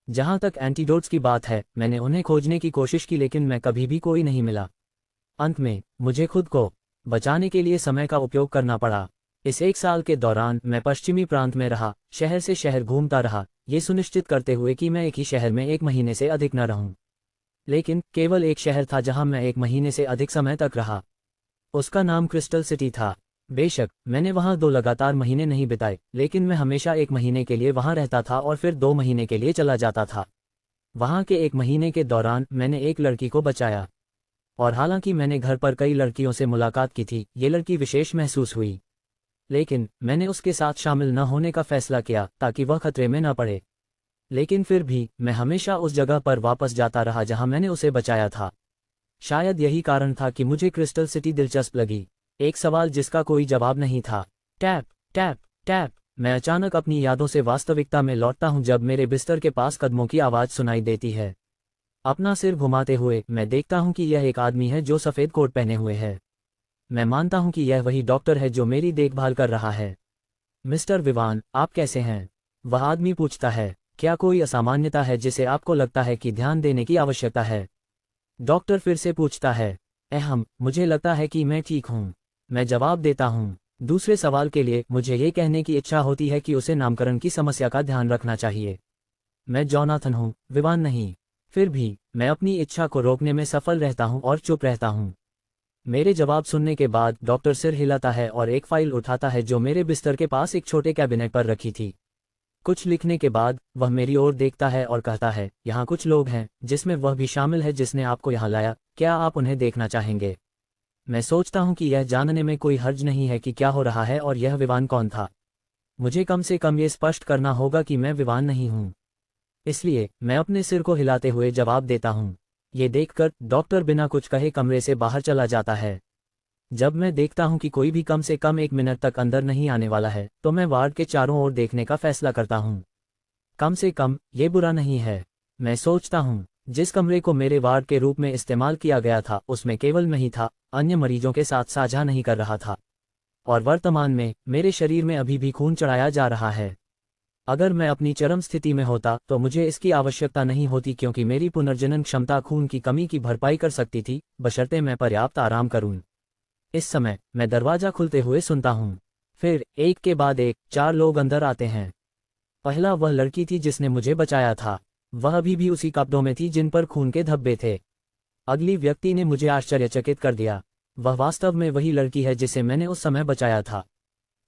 Speaker 1: जहां तक एंटीडोट्स की बात है, मैंने उन्हें खोजने की कोशिश की लेकिन मैं कभी भी कोई नहीं मिला। अंत में मुझे खुद को बचाने के लिए समय का उपयोग करना पड़ा। इस 1 साल के दौरान मैं पश्चिमी प्रांत में रहा, शहर से शहर घूमता रहा, ये सुनिश्चित करते हुए कि मैं एक ही शहर में 1 महीने से अधिक न रहूं। लेकिन केवल एक शहर था जहां मैं 1 महीने से अधिक समय तक रहा। उसका नाम क्रिस्टल सिटी था। बेशक मैंने वहां 2 लगातार महीने नहीं बिताए, लेकिन मैं हमेशा 1 महीने के लिए वहां रहता था और फिर 2 महीने के लिए चला जाता था। वहां के 1 महीने के दौरान मैंने एक लड़की को बचाया, और हालांकि मैंने घर पर कई लड़कियों से मुलाकात की थी, ये लड़की विशेष महसूस हुई। लेकिन मैंने उसके साथ शामिल न होने का फैसला किया ताकि वह खतरे में न पड़े। लेकिन फिर भी मैं हमेशा उस जगह पर वापस जाता रहा जहां मैंने उसे बचाया था। शायद यही कारण था कि मुझे क्रिस्टल सिटी दिलचस्प लगी। एक सवाल जिसका कोई जवाब नहीं था। Tap tap tap. मैं अचानक अपनी यादों से वास्तविकता में लौटता हूं जब मेरे बिस्तर के पास कदमों की आवाज़ सुनाई देती है। अपना सिर घुमाते हुए मैं देखता हूं कि यह एक आदमी है जो सफ़ेद कोट पहने हुए है। मैं मानता हूं कि यह वही डॉक्टर है जो मेरी देखभाल कर रहा है। मिस्टर विवान, आप कैसे हैं? वह आदमी पूछता है। क्या कोई असामान्यता है जिसे आपको लगता है कि ध्यान देने की आवश्यकता है? डॉक्टर फिर से पूछता है। मुझे लगता है कि मैं ठीक हूं। मैं जवाब देता हूं। दूसरे सवाल के लिए मुझे ये कहने की इच्छा होती है कि उसे नामकरण की समस्या का ध्यान रखना चाहिए। मैं जॉनाथन हूं, विवान नहीं। फिर भी मैं अपनी इच्छा को रोकने में सफल रहता हूं और चुप रहता हूं। मेरे जवाब सुनने के बाद डॉक्टर सिर हिलाता है और एक फाइल उठाता है जो मेरे बिस्तर के पास एक छोटे कैबिनेट पर रखी थी। कुछ लिखने के बाद वह मेरी ओर देखता है और कहता है, यहाँ कुछ लोग हैं, जिसमें वह भी शामिल है जिसने आपको यहाँ लाया। क्या आप उन्हें देखना चाहेंगे? मैं सोचता हूँ कि यह जानने में कोई हर्ज नहीं है कि क्या हो रहा है और यह विवान कौन था। मुझे कम से कम ये स्पष्ट करना होगा कि मैं विवान नहीं हूँ। इसलिए मैं अपने सिर को हिलाते हुए जवाब देता हूँ। ये देखकर डॉक्टर बिना कुछ कहे कमरे से बाहर चला जाता है। जब मैं देखता हूं कि कोई भी कम से कम 1 मिनट तक अंदर नहीं आने वाला है तो मैं वार्ड के चारों ओर देखने का फैसला करता हूं। कम से कम ये बुरा नहीं है। मैं सोचता हूं, जिस कमरे को मेरे वार्ड के रूप में इस्तेमाल किया गया था उसमें केवल मैं ही था, अन्य मरीजों के साथ साझा नहीं कर रहा था। और वर्तमान में मेरे शरीर में अभी भी खून चढ़ाया जा रहा है। अगर मैं अपनी चरम स्थिति में होता तो मुझे इसकी आवश्यकता नहीं होती क्योंकि मेरी पुनर्जनन क्षमता खून की कमी की भरपाई कर सकती थी, बशर्ते मैं पर्याप्त आराम करूं। इस समय मैं दरवाजा खुलते हुए सुनता हूं। फिर एक के बाद एक 4 लोग अंदर आते हैं। पहला वह लड़की थी जिसने मुझे बचाया था। वह अभी भी उसी कपड़ों में थी जिन पर खून के धब्बे थे। अगली व्यक्ति ने मुझे आश्चर्यचकित कर दिया। वह वास्तव में वही लड़की है जिसे मैंने उस समय बचाया था।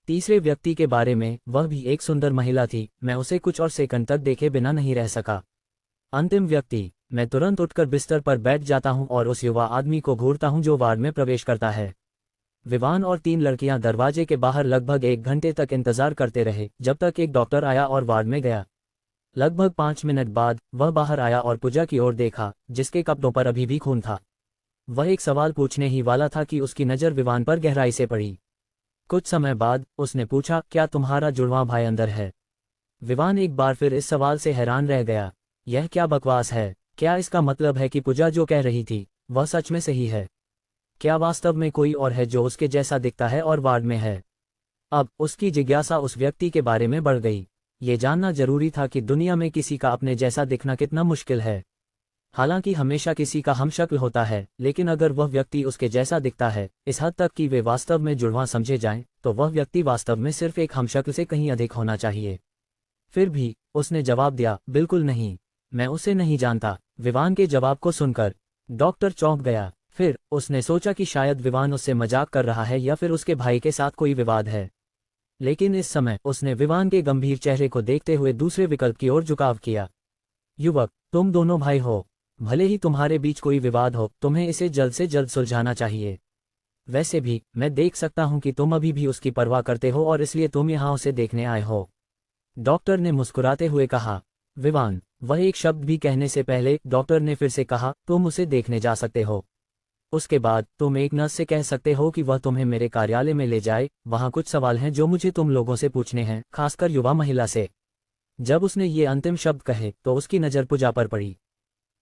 Speaker 1: तीसरे व्यक्ति के बारे में, वह भी एक सुंदर महिला थी। मैं उसे कुछ और सेकंड तक देखे बिना नहीं रह सका। अंतिम व्यक्ति। मैं तुरंत उठकर बिस्तर पर बैठ जाता हूं और उस युवा आदमी को घूरता हूं जो वार्ड में प्रवेश करता है। विवान और 3 लड़कियां दरवाजे के बाहर लगभग 1 घंटे तक इंतजार करते रहे जब तक एक डॉक्टर आया और वार्ड में गया। लगभग 5 मिनट बाद वह बाहर आया और पूजा की ओर देखा, जिसके कपड़ों पर अभी भी खून था। वह एक सवाल पूछने ही वाला था कि उसकी नज़र विवान पर गहराई से पड़ी। कुछ समय बाद उसने पूछा, क्या तुम्हारा जुड़वां भाई अंदर है? विवान एक बार फिर इस सवाल से हैरान रह गया। यह क्या बकवास है? क्या इसका मतलब है कि पूजा जो कह रही थी वह सच में सही है? क्या वास्तव में कोई और है जो उसके जैसा दिखता है और वार्ड में है? अब उसकी जिज्ञासा उस व्यक्ति के बारे में बढ़ गई। ये जानना जरूरी था कि दुनिया में किसी का अपने जैसा दिखना कितना मुश्किल है। हालांकि हमेशा किसी का हमशक्ल होता है, लेकिन अगर वह व्यक्ति उसके जैसा दिखता है, इस हद तक कि वे वास्तव में जुड़वां समझे जाएं, तो वह व्यक्ति वास्तव में सिर्फ एक हमशक्ल से कहीं अधिक होना चाहिए। फिर भी उसने जवाब दिया, बिल्कुल नहीं, मैं उसे नहीं जानता। विवान के जवाब को सुनकर डॉक्टर चौंक गया। फिर उसने सोचा कि शायद विवान उससे मजाक कर रहा है या फिर उसके भाई के साथ कोई विवाद है। लेकिन इस समय उसने विवान के गंभीर चेहरे को देखते हुए दूसरे विकल्प की ओर झुकाव किया। युवक, तुम दोनों भाई हो। भले ही तुम्हारे बीच कोई विवाद हो, तुम्हें इसे जल्द से जल्द सुलझाना चाहिए। वैसे भी मैं देख सकता हूं कि तुम अभी भी उसकी परवाह करते हो और इसलिए तुम यहां उसे देखने आए हो। डॉक्टर ने मुस्कुराते हुए कहा। विवान। वह एक शब्द भी कहने से पहले डॉक्टर ने फिर से कहा, तुम उसे देखने जा सकते हो। उसके बाद तुम एक नर्स से कह सकते हो कि वह तुम्हें मेरे कार्यालय में ले जाए, वहाँ कुछ सवाल हैं जो मुझे तुम लोगों से पूछने हैं, खासकर युवा महिला से। जब उसने ये अंतिम शब्द कहे तो उसकी नज़र पूजा पर पड़ी।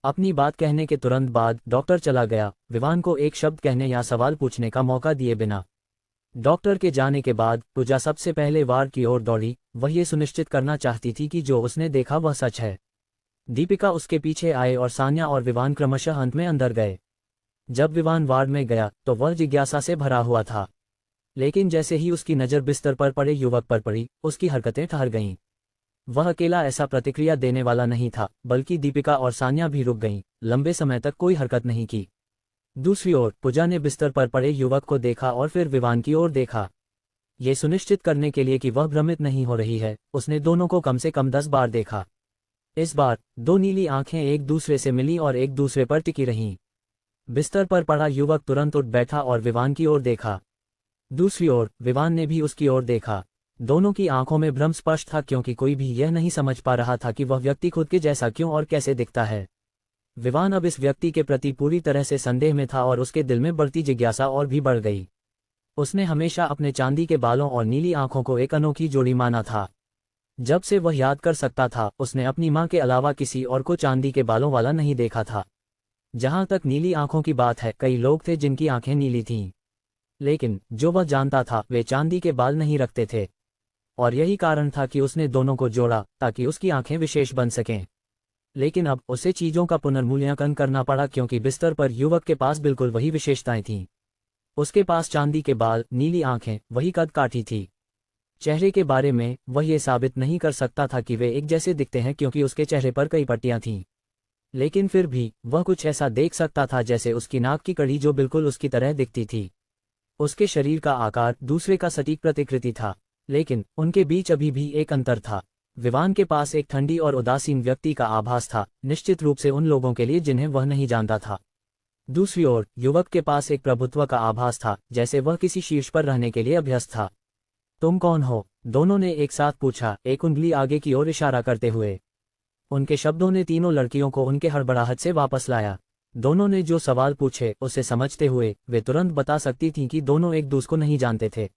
Speaker 1: अपनी बात कहने के तुरंत बाद डॉक्टर चला गया, विवान को एक शब्द कहने या सवाल पूछने का मौका दिए बिना। डॉक्टर के जाने के बाद पूजा सबसे पहले वार्ड की ओर दौड़ी। वह ये सुनिश्चित करना चाहती थी कि जो उसने देखा वह सच है। दीपिका उसके पीछे आए और सान्या और विवान क्रमशः अंत में अंदर गए। जब विवान वार्ड में गया तो वह जिज्ञासा से भरा हुआ था, लेकिन जैसे ही उसकी नज़र बिस्तर पर पड़े युवक पर पड़ी, उसकी हरकतें ठहर गईं। वह अकेला ऐसा प्रतिक्रिया देने वाला नहीं था, बल्कि दीपिका और सान्या भी रुक गईं, लंबे समय तक कोई हरकत नहीं की। दूसरी ओर पूजा ने बिस्तर पर पड़े युवक को देखा और फिर विवान की ओर देखा। ये सुनिश्चित करने के लिए कि वह भ्रमित नहीं हो रही है, उसने दोनों को कम से कम 10 बार देखा। इस बार दो नीली आंखें एक दूसरे से मिली और एक दूसरे पर टिकी रहीं। बिस्तर पर पड़ा युवक तुरंत उठ बैठा और विवान की ओर देखा। दूसरी ओर विवान ने भी उसकी ओर देखा। दोनों की आंखों में भ्रम स्पष्ट था, क्योंकि कोई भी यह नहीं समझ पा रहा था कि वह व्यक्ति खुद के जैसा क्यों और कैसे दिखता है। विवान अब इस व्यक्ति के प्रति पूरी तरह से संदेह में था और उसके दिल में बढ़ती जिज्ञासा और भी बढ़ गई। उसने हमेशा अपने चांदी के बालों और नीली आंखों को एक अनोखी जोड़ी माना था। जब से वह याद कर सकता था, उसने अपनी मां के अलावा किसी और को चांदी के बालों वाला नहीं देखा था। जहां तक नीली आंखों की बात है, कई लोग थे जिनकी आंखें नीली थीं, लेकिन जो वह जानता था वे चांदी के बाल नहीं रखते थे। और यही कारण था कि उसने दोनों को जोड़ा ताकि उसकी आंखें विशेष बन सकें। लेकिन अब उसे चीजों का पुनर्मूल्यांकन करना पड़ा, क्योंकि बिस्तर पर युवक के पास बिल्कुल वही विशेषताएं थीं। उसके पास चांदी के बाल, नीली आंखें, वही कद काठी थी। चेहरे के बारे में वह ये साबित नहीं कर सकता था कि वे एक जैसे दिखते हैं, क्योंकि उसके चेहरे पर कई पट्टियां थीं। लेकिन फिर भी वह कुछ ऐसा देख सकता था, जैसे उसकी नाक की कड़ी जो बिल्कुल उसकी तरह दिखती थी। उसके शरीर का आकार दूसरे का सटीक प्रतिकृति था, लेकिन उनके बीच अभी भी एक अंतर था। विवान के पास एक ठंडी और उदासीन व्यक्ति का आभास था, निश्चित रूप से उन लोगों के लिए जिन्हें वह नहीं जानता था। दूसरी ओर युवक के पास एक प्रभुत्व का आभास था, जैसे वह किसी शीर्ष पर रहने के लिए अभ्यस्त था। तुम कौन हो? दोनों ने एक साथ पूछा, एक उंगली आगे की ओर इशारा करते हुए। उनके शब्दों ने तीनों लड़कियों को उनके हड़बड़ाहट से वापस लाया। दोनों ने जो सवाल पूछे उसे समझते हुए वे तुरंत बता सकती थीं कि दोनों एक दूसरे को नहीं जानते थे।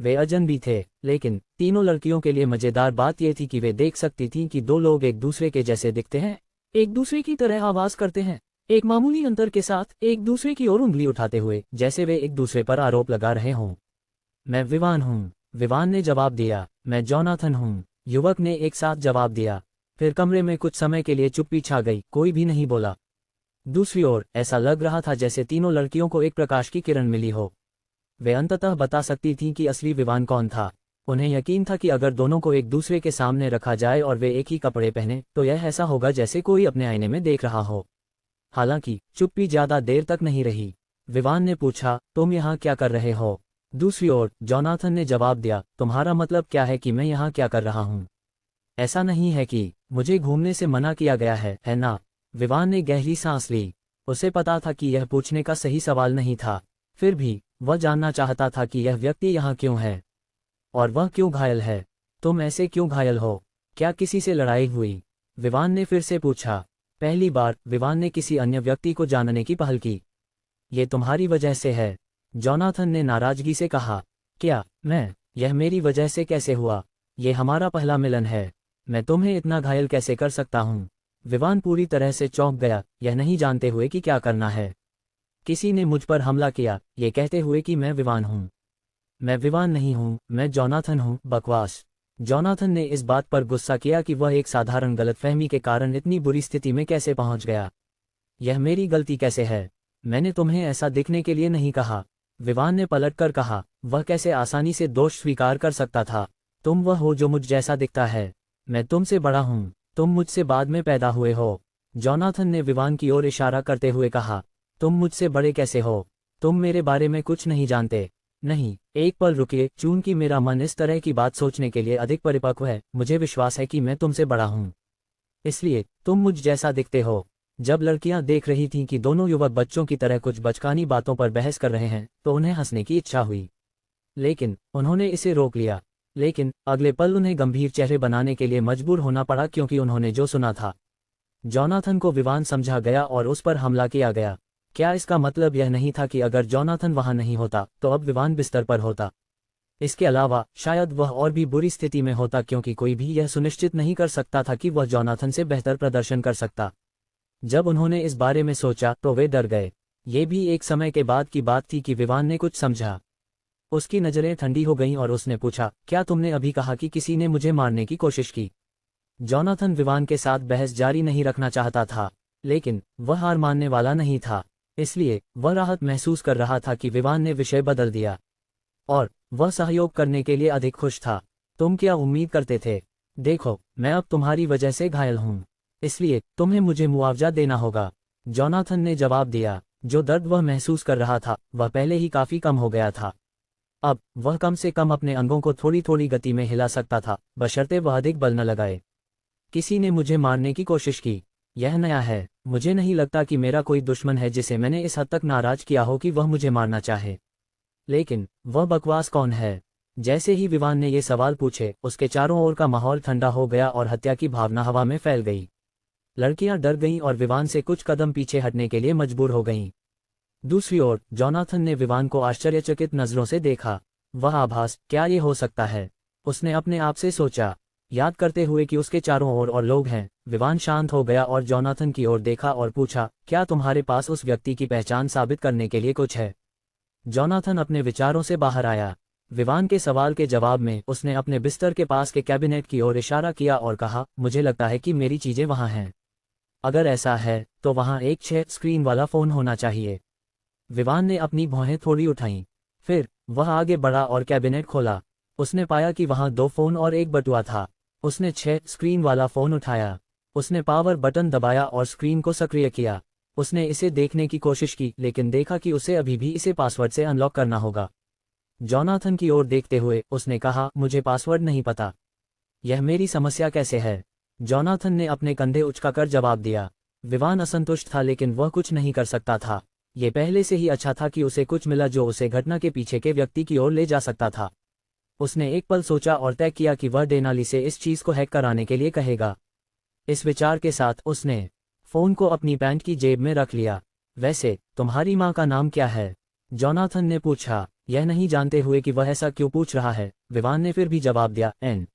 Speaker 1: वे अजनबी थे, लेकिन तीनों लड़कियों के लिए मजेदार बात यह थी कि वे देख सकती थीं कि दो लोग एक दूसरे के जैसे दिखते हैं, एक दूसरे की तरह आवाज करते हैं, एक मामूली अंतर के साथ एक दूसरे की ओर उंगली उठाते हुए, जैसे वे एक दूसरे पर आरोप लगा रहे हों। मैं विवान हूँ, विवान ने जवाब दिया। मैं जोनाथन हूँ, युवक ने एक साथ जवाब दिया। फिर कमरे में कुछ समय के लिए चुप्पी छा गई, कोई भी नहीं बोला। दूसरी ओर ऐसा लग रहा था जैसे तीनों लड़कियों को एक प्रकाश की किरण मिली हो। वे अंततः बता सकती थीं कि असली विवान कौन था। उन्हें यकीन था कि अगर दोनों को एक दूसरे के सामने रखा जाए और वे एक ही कपड़े पहने तो यह ऐसा होगा जैसे कोई अपने आईने में देख रहा हो। हालांकि चुप्पी ज्यादा देर तक नहीं रही। विवान ने पूछा, तुम यहाँ क्या कर रहे हो? दूसरी ओर जोनाथन ने जवाब दिया, तुम्हारा मतलब क्या है कि मैं यहाँ क्या कर रहा हूँ? ऐसा नहीं है कि मुझे घूमने से मना किया गया है ना? विवान ने गहरी सांस ली। उसे पता था कि यह पूछने का सही सवाल नहीं था, फिर भी वह जानना चाहता था कि यह व्यक्ति यहाँ क्यों है और वह क्यों घायल है। तुम ऐसे क्यों घायल हो? क्या किसी से लड़ाई हुई? विवान ने फिर से पूछा। पहली बार विवान ने किसी अन्य व्यक्ति को जानने की पहल की। ये तुम्हारी वजह से है, जोनाथन ने नाराजगी से कहा। क्या मैं? यह मेरी वजह से कैसे हुआ? ये हमारा पहला मिलन है, मैं तुम्हें इतना घायल कैसे कर सकता हूँ? विवान पूरी तरह से चौंक गया, यह नहीं जानते हुए कि क्या करना है। किसी ने मुझ पर हमला किया, ये कहते हुए कि मैं विवान हूँ। मैं विवान नहीं हूँ, मैं जोनाथन हूँ। बकवास। जोनाथन ने इस बात पर गुस्सा किया कि वह एक साधारण गलतफहमी के कारण इतनी बुरी स्थिति में कैसे पहुंच गया। यह मेरी गलती कैसे है? मैंने तुम्हें ऐसा दिखने के लिए नहीं कहा। विवान ने पलटकर कहा। वह कैसे आसानी से दोष स्वीकार कर सकता था? तुम वह हो जो मुझ जैसा दिखता है। मैं तुमसे बड़ा हूँ, तुम मुझसे बाद में पैदा हुए हो। जोनाथन ने विवान की ओर इशारा करते हुए कहा। तुम मुझसे बड़े कैसे हो? तुम मेरे बारे में कुछ नहीं जानते। नहीं, एक पल रुकिए, चूंकि मेरा मन इस तरह की बात सोचने के लिए अधिक परिपक्व है, मुझे विश्वास है कि मैं तुमसे बड़ा हूँ, इसलिए तुम मुझ जैसा दिखते हो। जब लड़कियां देख रही थीं कि दोनों युवक बच्चों की तरह कुछ बचकानी बातों पर बहस कर रहे हैं तो उन्हें हंसने की इच्छा हुई, लेकिन उन्होंने इसे रोक लिया। लेकिन अगले पल उन्हें गंभीर चेहरे बनाने के लिए मजबूर होना पड़ा, क्योंकि उन्होंने जो सुना था। जोनाथन को विवान समझा गया और उस पर हमला किया गया। क्या इसका मतलब यह नहीं था कि अगर जॉनाथन वहां नहीं होता तो अब विवान बिस्तर पर होता? इसके अलावा शायद वह और भी बुरी स्थिति में होता, क्योंकि कोई भी यह सुनिश्चित नहीं कर सकता था कि वह जॉनाथन से बेहतर प्रदर्शन कर सकता। जब उन्होंने इस बारे में सोचा तो वे डर गए। ये भी एक समय के बाद की बात थी कि विवान ने कुछ समझा। उसकी नज़रें ठंडी हो गईं और उसने पूछा, क्या तुमने अभी कहा कि किसी ने मुझे मारने की कोशिश की? जॉनाथन विवान के साथ बहस जारी नहीं रखना चाहता था, लेकिन वह हार मानने वाला नहीं था। इसलिए वह राहत महसूस कर रहा था कि विवान ने विषय बदल दिया और वह सहयोग करने के लिए अधिक खुश था। तुम क्या उम्मीद करते थे? देखो, मैं अब तुम्हारी वजह से घायल हूं, इसलिए तुम्हें मुझे मुआवजा देना होगा, जॉनाथन ने जवाब दिया। जो दर्द वह महसूस कर रहा था वह पहले ही काफी कम हो गया था। अब वह कम से कम अपने अंगों को थोड़ी थोड़ी गति में हिला सकता था, बशर्ते वह अधिक बल न लगाए। किसी ने मुझे मारने की कोशिश की। यह नया है। मुझे नहीं लगता कि मेरा कोई दुश्मन है जिसे मैंने इस हद तक नाराज किया हो कि वह मुझे मारना चाहे। लेकिन वह बकवास कौन है? जैसे ही विवान ने ये सवाल पूछे, उसके चारों ओर का माहौल ठंडा हो गया और हत्या की भावना हवा में फैल गई। लड़कियां डर गईं और विवान से कुछ कदम पीछे हटने के लिए मजबूर हो गईं। दूसरी ओर जॉनाथन ने विवान को आश्चर्यचकित नजरों से देखा। वह आभास, क्या ये हो सकता है? उसने अपने आप से सोचा, याद करते हुए कि उसके चारों ओर और लोग हैं। विवान शांत हो गया और जॉनाथन की ओर देखा और पूछा, क्या तुम्हारे पास उस व्यक्ति की पहचान साबित करने के लिए कुछ है? जॉनाथन अपने विचारों से बाहर आया। विवान के सवाल के जवाब में उसने अपने बिस्तर के पास के कैबिनेट की ओर इशारा किया और कहा, मुझे लगता है कि मेरी चीजें वहां हैं। अगर ऐसा है तो वहां एक 6 स्क्रीन वाला फोन होना चाहिए। विवान ने अपनी भौहें थोड़ी उठाईं। फिर वह आगे बढ़ा और कैबिनेट खोला। उसने पाया कि वहां 2 फोन और एक बटुआ था। उसने 6 स्क्रीन वाला फोन उठाया। उसने पावर बटन दबाया और स्क्रीन को सक्रिय किया। उसने इसे देखने की कोशिश की, लेकिन देखा कि उसे अभी भी इसे पासवर्ड से अनलॉक करना होगा। जॉनाथन की ओर देखते हुए उसने कहा, मुझे पासवर्ड नहीं पता। यह मेरी समस्या कैसे है? जॉनाथन ने अपने कंधे उचकाकर जवाब दिया। विवान असंतुष्ट था, लेकिन वह कुछ नहीं कर सकता था। ये पहले से ही अच्छा था कि उसे कुछ मिला जो उसे घटना के पीछे के व्यक्ति की ओर ले जा सकता था। उसने एक पल सोचा और तय किया कि वह डेनाली से इस चीज को हैक कराने के लिए कहेगा। इस विचार के साथ उसने फोन को अपनी पैंट की जेब में रख लिया। वैसे तुम्हारी माँ का नाम क्या है? जॉनाथन ने पूछा, यह नहीं जानते हुए कि वह ऐसा क्यों पूछ रहा है। विवान ने फिर भी जवाब दिया, एन।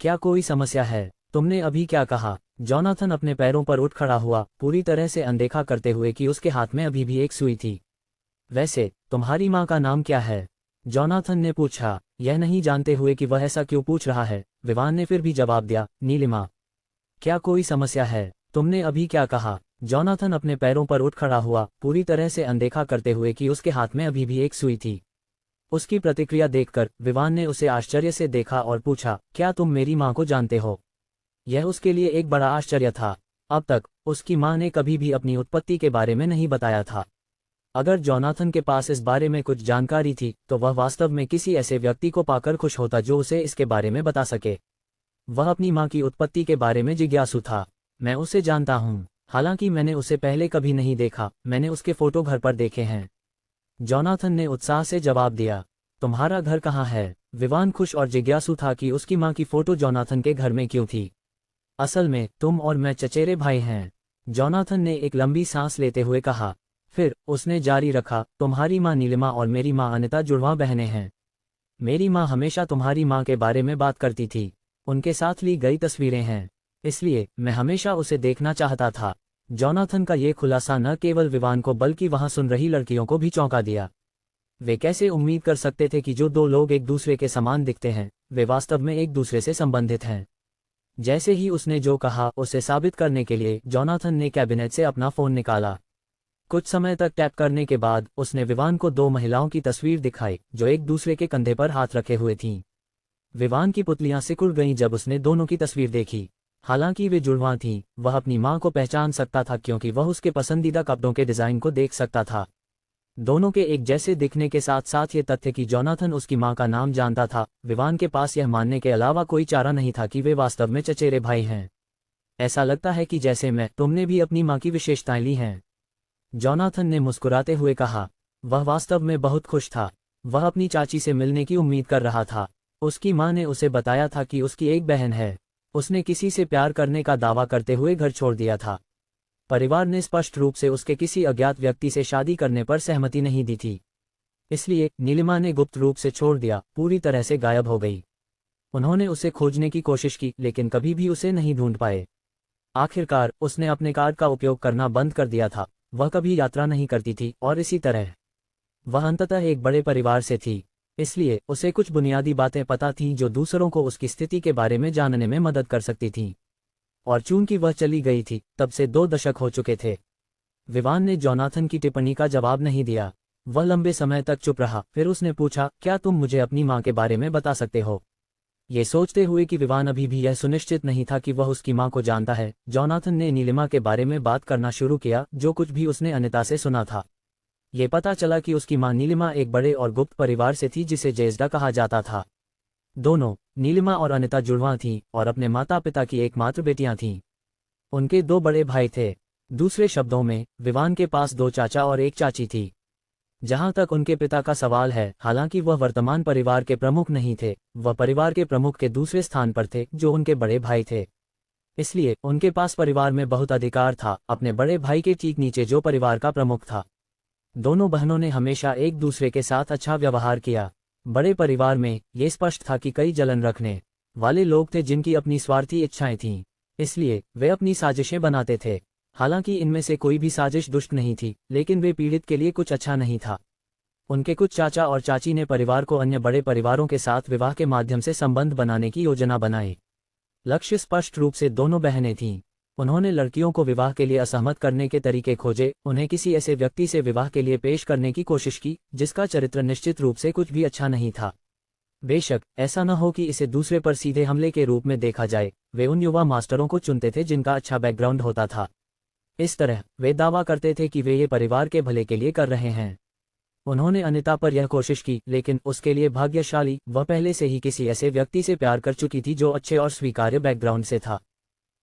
Speaker 1: क्या कोई समस्या है? तुमने अभी क्या कहा? जॉनाथन अपने पैरों पर उठ खड़ा हुआ, पूरी तरह से अनदेखा करते हुए कि उसके हाथ में अभी भी एक सुई थी। वैसे तुम्हारी माँ का नाम क्या है? जॉनाथन ने पूछा, यह नहीं जानते हुए कि वह ऐसा क्यों पूछ रहा है। विवान ने फिर भी जवाब दिया, नीलिमा। क्या कोई समस्या है? तुमने अभी क्या कहा? जॉनाथन अपने पैरों पर उठ खड़ा हुआ, पूरी तरह से अनदेखा करते हुए कि उसके हाथ में अभी भी एक सुई थी। उसकी प्रतिक्रिया देखकर विवान ने उसे आश्चर्य से देखा और पूछा, क्या तुम मेरी माँ को जानते हो? यह उसके लिए एक बड़ा आश्चर्य था। अब तक उसकी माँ ने कभी भी अपनी उत्पत्ति के बारे में नहीं बताया था। अगर जॉनाथन के पास इस बारे में कुछ जानकारी थी तो वह वास्तव में किसी ऐसे व्यक्ति को पाकर खुश होता जो उसे इसके बारे में बता सके। वह अपनी माँ की उत्पत्ति के बारे में जिज्ञासु था। मैं उसे जानता हूँ, हालांकि मैंने उसे पहले कभी नहीं देखा। मैंने उसके फोटो घर पर देखे हैं। जॉनाथन ने उत्साह से जवाब दिया। तुम्हारा घर कहाँ है? विवान खुश और जिज्ञासु था कि उसकी माँ की फोटो जॉनाथन के घर में क्यों थी। असल में तुम और मैं चचेरे भाई हैं, जॉनाथन ने एक लंबी सांस लेते हुए कहा। फिर उसने जारी रखा, तुम्हारी माँ नीलिमा और मेरी माँ अनिता जुड़वां बहनें हैं। मेरी माँ हमेशा तुम्हारी माँ के बारे में बात करती थी। उनके साथ ली गई तस्वीरें हैं, इसलिए मैं हमेशा उसे देखना चाहता था। जॉनाथन का ये खुलासा न केवल विवान को बल्कि वहां सुन रही लड़कियों को भी चौंका दिया। वे कैसे उम्मीद कर सकते थे कि जो 2 लोग एक दूसरे के समान दिखते हैं वे वास्तव में एक दूसरे से संबंधित हैं। जैसे ही उसने जो कहा उसे साबित करने के लिए जॉनाथन ने कैबिनेट से अपना फोन निकाला। कुछ समय तक टैप करने के बाद उसने विवान को 2 महिलाओं की तस्वीर दिखाई जो एक दूसरे के कंधे पर हाथ रखे हुए थीं। विवान की पुतलियां सिकुड़ गईं जब उसने दोनों की तस्वीर देखी। हालांकि वे जुड़वां थीं, वह अपनी मां को पहचान सकता था क्योंकि वह उसके पसंदीदा कपड़ों के डिजाइन को देख सकता था। दोनों के एक जैसे दिखने के साथ साथ ये तथ्य कि जॉनाथन उसकी मां का नाम जानता था, विवान के पास यह मानने के अलावा कोई चारा नहीं था कि वे वास्तव में चचेरे भाई हैं। ऐसा लगता है कि जैसे तुमने भी अपनी मां की विशेषताएं ली हैं, जॉनाथन ने मुस्कुराते हुए कहा। वह वास्तव में बहुत खुश था। वह अपनी चाची से मिलने की उम्मीद कर रहा था। उसकी मां ने उसे बताया था कि उसकी एक बहन है। उसने किसी से प्यार करने का दावा करते हुए घर छोड़ दिया था। परिवार ने स्पष्ट रूप से उसके किसी अज्ञात व्यक्ति से शादी करने पर सहमति नहीं दी थी। इसलिए नीलिमा ने गुप्त रूप से छोड़ दिया, पूरी तरह से गायब हो गई। उन्होंने उसे खोजने की कोशिश की लेकिन कभी भी उसे नहीं ढूंढ पाए। आखिरकार उसने अपने कार्ड का उपयोग करना बंद कर दिया था, वह कभी यात्रा नहीं करती थी और इसी तरह वह अंततः एक बड़े परिवार से थी। इसलिए उसे कुछ बुनियादी बातें पता थीं जो दूसरों को उसकी स्थिति के बारे में जानने में मदद कर सकती थीं। और चूंकि वह चली गई थी, तब से 2 दशक हो चुके थे। विवान ने जोनाथन की टिप्पणी का जवाब नहीं दिया। वह लंबे समय तक चुप रहा। फिर उसने पूछा, क्या तुम मुझे अपनी माँ के बारे में बता सकते हो? ये सोचते हुए कि विवान अभी भी यह सुनिश्चित नहीं था कि वह उसकी माँ को जानता है, जोनाथन ने नीलिमा के बारे में बात करना शुरू किया, जो कुछ भी उसने अनिता से सुना था। ये पता चला कि उसकी माँ नीलिमा एक बड़े और गुप्त परिवार से थी जिसे जेज़्डा कहा जाता था। दोनों, नीलिमा और अनिता जुड़वां थीं और अपने माता पिता की एकमात्र बेटियां थीं। उनके 2 बड़े भाई थे। दूसरे शब्दों में, विवान के पास 2 चाचा और एक चाची थी। जहां तक उनके पिता का सवाल है, हालांकि वह वर्तमान परिवार के प्रमुख नहीं थे, वह परिवार के प्रमुख के दूसरे स्थान पर थे जो उनके बड़े भाई थे। इसलिए उनके पास परिवार में बहुत अधिकार था, अपने बड़े भाई के ठीक नीचे जो परिवार का प्रमुख था। दोनों बहनों ने हमेशा एक दूसरे के साथ अच्छा व्यवहार किया। बड़े परिवार में ये स्पष्ट था कि कई जलन रखने वाले लोग थे जिनकी अपनी स्वार्थी इच्छाएं थीं। इसलिए वे अपनी साजिशें बनाते थे। हालांकि इनमें से कोई भी साजिश दुष्ट नहीं थी, लेकिन वे पीड़ित के लिए कुछ अच्छा नहीं था। उनके कुछ चाचा और चाची ने परिवार को अन्य बड़े परिवारों के साथ विवाह के माध्यम से संबंध बनाने की योजना बनाई। लक्ष्य स्पष्ट रूप से दोनों बहनें थीं। उन्होंने लड़कियों को विवाह के लिए असहमत करने के तरीके खोजे, उन्हें किसी ऐसे व्यक्ति से विवाह के लिए पेश करने की कोशिश की जिसका चरित्र निश्चित रूप से कुछ भी अच्छा नहीं था। बेशक ऐसा न हो कि इसे दूसरे पर सीधे हमले के रूप में देखा जाए, वे उन युवा मास्टरों को चुनते थे जिनका अच्छा बैकग्राउंड होता था। इस तरह वे दावा करते थे कि वे ये परिवार के भले के लिए कर रहे हैं। उन्होंने अनिता पर यह कोशिश की, लेकिन उसके लिए भाग्यशाली, वह पहले से ही किसी ऐसे व्यक्ति से प्यार कर चुकी थी जो अच्छे और स्वीकार्य बैकग्राउंड से था।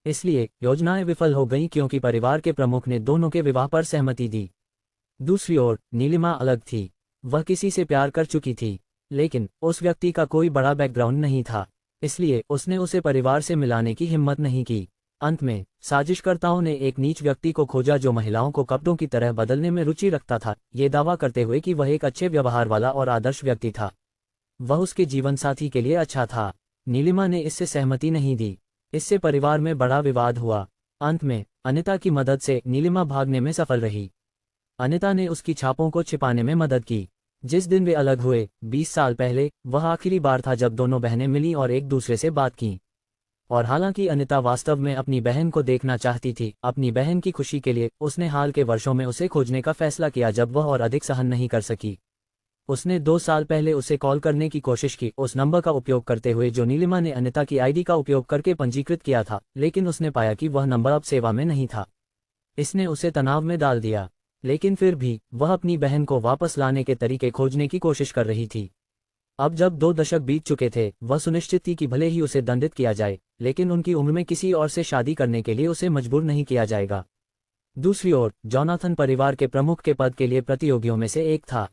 Speaker 1: इसलिए योजनाएं विफल हो गईं क्योंकि परिवार के प्रमुख ने दोनों के विवाह पर सहमति दी। दूसरी ओर नीलिमा अलग थी। वह किसी से प्यार कर चुकी थी, लेकिन उस व्यक्ति का कोई बड़ा बैकग्राउंड नहीं था, इसलिए उसने उसे परिवार से मिलाने की हिम्मत नहीं की। अंत में साजिशकर्ताओं ने एक नीच व्यक्ति को खोजा जो महिलाओं को कपड़ों की तरह बदलने में रुचि रखता था, ये दावा करते हुए कि वह एक अच्छे व्यवहार वाला और आदर्श व्यक्ति था। वह उसके जीवन साथी के लिए अच्छा था। नीलिमा ने इससे सहमति नहीं दी। इससे परिवार में बड़ा विवाद हुआ। अंत में अनिता की मदद से नीलिमा भागने में सफल रही। अनिता ने उसकी छापों को छिपाने में मदद की। जिस दिन वे अलग हुए, 20 साल पहले, वह आखिरी बार था जब दोनों बहनें मिलीं और एक दूसरे से बात की। और हालांकि अनिता वास्तव में अपनी बहन को देखना चाहती थी, अपनी बहन की खुशी के लिए उसने हाल के वर्षों में उसे खोजने का फैसला किया जब वह और अधिक सहन नहीं कर सकी। उसने 2 साल पहले उसे कॉल करने की कोशिश की, उस नंबर का उपयोग करते हुए जो नीलिमा ने अनिता की आईडी का उपयोग करके पंजीकृत किया था, लेकिन उसने पाया कि वह नंबर अब सेवा में नहीं था। इसने उसे तनाव में डाल दिया, लेकिन फिर भी वह अपनी बहन को वापस लाने के तरीके खोजने की कोशिश कर रही थी। अब जब 2 दशक बीत चुके थे, वह सुनिश्चित थी कि भले ही उसे दंडित किया जाए, लेकिन उनकी उम्र में किसी और से शादी करने के लिए उसे मजबूर नहीं किया जाएगा। दूसरी ओर जोनाथन परिवार के प्रमुख के पद के लिए प्रतियोगियों में से एक था।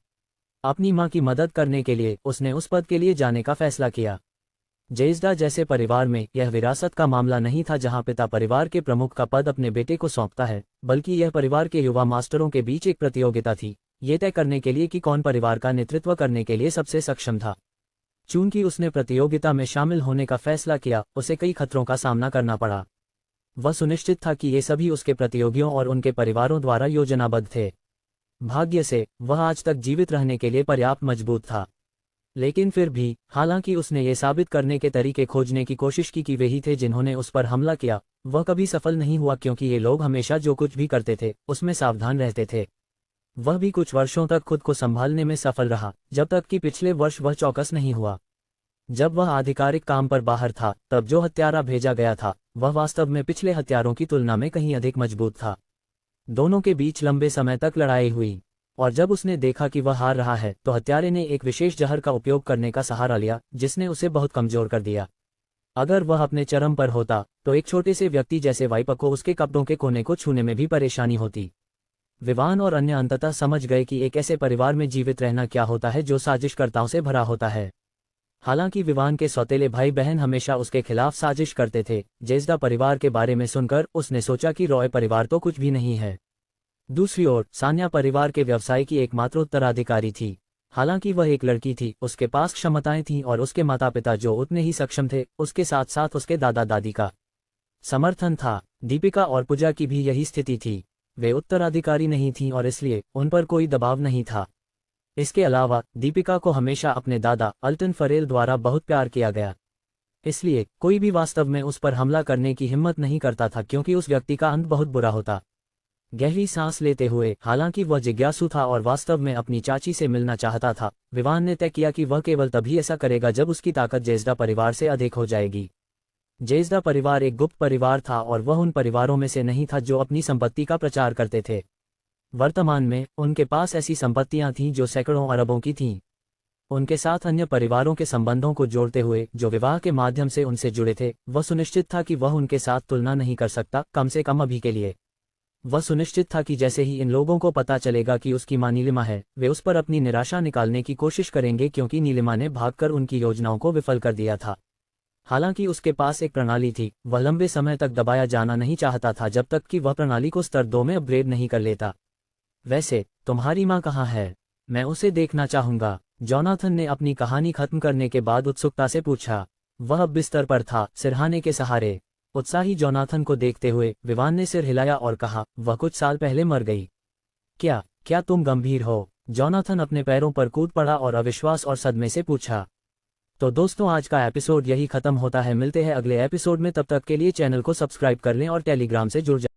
Speaker 1: अपनी मां की मदद करने के लिए उसने उस पद के लिए जाने का फैसला किया। जेज़्डा जैसे परिवार में यह विरासत का मामला नहीं था जहां पिता परिवार के प्रमुख का पद अपने बेटे को सौंपता है, बल्कि यह परिवार के युवा मास्टरों के बीच एक प्रतियोगिता थी, ये तय करने के लिए कि कौन परिवार का नेतृत्व करने के लिए सबसे सक्षम था। चूंकि उसने प्रतियोगिता में शामिल होने का फैसला किया, उसे कई खतरों का सामना करना पड़ा। वह सुनिश्चित था कि ये सभी उसके प्रतियोगियों और उनके परिवारों द्वारा योजनाबद्ध थे। भाग्य से वह आज तक जीवित रहने के लिए पर्याप्त मजबूत था। लेकिन फिर भी, हालांकि उसने ये साबित करने के तरीके खोजने की कोशिश की कि वे ही थे जिन्होंने उस पर हमला किया, वह कभी सफल नहीं हुआ क्योंकि ये लोग हमेशा जो कुछ भी करते थे उसमें सावधान रहते थे। वह भी कुछ वर्षों तक खुद को संभालने में सफल रहा, जब तक कि पिछले वर्ष वह चौकस नहीं हुआ। जब वह आधिकारिक काम पर बाहर था, तब जो हत्यारा भेजा गया था वह वास्तव में पिछले हत्यारों की तुलना में कहीं अधिक मजबूत था। दोनों के बीच लंबे समय तक लड़ाई हुई, और जब उसने देखा कि वह हार रहा है तो हत्यारे ने एक विशेष जहर का उपयोग करने का सहारा लिया जिसने उसे बहुत कमजोर कर दिया। अगर वह अपने चरम पर होता तो एक छोटे से व्यक्ति जैसे वाइपर को उसके कपड़ों के कोने को छूने में भी परेशानी होती। विवान और अन्य अंततः समझ गए कि एक ऐसे परिवार में जीवित रहना क्या होता है जो साजिशकर्ताओं से भरा होता है। हालांकि विवान के सौतेले भाई बहन हमेशा उसके खिलाफ साजिश करते थे। जेज़्डा परिवार के बारे में सुनकर उसने सोचा कि रॉय परिवार तो कुछ भी नहीं है। दूसरी ओर सान्या परिवार के व्यवसाय की एकमात्र उत्तराधिकारी थी। हालांकि वह एक लड़की थी, उसके पास क्षमताएं थीं और उसके माता पिता जो उतने ही सक्षम थे, उसके साथ साथ उसके दादा दादी का समर्थन था। दीपिका और पूजा की भी यही स्थिति थी। वे उत्तराधिकारी नहीं थीं और इसलिए उन पर कोई दबाव नहीं था। इसके अलावा दीपिका को हमेशा अपने दादा अल्टन फरेल द्वारा बहुत प्यार किया गया। इसलिए कोई भी वास्तव में उस पर हमला करने की हिम्मत नहीं करता था, क्योंकि उस व्यक्ति का अंत बहुत बुरा होता। गहरी सांस लेते हुए, हालांकि वह जिज्ञासु था और वास्तव में अपनी चाची से मिलना चाहता था, विवान ने तय किया कि वह केवल तभी ऐसा करेगा जब उसकी ताकत जेज़्डा परिवार से अधिक हो जाएगी। जेज़्डा परिवार एक गुप्त परिवार था और वह उन परिवारों में से नहीं था जो अपनी संपत्ति का प्रचार करते थे। वर्तमान में उनके पास ऐसी संपत्तियां थीं जो सैकड़ों अरबों की थीं। उनके साथ अन्य परिवारों के संबंधों को जोड़ते हुए जो विवाह के माध्यम से उनसे जुड़े थे, वह सुनिश्चित था कि वह उनके साथ तुलना नहीं कर सकता, कम से कम अभी के लिए। वह सुनिश्चित था कि जैसे ही इन लोगों को पता चलेगा कि उसकी मां नीलिमा है, वे उस पर अपनी निराशा निकालने की कोशिश करेंगे, क्योंकि नीलिमा ने भागकर उनकी योजनाओं को विफल कर दिया था। हालांकि उसके पास एक प्रणाली थी, वह लंबे समय तक दबाया जाना नहीं चाहता था जब तक कि वह प्रणाली को स्तर 2 में अपग्रेड नहीं कर लेता। वैसे तुम्हारी मां कहाँ है? मैं उसे देखना चाहूंगा, जोनाथन ने अपनी कहानी खत्म करने के बाद उत्सुकता से पूछा। वह अब बिस्तर पर था, सिरहाने के सहारे। उत्साही जोनाथन को देखते हुए विवान ने सिर हिलाया और कहा, वह कुछ साल पहले मर गई। क्या तुम गंभीर हो? जोनाथन अपने पैरों पर कूद पड़ा और अविश्वास और सदमे से पूछा। तो दोस्तों, आज का एपिसोड यही खत्म होता है। मिलते हैं अगले एपिसोड में, तब तक के लिए चैनल को सब्सक्राइब कर लें और टेलीग्राम से जुड़ जाएं।